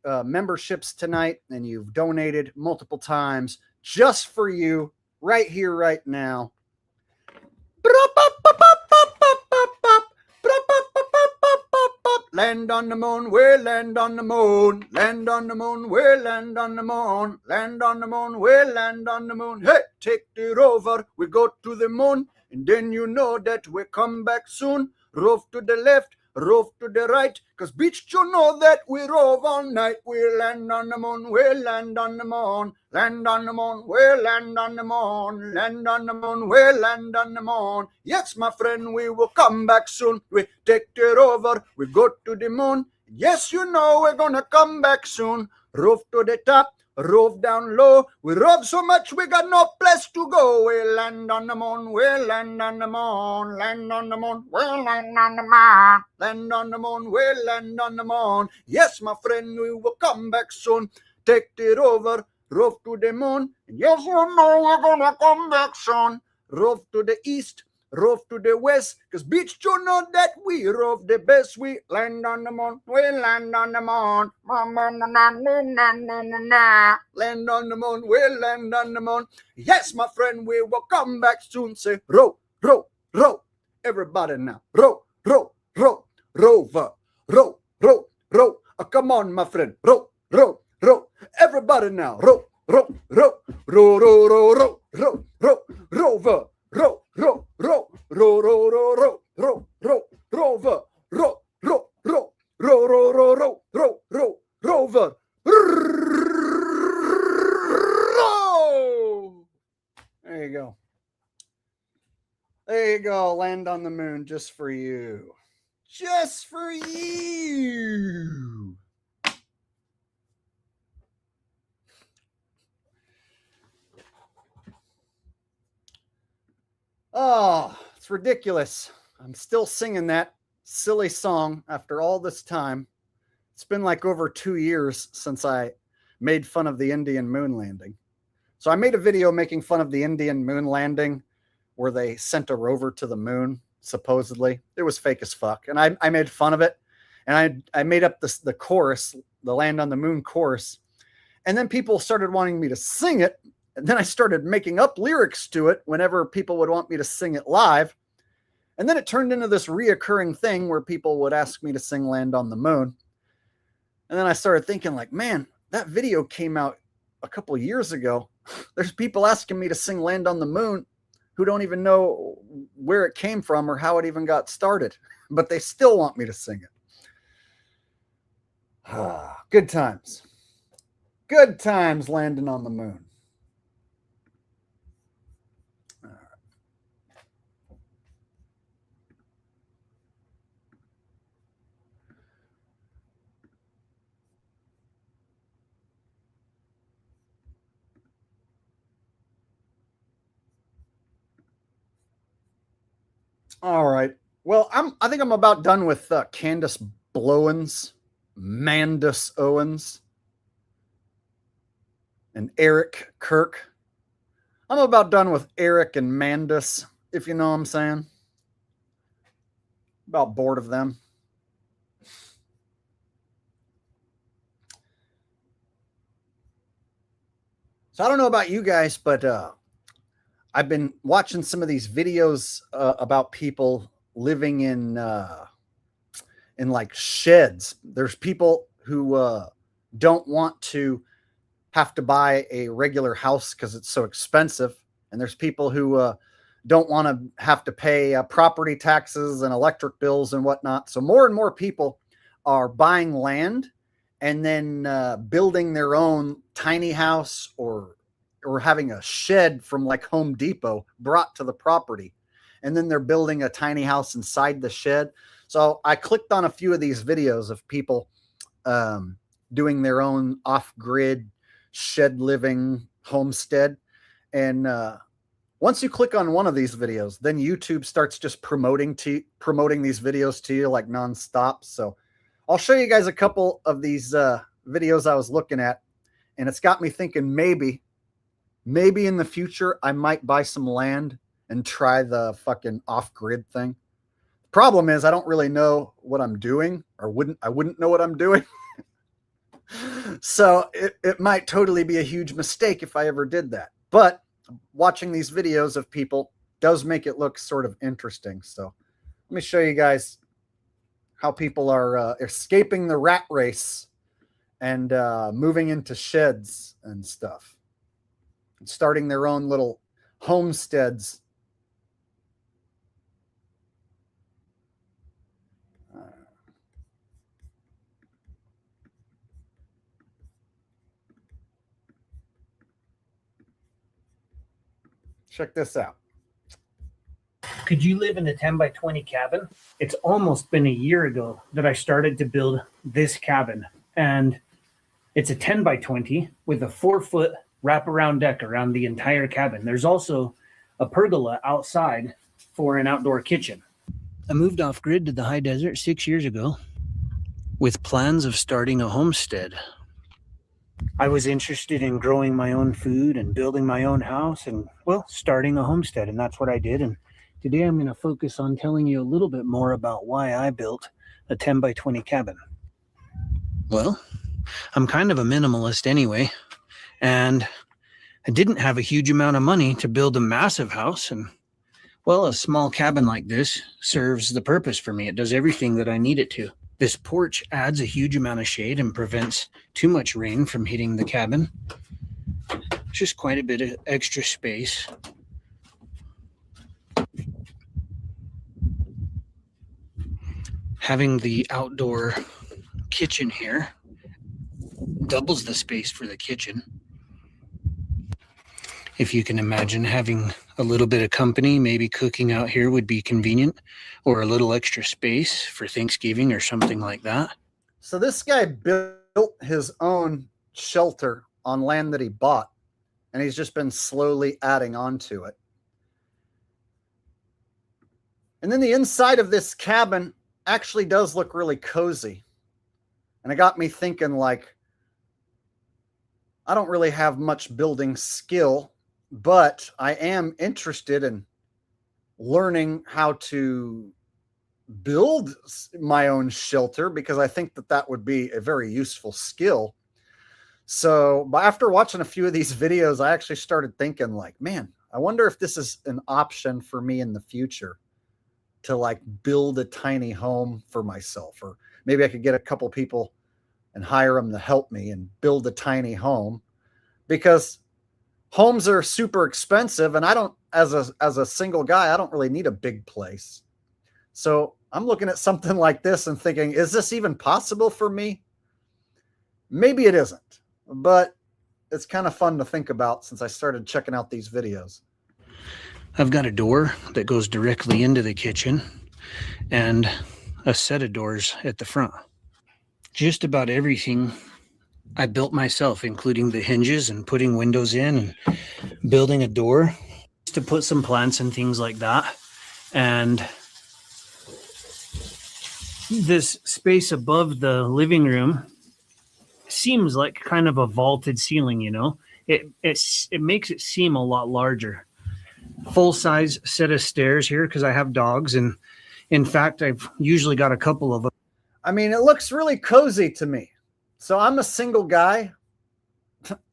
memberships tonight and you've donated multiple times just for you right here, right now. Land on the moon, we'll land on the moon. Land on the moon, we'll land on the moon. Land on the moon, we'll land on the moon. Hey, take the rover, we go to the moon. And then you know that we come back soon. Rove to the left, rove to the right. Cause bitch, you know that we rove all night. We land on the moon, we land on the moon. Land on the moon, we land on the moon. Land on the moon, we land on the moon. Yes, my friend, we will come back soon. We take the rover, we go to the moon. Yes, you know we're gonna come back soon. Rove to the top, rove down low. We rove so much we got no place to go. We land on the moon, we land on the moon. Land on the moon, we land on the moon. Land on the moon, we land on the moon. Yes, my friend, we will come back soon. Take the rover, rove to the moon. Yes, you know we're gonna come back soon. Rove to the east, rove to the west. Cause bitch, you know that we rove the best. We land on the moon, we land on the moon. Land on the moon, we land on the moon. Yes, my friend, we will come back soon. Say row, row, row. Everybody now. Row, row, row, rover. Row, row, row. Come on, my friend. Row, row, row. Everybody now. Row, row, row. Row, row, row, row, row, row, rover. Row, row, row, row, row, row, row, row, row, rover, row, row, row, row, row, row, row, row, row, rover. Row! There you go. Land on the moon just for you. Just for you. Oh, it's ridiculous. I'm still singing that silly song after all this time. It's been like over 2 years since I made fun of the Indian moon landing. So I made a video making fun of the Indian moon landing where they sent a rover to the moon, supposedly. It was fake as fuck. And I made fun of it. And I made up the chorus, the Land on the Moon chorus. And then people started wanting me to sing it. And then I started making up lyrics to it whenever people would want me to sing it live. And then it turned into this reoccurring thing where people would ask me to sing Land on the Moon. And then I started thinking like, man, that video came out a couple of years ago. There's people asking me to sing Land on the Moon who don't even know where it came from or how it even got started, but they still want me to sing it. Good times. Good times landing on the moon. All right. Well, I think I'm about done with Candice Blowens, Candace Owens, and Erika Kirk. I'm about done with Eric and Candace, if you know what I'm saying. About bored of them. So I don't know about you guys, but I've been watching some of these videos about people living in like sheds. There's people who don't want to have to buy a regular house because it's so expensive. And there's people who don't want to have to pay property taxes and electric bills and whatnot. So more and more people are buying land and then building their own tiny house or having a shed from like Home Depot brought to the property. And then they're building a tiny house inside the shed. So I clicked on a few of these videos of people doing their own off-grid shed living homestead. And once you click on one of these videos, then YouTube starts just promoting these videos to you like nonstop. So I'll show you guys a couple of these videos I was looking at, and it's got me thinking maybe in the future I might buy some land and try the fucking off-grid thing. The problem is I don't really know what I'm doing, or I wouldn't know what I'm doing. So it might totally be a huge mistake if I ever did that. But watching these videos of people does make it look sort of interesting. So let me show you guys how people are escaping the rat race and moving into sheds and stuff, and starting their own little homesteads. Check this out. Could you live in a 10 by 20 cabin? It's almost been a year ago that I started to build this cabin, and it's a 10 by 20 with a 4-foot wraparound deck around the entire cabin. There's also a pergola outside for an outdoor kitchen. I moved off grid to the high desert 6 years ago with plans of starting a homestead. I was interested in growing my own food and building my own house and, well, starting a homestead, and that's what I did. And today I'm going to focus on telling you a little bit more about why I built a 10 by 20 cabin. Well, I'm kind of a minimalist anyway, and I didn't have a huge amount of money to build a massive house, and, well, a small cabin like this serves the purpose for me. It does everything that I need it to. This porch adds a huge amount of shade and prevents too much rain from hitting the cabin. Just quite a bit of extra space. Having the outdoor kitchen here doubles the space for the kitchen. If you can imagine having a little bit of company, maybe cooking out here would be convenient, or a little extra space for Thanksgiving or something like that. So this guy built his own shelter on land that he bought, and he's just been slowly adding on to it. And then the inside of this cabin actually does look really cozy. And it got me thinking, like, I don't really have much building skill, but I am interested in learning how to build my own shelter because I think that that would be a very useful skill. So after watching a few of these videos, I actually started thinking, like, man, I wonder if this is an option for me in the future to like build a tiny home for myself, or maybe I could get a couple people and hire them to help me and build a tiny home, because homes are super expensive. And I don't, as a single guy, I don't really need a big place. So I'm looking at something like this and thinking, is this even possible for me? Maybe it isn't, but it's kind of fun to think about since I started checking out these videos. I've got a door that goes directly into the kitchen and a set of doors at the front. Just about everything I built myself, including the hinges and putting windows in and building a door to put some plants and things like that. And this space above the living room seems like kind of a vaulted ceiling, you know? It makes it seem a lot larger. Full size set of stairs here because I have dogs, and in fact I've usually got a couple of them. I mean, it looks really cozy to me. So I'm a single guy.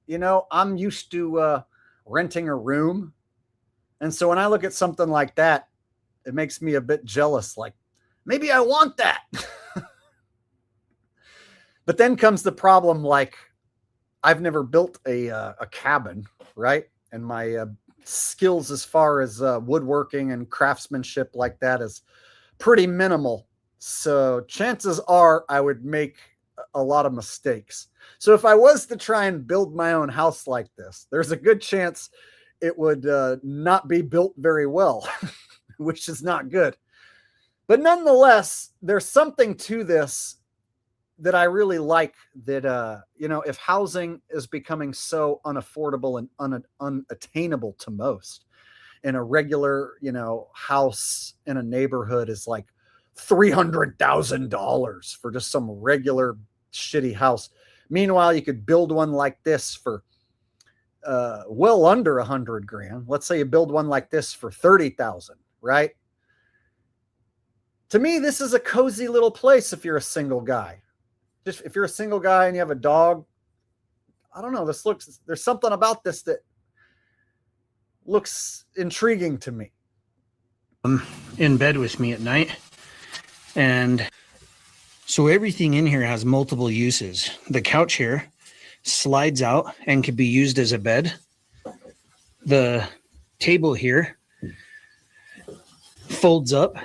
You know, I'm used to renting a room. And so when I look at something like that, it makes me a bit jealous. Like, maybe I want that. But then comes the problem, like, I've never built a cabin, right? And my skills as far as woodworking and craftsmanship like that is pretty minimal. So chances are I would make a lot of mistakes. So if I was to try and build my own house like this, there's a good chance it would not be built very well, which is not good. But nonetheless, there's something to this that I really like, that, you know, if housing is becoming so unaffordable and unattainable to most, and a regular, you know, house in a neighborhood is like $300,000 for just some regular shitty house. Meanwhile, you could build one like this for well under $100,000. Let's say you build one like this for $30,000, right? To me, this is a cozy little place if you're a single guy. Just if you're a single guy and you have a dog, I don't know, there's something about this that looks intriguing to me. In bed with me at night. And so everything in here has multiple uses. The couch here slides out and can be used as a bed. The table here folds up.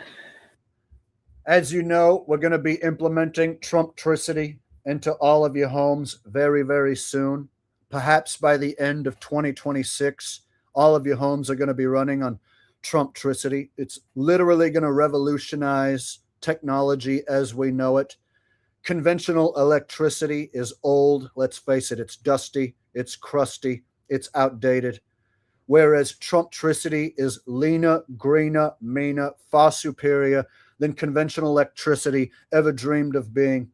As you know, we're going to be implementing Trumptricity into all of your homes very, very soon. Perhaps by the end of 2026, all of your homes are going to be running on Trumptricity. It's literally going to revolutionize technology as we know it. Conventional electricity is old. Let's face it, it's dusty, it's crusty, it's outdated. Whereas Trumptricity is leaner, greener, meaner, far superior than conventional electricity ever dreamed of being.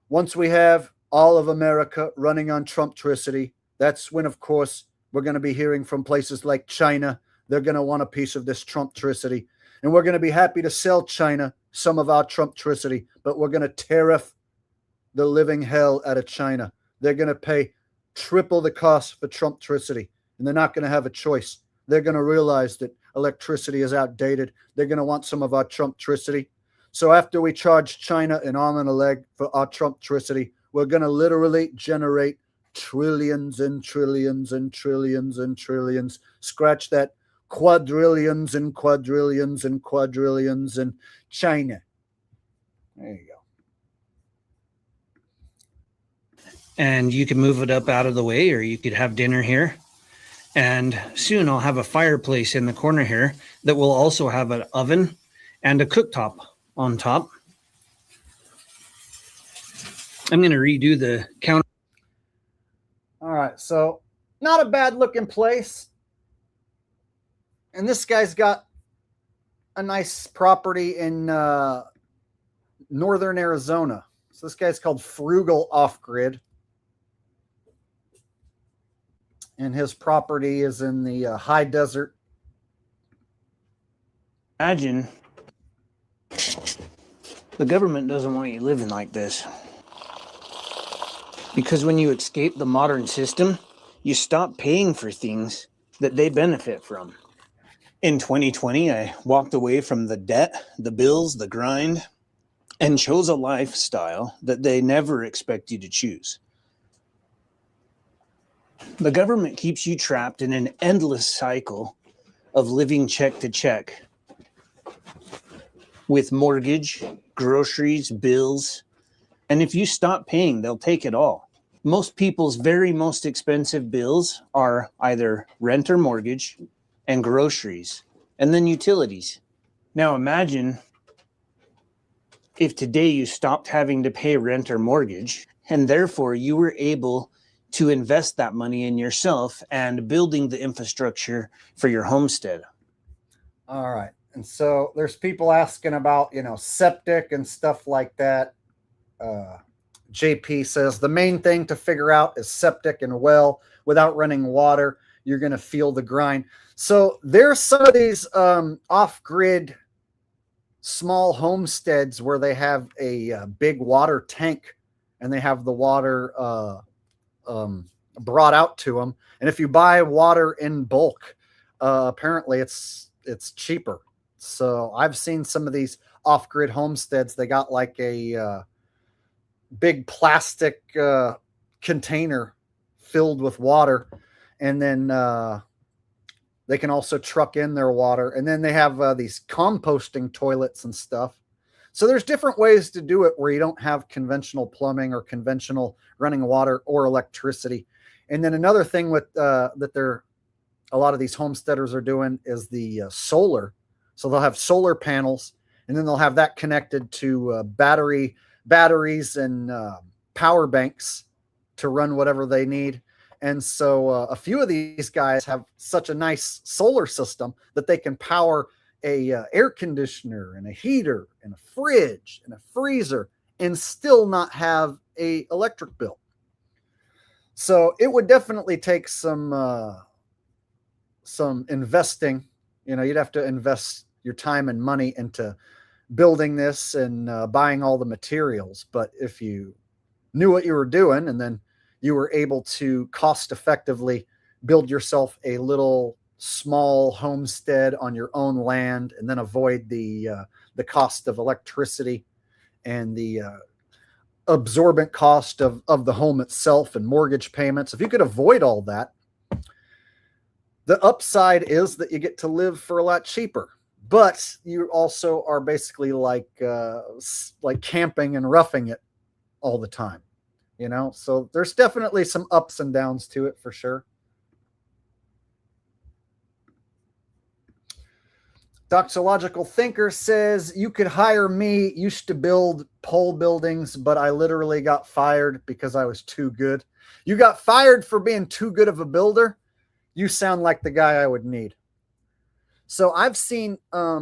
Once we have all of America running on Trumptricity, that's when, of course, we're going to be hearing from places like China. They're going to want a piece of this Trumptricity. And we're going to be happy to sell China some of our Trumptricity, but we're going to tariff the living hell out of China. They're going to pay triple the cost for Trumptricity, and they're not going to have a choice. They're going to realize that electricity is outdated. They're going to want some of our Trumptricity. So after we charge China an arm and a leg for our Trumptricity, we're going to literally generate trillions and trillions and trillions and trillions. Scratch that, quadrillions and quadrillions and quadrillions in China. There you go. And you can move it up out of the way, or you could have dinner here. And soon I'll have a fireplace in the corner here that will also have an oven and a cooktop on top. I'm going to redo the counter. All right, so not a bad looking place. And this guy's got a nice property in northern Arizona. So this guy's called Frugal Off Grid. And his property is in the high desert. Imagine the government doesn't want you living like this. Because when you escape the modern system, you stop paying for things that they benefit from. In 2020, I walked away from the debt, the bills, the grind, and chose a lifestyle that they never expect you to choose. The government keeps you trapped in an endless cycle of living check to check with mortgage, groceries, bills, and if you stop paying, they'll take it all. Most people's very most expensive bills are either rent or mortgage and groceries, and then utilities. Now imagine if today you stopped having to pay rent or mortgage, and therefore you were able to invest that money in yourself and building the infrastructure for your homestead. All right. And so there's people asking about, septic and stuff like that. JP says the main thing to figure out is septic and well. Without running water, you're going to feel the grind. So there's some of these off-grid small homesteads where they have a big water tank and they have the water brought out to them. And if you buy water in bulk, apparently it's cheaper. So I've seen some of these off-grid homesteads. They got like a big plastic container filled with water, and then they can also truck in their water. And then they have these composting toilets and stuff. So there's different ways to do it where you don't have conventional plumbing or conventional running water or electricity. And then another thing with that a lot of these homesteaders are doing is the solar. So they'll have solar panels, and then they'll have that connected to batteries and power banks to run whatever they need. And so a few of these guys have such a nice solar system that they can power a air conditioner and a heater and a fridge and a freezer and still not have a electric bill. So it would definitely take some investing. You'd have to invest your time and money into building this and buying all the materials. But if you knew what you were doing, and then you were able to cost effectively build yourself a little small homestead on your own land, and then avoid the cost of electricity and the absorbent cost of the home itself and mortgage payments, if you could avoid all that, the upside is that you get to live for a lot cheaper. But you also are basically like camping and roughing it all the time, So there's definitely some ups and downs to it for sure. Doxological Thinker says, you could hire me. Used to build pole buildings, but I literally got fired because I was too good. You got fired for being too good of a builder? You sound like the guy I would need. So I've seen a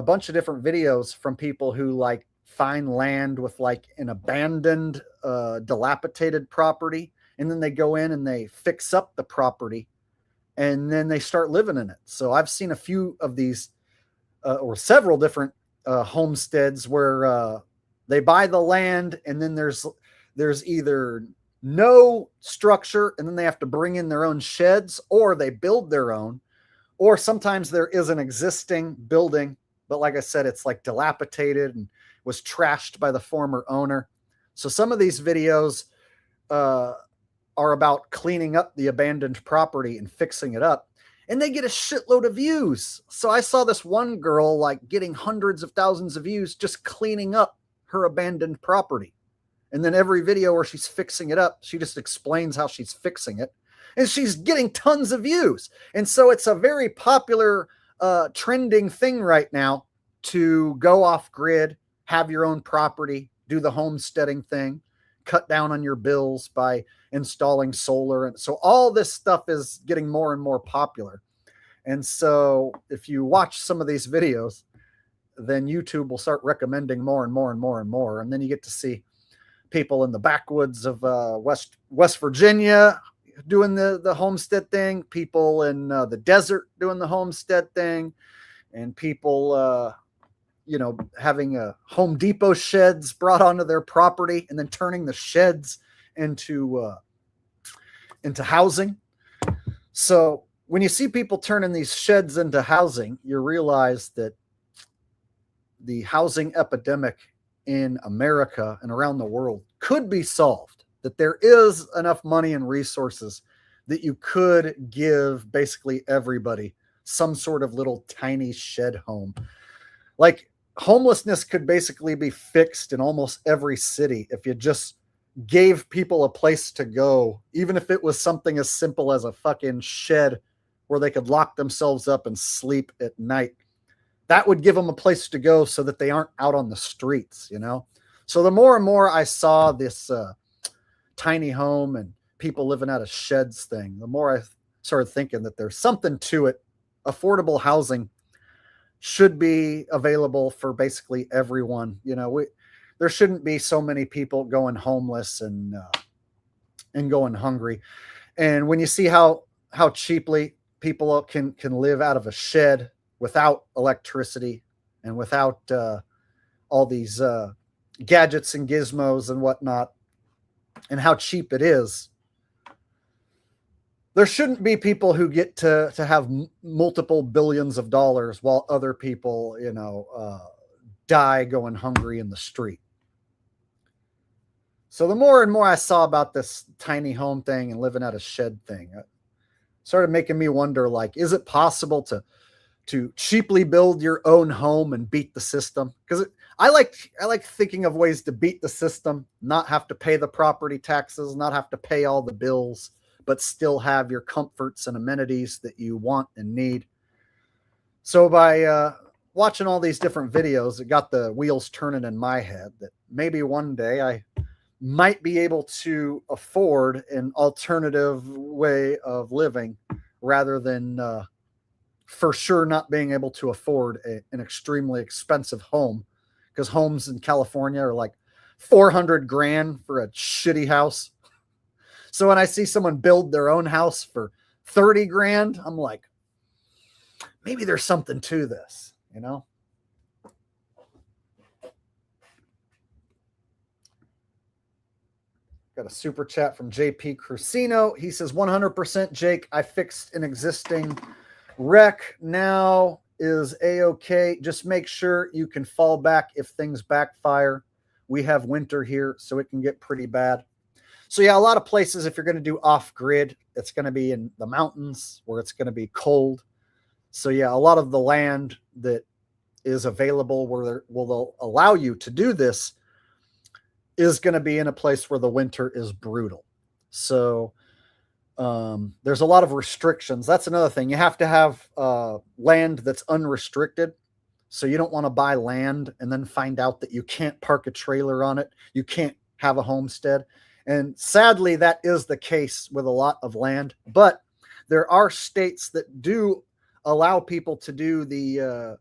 bunch of different videos from people who find land with an abandoned, dilapidated property, and then they go in and they fix up the property, and then they start living in it. So I've seen a few of these, or several different homesteads where they buy the land, and then there's either no structure, and then they have to bring in their own sheds, or they build their own. Or sometimes there is an existing building, but like I said, it's dilapidated and was trashed by the former owner. So some of these videos are about cleaning up the abandoned property and fixing it up, and they get a shitload of views. So I saw this one girl getting hundreds of thousands of views just cleaning up her abandoned property. And then every video where she's fixing it up, she just explains how she's fixing it. and she's getting tons of views. And so it's a very popular trending thing right now to go off grid, have your own property, do the homesteading thing, cut down on your bills by installing solar. And so all this stuff is getting more and more popular. And so if you watch some of these videos, then YouTube will start recommending more and more and more and more. And then you get to see people in the backwoods of West Virginia doing the homestead thing, people in the desert doing the homestead thing, and people, having Home Depot sheds brought onto their property and then turning the sheds into housing. So when you see people turning these sheds into housing, you realize that the housing epidemic in America and around the world could be solved, that there is enough money and resources that you could give basically everybody some sort of little tiny shed home. Like, homelessness could basically be fixed in almost every city if you just gave people a place to go, even if it was something as simple as a fucking shed where they could lock themselves up and sleep at night. That would give them a place to go so that they aren't out on the streets, So the more and more I saw this tiny home and people living out of sheds thing, the more I started thinking that there's something to it. Affordable housing should be available for basically everyone. There shouldn't be so many people going homeless and going hungry. And when you see how cheaply people can live out of a shed without electricity and without all these gadgets and gizmos and whatnot, and how cheap it is, there shouldn't be people who get to have multiple billions of dollars while other people, die going hungry in the street. So the more and more I saw about this tiny home thing and living out of shed thing, it started making me wonder, like, is it possible to cheaply build your own home and beat the system? Because I like thinking of ways to beat the system, not have to pay the property taxes, not have to pay all the bills, but still have your comforts and amenities that you want and need. So by watching all these different videos, it got the wheels turning in my head that maybe one day I might be able to afford an alternative way of living rather than for sure not being able to afford an extremely expensive home, because homes in California are like $400,000 for a shitty house. So when I see someone build their own house for $30,000, I'm like, maybe there's something to this, Got a super chat from JP Crucino. He says, 100% Jake, I fixed an existing wreck. Now is A-okay. Just make sure you can fall back if things backfire. We have winter here, so it can get pretty bad. So yeah, a lot of places, if you're going to do off-grid, it's going to be in the mountains where it's going to be cold. So yeah, a lot of the land that is available where they'll allow you to do this is going to be in a place where the winter is brutal. So there's a lot of restrictions. That's another thing. You have to have land that's unrestricted. So you don't want to buy land and then find out that you can't park a trailer on it. You can't have a homestead. And sadly, that is the case with a lot of land. But there are states that do allow people to do the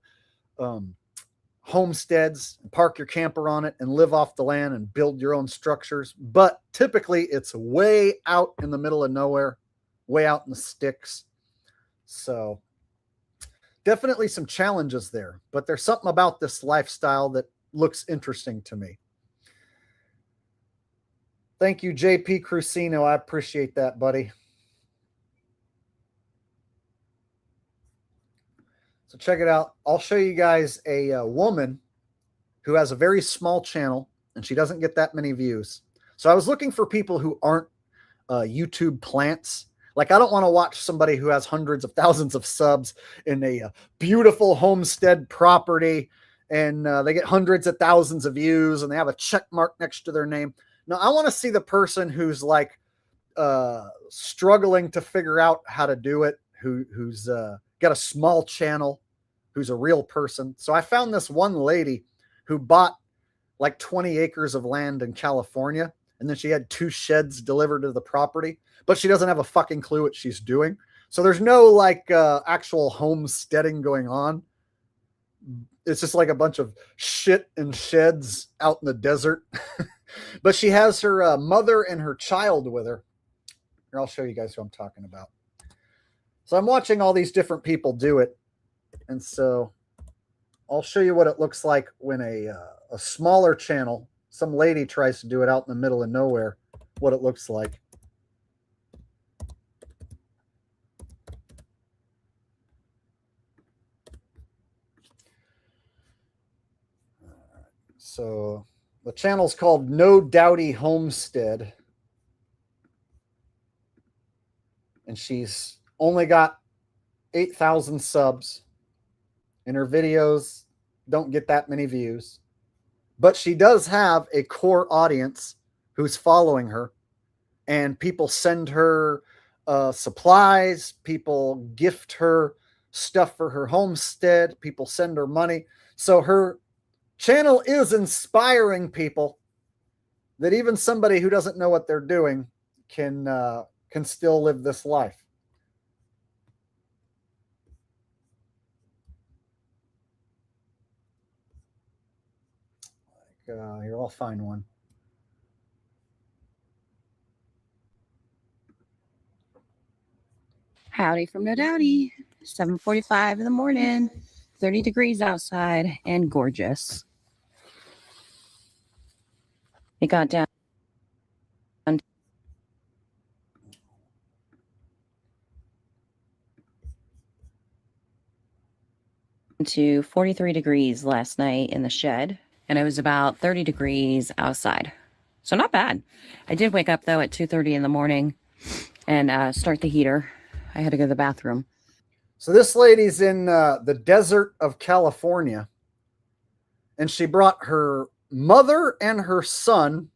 homesteads, park your camper on it and live off the land and build your own structures. But typically it's way out in the middle of nowhere, way out in the sticks. So definitely some challenges there, but there's something about this lifestyle that looks interesting to me. Thank you, JP Crucino. I appreciate that, buddy. So check it out. I'll show you guys a woman who has a very small channel and she doesn't get that many views. So I was looking for people who aren't YouTube plants. Like, I don't want to watch somebody who has hundreds of thousands of subs in a beautiful homestead property and they get hundreds of thousands of views and they have a check mark next to their name. No, I want to see the person who's like struggling to figure out how to do it, who's got a small channel, who's a real person. So I found this one lady who bought like 20 acres of land in California, and then she had 2 sheds delivered to the property, but she doesn't have a fucking clue what she's doing. So there's no like actual homesteading going on. It's just like a bunch of shit and sheds out in the desert. But she has her mother and her child with her. Here, I'll show you guys who I'm talking about. So I'm watching all these different people do it. And so I'll show you what it looks like when a smaller channel, some lady tries to do it out in the middle of nowhere, what it looks like. So the channel's called No Dowdy Homestead. And she's only got 8,000 subs. And her videos don't get that many views. But she does have a core audience who's following her. And people send her supplies. People gift her stuff for her homestead. People send her money. So her channel is inspiring people that even somebody who doesn't know what they're doing can still live this life. Here, I'll find one. Howdy from No Dowdy. 7:45 in the morning, 30 degrees outside and gorgeous. It got down to 43 degrees last night in the shed, and it was about 30 degrees outside. So not bad. I did wake up though at 2:30 in the morning and start the heater. I had to go to the bathroom. So this lady's in the desert of California, and she brought her mother and her son,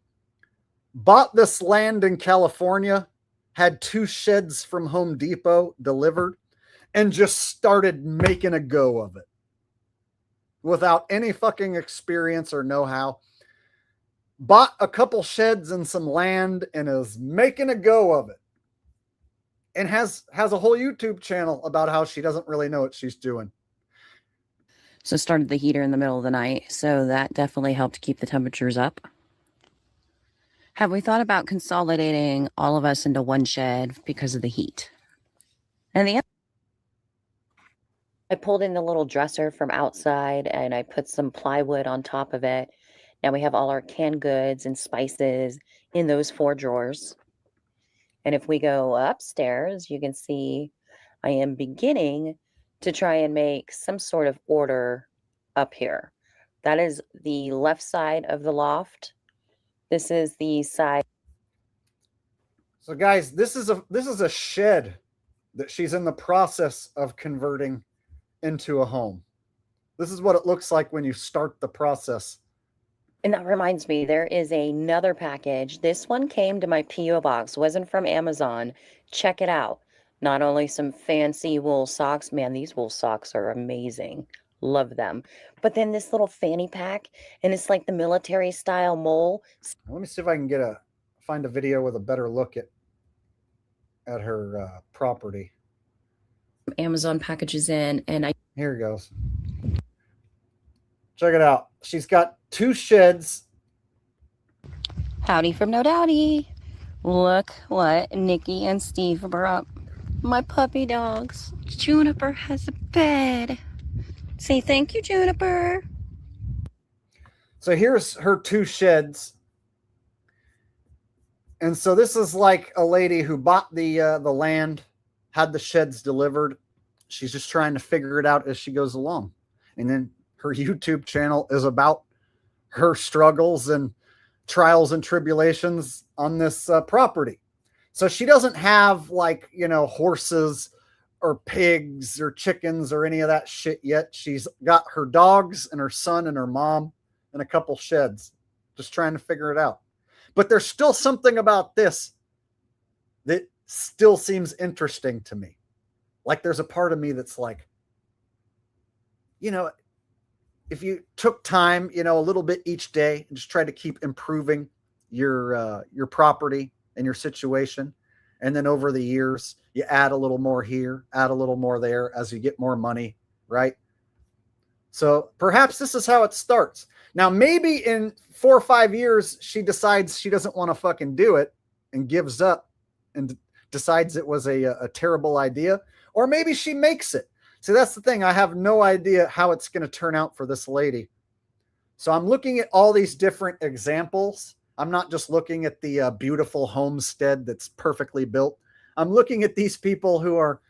bought this land in California, had 2 sheds from Home Depot delivered, and just started making a go of it without any fucking experience or know-how. Bought a couple sheds and some land and is making a go of it. And has a whole YouTube channel about how she doesn't really know what she's doing. So started the heater in the middle of the night. So that definitely helped keep the temperatures up. Have we thought about consolidating all of us into one shed because of the heat? And I pulled in the little dresser from outside and I put some plywood on top of it. Now we have all our canned goods and spices in those 4 drawers. And if we go upstairs, you can see I am beginning to try and make some sort of order up here. That is the left side of the loft. This is the side. So guys, this is a shed that she's in the process of converting into a home. This is what it looks like when you start the process. And that reminds me, there is another package. This one came to my P.O. box, wasn't from Amazon. Check it out. Not only some fancy wool socks. Man, these wool socks are amazing. Love them. But then this little fanny pack, and it's like the military style mole. Let me see if I can find a video with a better look at her property. Amazon packages in, and here it goes. Check it out. She's got 2 sheds. Howdy from No Dowdy. Look what Nikki and Steve brought. My puppy dogs. Juniper has a bed. Say thank you, Juniper. So here's her 2 sheds. And so this is like a lady who bought the land, had the sheds delivered. She's just trying to figure it out as she goes along. And then her YouTube channel is about her struggles and trials and tribulations on this property. So she doesn't have like, horses or pigs or chickens or any of that shit yet. She's got her dogs and her son and her mom and a couple sheds, just trying to figure it out. But there's still something about this that still seems interesting to me. Like there's a part of me that's like, you know, if you took time, you know, a little bit each day and just try to keep improving your property and your situation, and then over the years you add a little more here, add a little more there as you get more money, right? So perhaps this is how it starts. Now maybe in 4 or 5 years she decides she doesn't want to fucking do it and gives up and decides it was a terrible idea, or maybe she makes it. See, that's the thing. I have no idea how it's going to turn out for this lady. So I'm looking at all these different examples. I'm not just looking at the beautiful homestead that's perfectly built. I'm looking at these people who are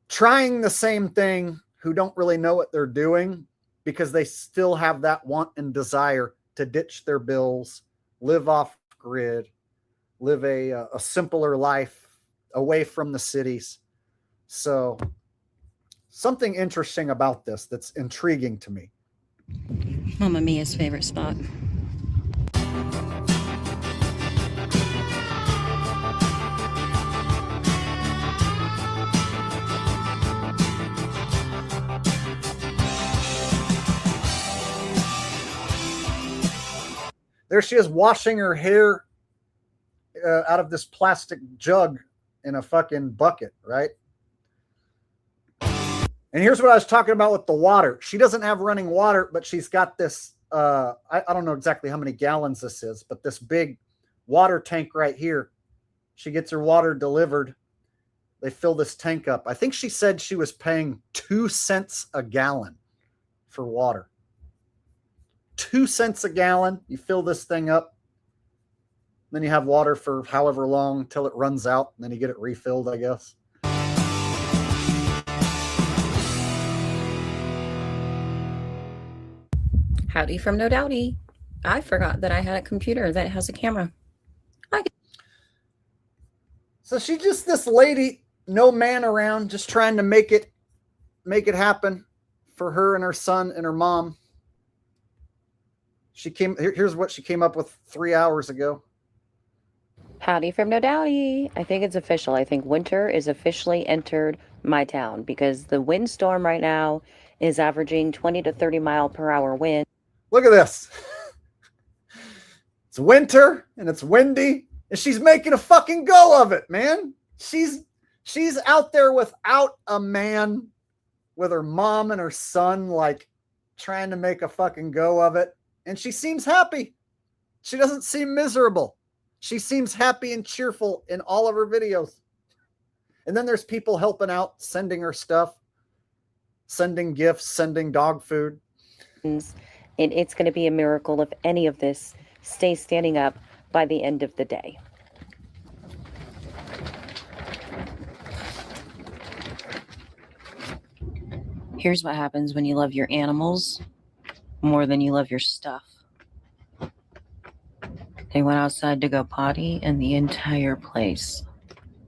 trying the same thing, who don't really know what they're doing because they still have that want and desire to ditch their bills, live off grid, live a simpler life away from the cities. So something interesting about this that's intriguing to me. Mama Mia's favorite spot. There she is washing her hair out of this plastic jug in a fucking bucket, right? And here's what I was talking about with the water. She doesn't have running water, but she's got this, I don't know exactly how many gallons this is, but this big water tank right here. She gets her water delivered. They fill this tank up. I think she said she was paying 2 cents a gallon for water. 2 cents a gallon. You fill this thing up. Then you have water for however long till it runs out. And then you get it refilled, I guess. Howdy from No Doubty. I forgot that I had a computer that has a camera. So she's just this lady, no man around, just trying to make it happen for her and her son and her mom. Here's what she came up with 3 hours ago. Howdy from No Doubty. I think it's official. I think winter is officially entered my town because the windstorm right now is averaging 20 to 30 mile per hour wind. Look at this. It's winter and it's windy and she's making a fucking go of it, man. She's out there without a man, with her mom and her son, like trying to make a fucking go of it. And she seems happy. She doesn't seem miserable. She seems happy and cheerful in all of her videos. And then there's people helping out, sending her stuff, sending gifts, sending dog food. And it's going to be a miracle if any of this stays standing up by the end of the day. Here's what happens when you love your animals more than you love your stuff. They went outside to go potty, and the entire place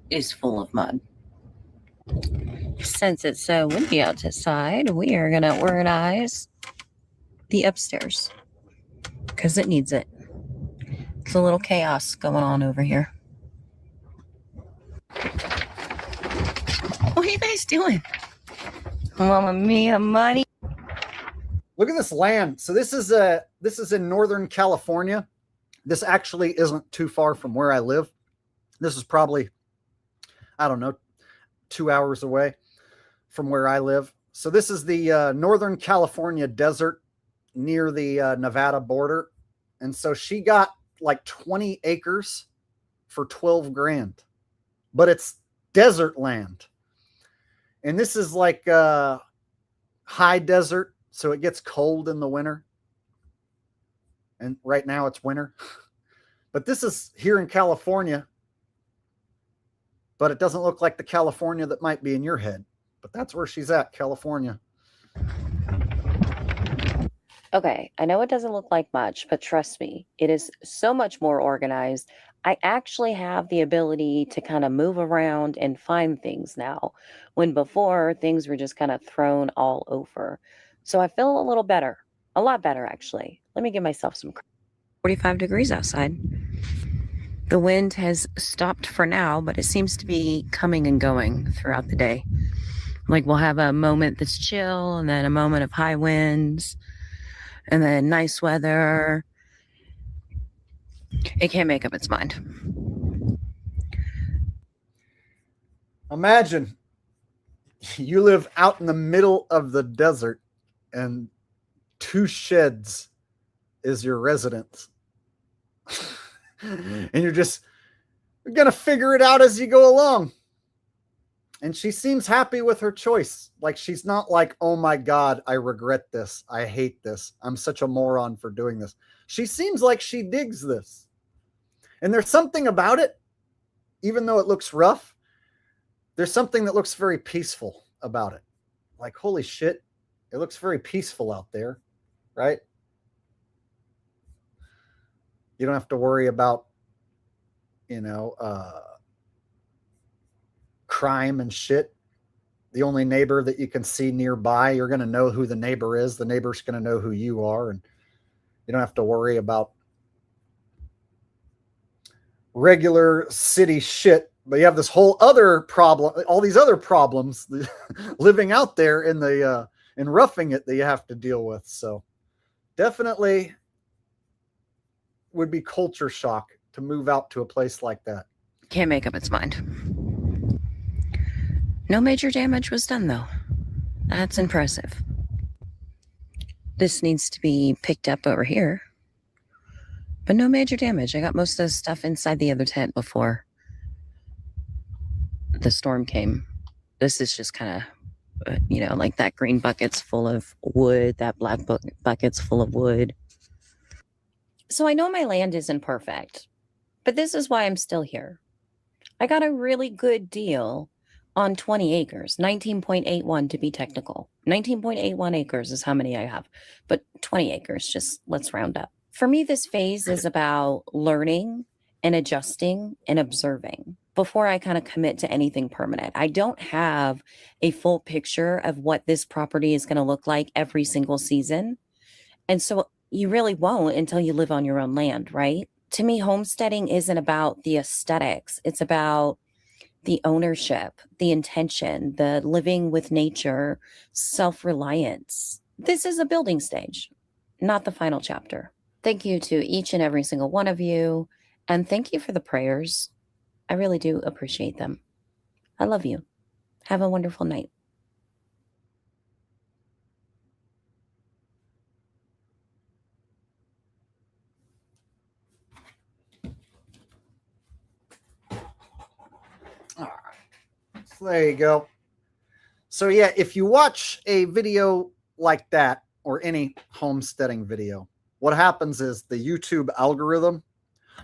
is full of mud. Since it's so windy outside, we are going to organize the upstairs because it needs it. It's a little chaos going on over here. What are you guys doing? Mama Mia money. Look at this land. So this is in Northern California. This actually isn't too far from where I live. This is probably, I don't know, 2 hours away from where I live. So this is the Northern California desert near the Nevada border. And so she got like 20 acres for 12 grand, but it's desert land. And this is like high desert. So it gets cold in the winter. And right now it's winter. But this is here in California. But it doesn't look like the California that might be in your head. But that's where she's at, California. Okay, I know it doesn't look like much, but trust me, it is so much more organized. I actually have the ability to kind of move around and find things now, when before things were just kind of thrown all over. So I feel a little better, a lot better actually. Let me give myself some 45 degrees outside. The wind has stopped for now, but it seems to be coming and going throughout the day. Like we'll have a moment that's chill and then a moment of high winds and then nice weather. It can't make up its mind. Imagine you live out in the middle of the desert and 2 sheds is your residence. And you're just going to figure it out as you go along. And she seems happy with her choice. Like, she's not like, oh my God, I regret this. I hate this. I'm such a moron for doing this. She seems like she digs this. And there's something about it, even though it looks rough, there's something that looks very peaceful about it. Like, holy shit, it looks very peaceful out there, right? You don't have to worry about, crime and shit. The only neighbor that you can see nearby, you're going to know who the neighbor is. The neighbor's going to know who you are. And you don't have to worry about regular city shit. But you have this whole other problem, all these other problems living out there in roughing it that you have to deal with. So definitely would be culture shock to move out to a place like that. Can't make up its mind. No major damage was done, though. That's impressive. This needs to be picked up over here. But no major damage. I got most of the stuff inside the other tent before the storm came. This is just kind of, like that green bucket's full of wood, that black bucket's full of wood. So I know my land isn't perfect, but this is why I'm still here. I got a really good deal on 20 acres, 19.81 to be technical. 19.81 acres is how many I have, but 20 acres, just let's round up. For me, this phase is about learning and adjusting and observing before I kind of commit to anything permanent. I don't have a full picture of what this property is going to look like every single season. And so you really won't until you live on your own land, right? To me, homesteading isn't about the aesthetics. It's about the ownership, the intention, the living with nature, self-reliance. This is a building stage, not the final chapter. Thank you to each and every single one of you. And thank you for the prayers. I really do appreciate them. I love you. Have a wonderful night. All right. So there you go. So yeah, if you watch a video like that or any homesteading video, what happens is the YouTube algorithm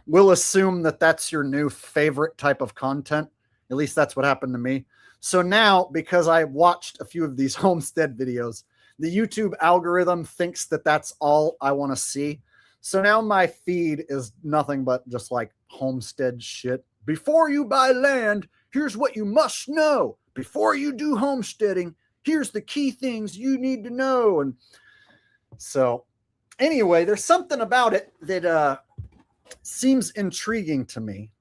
will assume that that's your new favorite type of content. At least that's what happened to me. So now, because I watched a few of these homestead videos, the YouTube algorithm thinks that that's all I want to see. So now my feed is nothing but just like homestead shit. Before you buy land, here's what you must know. Before you do homesteading, here's the key things you need to know. And so anyway, there's something about it that seems intriguing to me.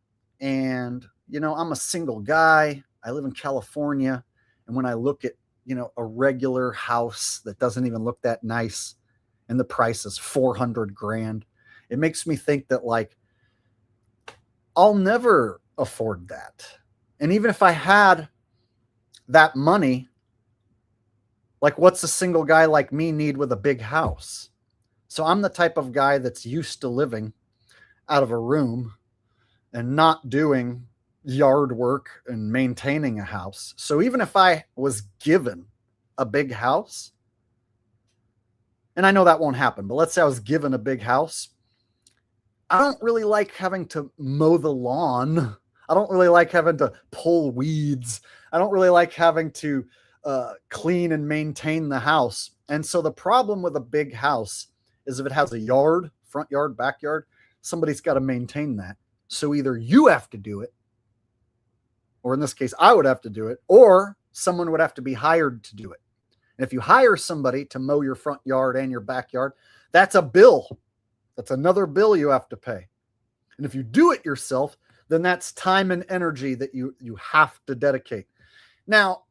And, I'm a single guy. I live in California. And when I look at, a regular house that doesn't even look that nice and the price is $400,000, it makes me think that like, I'll never afford that. And even if I had that money, like what's a single guy like me need with a big house? So I'm the type of guy that's used to living out of a room and not doing yard work and maintaining a house. So even if I was given a big house, and I know that won't happen, but let's say I was given a big house, I don't really like having to mow the lawn. I don't really like having to pull weeds. I don't really like having to clean and maintain the house. And so the problem with a big house is if it has a yard, front yard, backyard, somebody's got to maintain that. So either you have to do it, or in this case, I would have to do it, or someone would have to be hired to do it. And if you hire somebody to mow your front yard and your backyard, that's a bill. That's another bill you have to pay. And if you do it yourself, then that's time and energy that you have to dedicate. Now,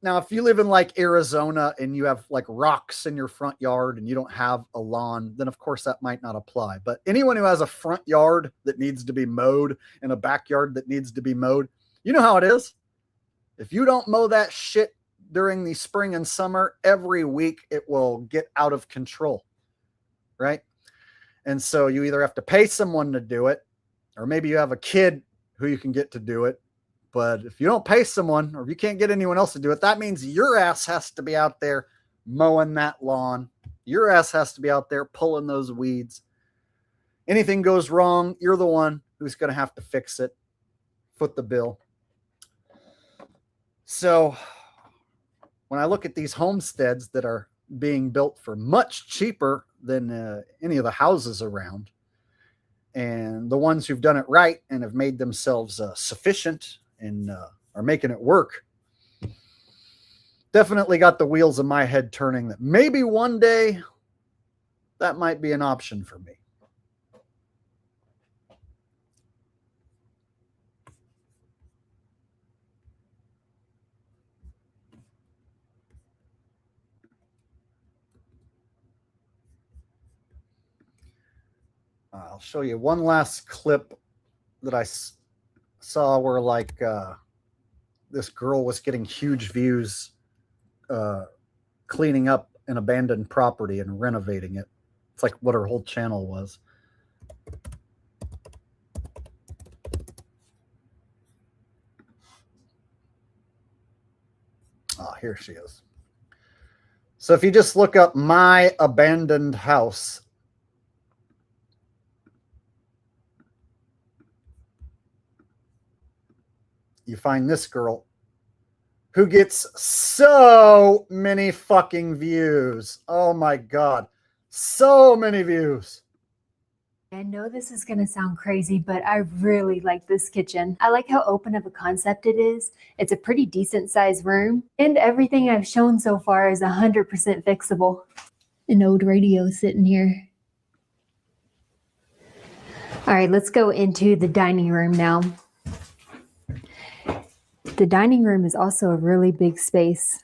if you live in like Arizona and you have like rocks in your front yard and you don't have a lawn, then of course that might not apply. But anyone who has a front yard that needs to be mowed and a backyard that needs to be mowed, you know how it is. If you don't mow that shit during the spring and summer, every week it will get out of control, right? And so you either have to pay someone to do it, or maybe you have a kid who you can get to do it. But if you don't pay someone, or if you can't get anyone else to do it, that means your ass has to be out there mowing that lawn. Your ass has to be out there pulling those weeds. Anything goes wrong, you're the one who's going to have to fix it, foot the bill. So when I look at these homesteads that are being built for much cheaper than any of the houses around, and the ones who've done it right and have made themselves sufficient and are making it work, definitely got the wheels in my head turning that maybe one day that might be an option for me. I'll show you one last clip that I saw where like this girl was getting huge views cleaning up an abandoned property and renovating it. It's like what her whole channel was. Oh, here she is. So if you just look up my abandoned house, you find this girl who gets so many fucking views. Oh my God. So many views. I know this is going to sound crazy, but I really like this kitchen. I like how open of a concept it is. It's a pretty decent sized room, and everything I've shown so far is 100% fixable. An old radio sitting here. All right, let's go into the dining room now. The dining room is also a really big space.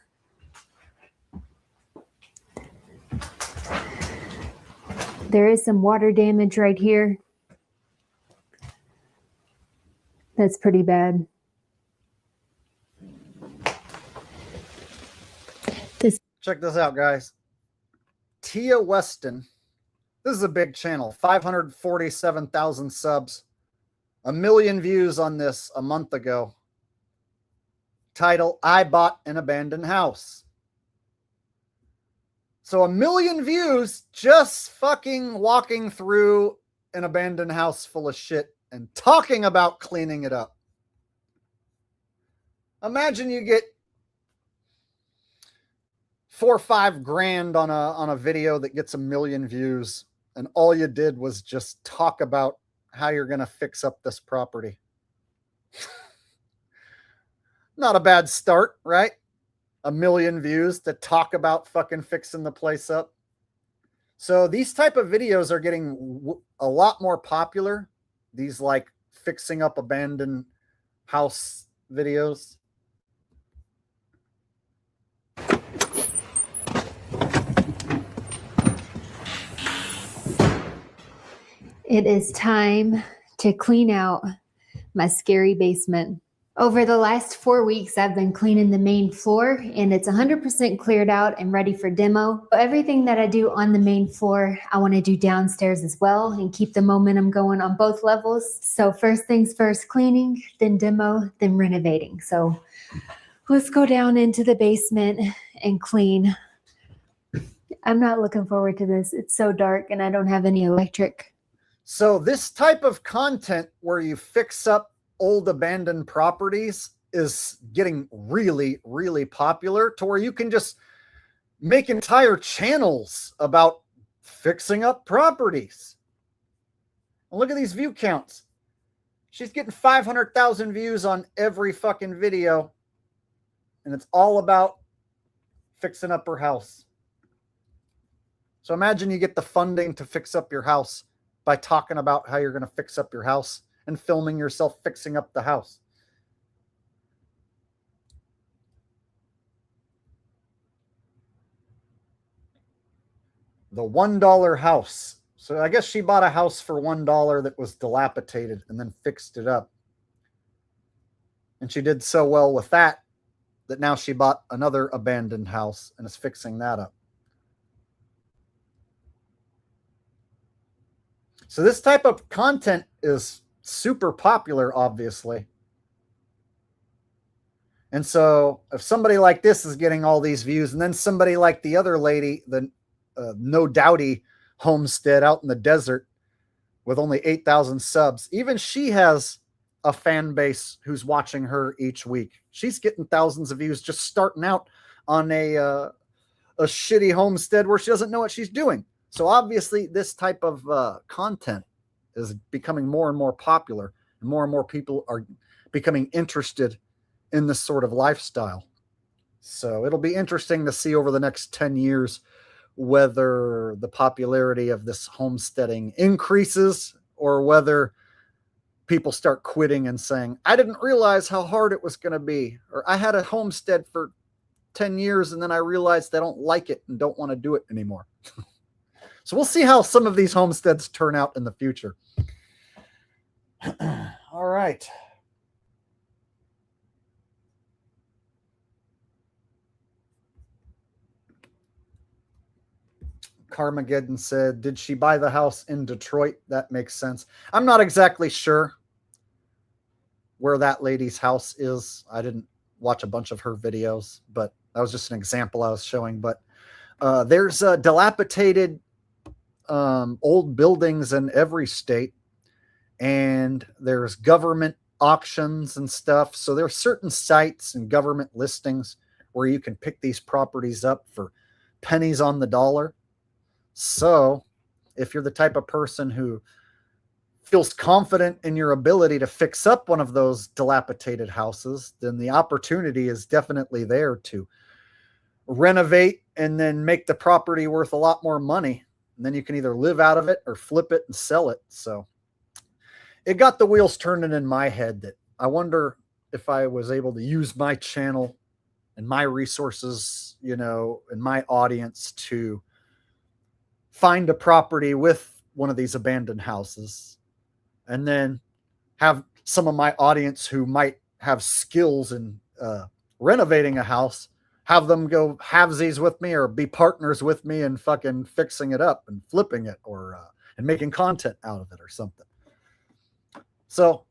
There is some water damage right here. That's pretty bad. Check this out, guys. Tia Weston. This is a big channel. 547,000 subs. 1 million views on this a month ago. Title, I bought an abandoned house. So 1 million views just fucking walking through an abandoned house full of shit and talking about cleaning it up. Imagine you get 4 or 5 grand on a video that gets 1 million views, and all you did was just talk about how you're going to fix up this property. Not a bad start, right? 1 million views to talk about fucking fixing the place up. So these type of videos are getting a lot more popular. These like fixing up abandoned house videos. It is time to clean out my scary basement. Over the last 4 weeks, I've been cleaning the main floor, and it's 100% cleared out and ready for demo. Everything that I do on the main floor, I want to do downstairs as well and keep the momentum going on both levels. So first things first, cleaning, then demo, then renovating. So let's go down into the basement and clean. I'm not looking forward to this. It's so dark and I don't have any electric. So this type of content where you fix up old abandoned properties is getting really, really popular to where you can just make entire channels about fixing up properties. And look at these view counts. She's getting 500,000 views on every fucking video, and it's all about fixing up her house. So imagine you get the funding to fix up your house. by talking about how you're going to fix up your house and filming yourself fixing up the house. The $1 house. So I guess she bought a house for $1 that was dilapidated and then fixed it up. And she did so well with that now she bought another abandoned house and is fixing that up. So this type of content is super popular, obviously. And so if somebody like this is getting all these views, and then somebody like the other lady, the No Doubty homestead out in the desert with only 8,000 subs, even she has a fan base who's watching her each week. She's getting thousands of views just starting out on a shitty homestead where she doesn't know what she's doing. So obviously this type of content is becoming more and more popular, and more people are becoming interested in this sort of lifestyle. So it'll be interesting to see over the next 10 years whether the popularity of this homesteading increases or whether people start quitting and saying, I didn't realize how hard it was going to be, or I had a homestead for 10 years and then I realized I don't like it and don't want to do it anymore. So we'll see how some of these homesteads turn out in the future. All right. Carmageddon said, did she buy the house in Detroit? That makes sense. I'm not exactly sure where that lady's house is. I didn't watch a bunch of her videos, but that was just an example I was showing. But there's dilapidated old buildings in every state, and there's government auctions and stuff. So there are certain sites and government listings where you can pick these properties up for pennies on the dollar. So if you're the type of person who feels confident in your ability to fix up one of those dilapidated houses, then the opportunity is definitely there to renovate and then make the property worth a lot more money. And then you can either live out of it or flip it and sell it. So it got the wheels turning in my head that I wonder if I was able to use my channel and my resources, and my audience to find a property with one of these abandoned houses, and then have some of my audience who might have skills in renovating a house, have them go halvesies with me or be partners with me in fucking fixing it up and flipping it, or and making content out of it or something. So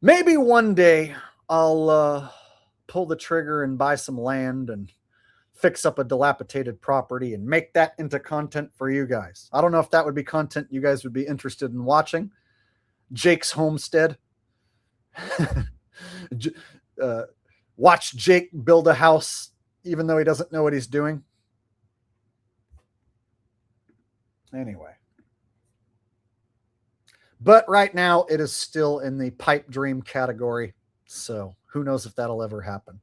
maybe one day I'll pull the trigger and buy some land and fix up a dilapidated property and make that into content for you guys. I don't know if that would be content you guys would be interested in watching. Jake's homestead. Watch Jake build a house even though he doesn't know what he's doing. Anyway. But right now it is still in the pipe dream category. So who knows if that'll ever happen.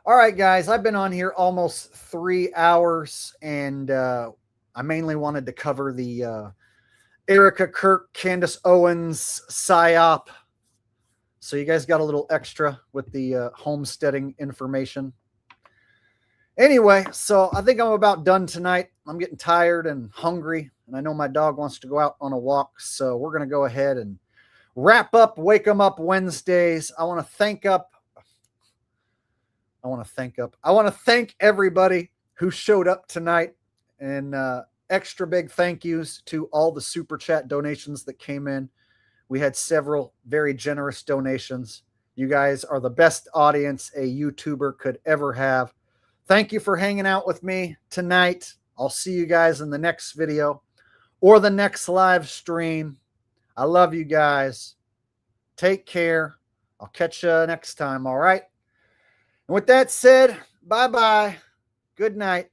All right, guys, I've been on here almost 3 hours, and I mainly wanted to cover the Erika Kirk, Candace Owens psyop. So you guys got a little extra with the homesteading information. Anyway, so I think I'm about done tonight. I'm getting tired and hungry, and I know my dog wants to go out on a walk, so we're going to go ahead and wrap up Wake 'em Up Wednesdays. I want to thank everybody who showed up tonight, and extra big thank yous to all the super chat donations that came in. We had several very generous donations. You guys are the best audience a YouTuber could ever have. Thank you for hanging out with me tonight. I'll see you guys in the next video or the next live stream. I love you guys. Take care. I'll catch you next time. All right. And with that said, bye-bye. Good night.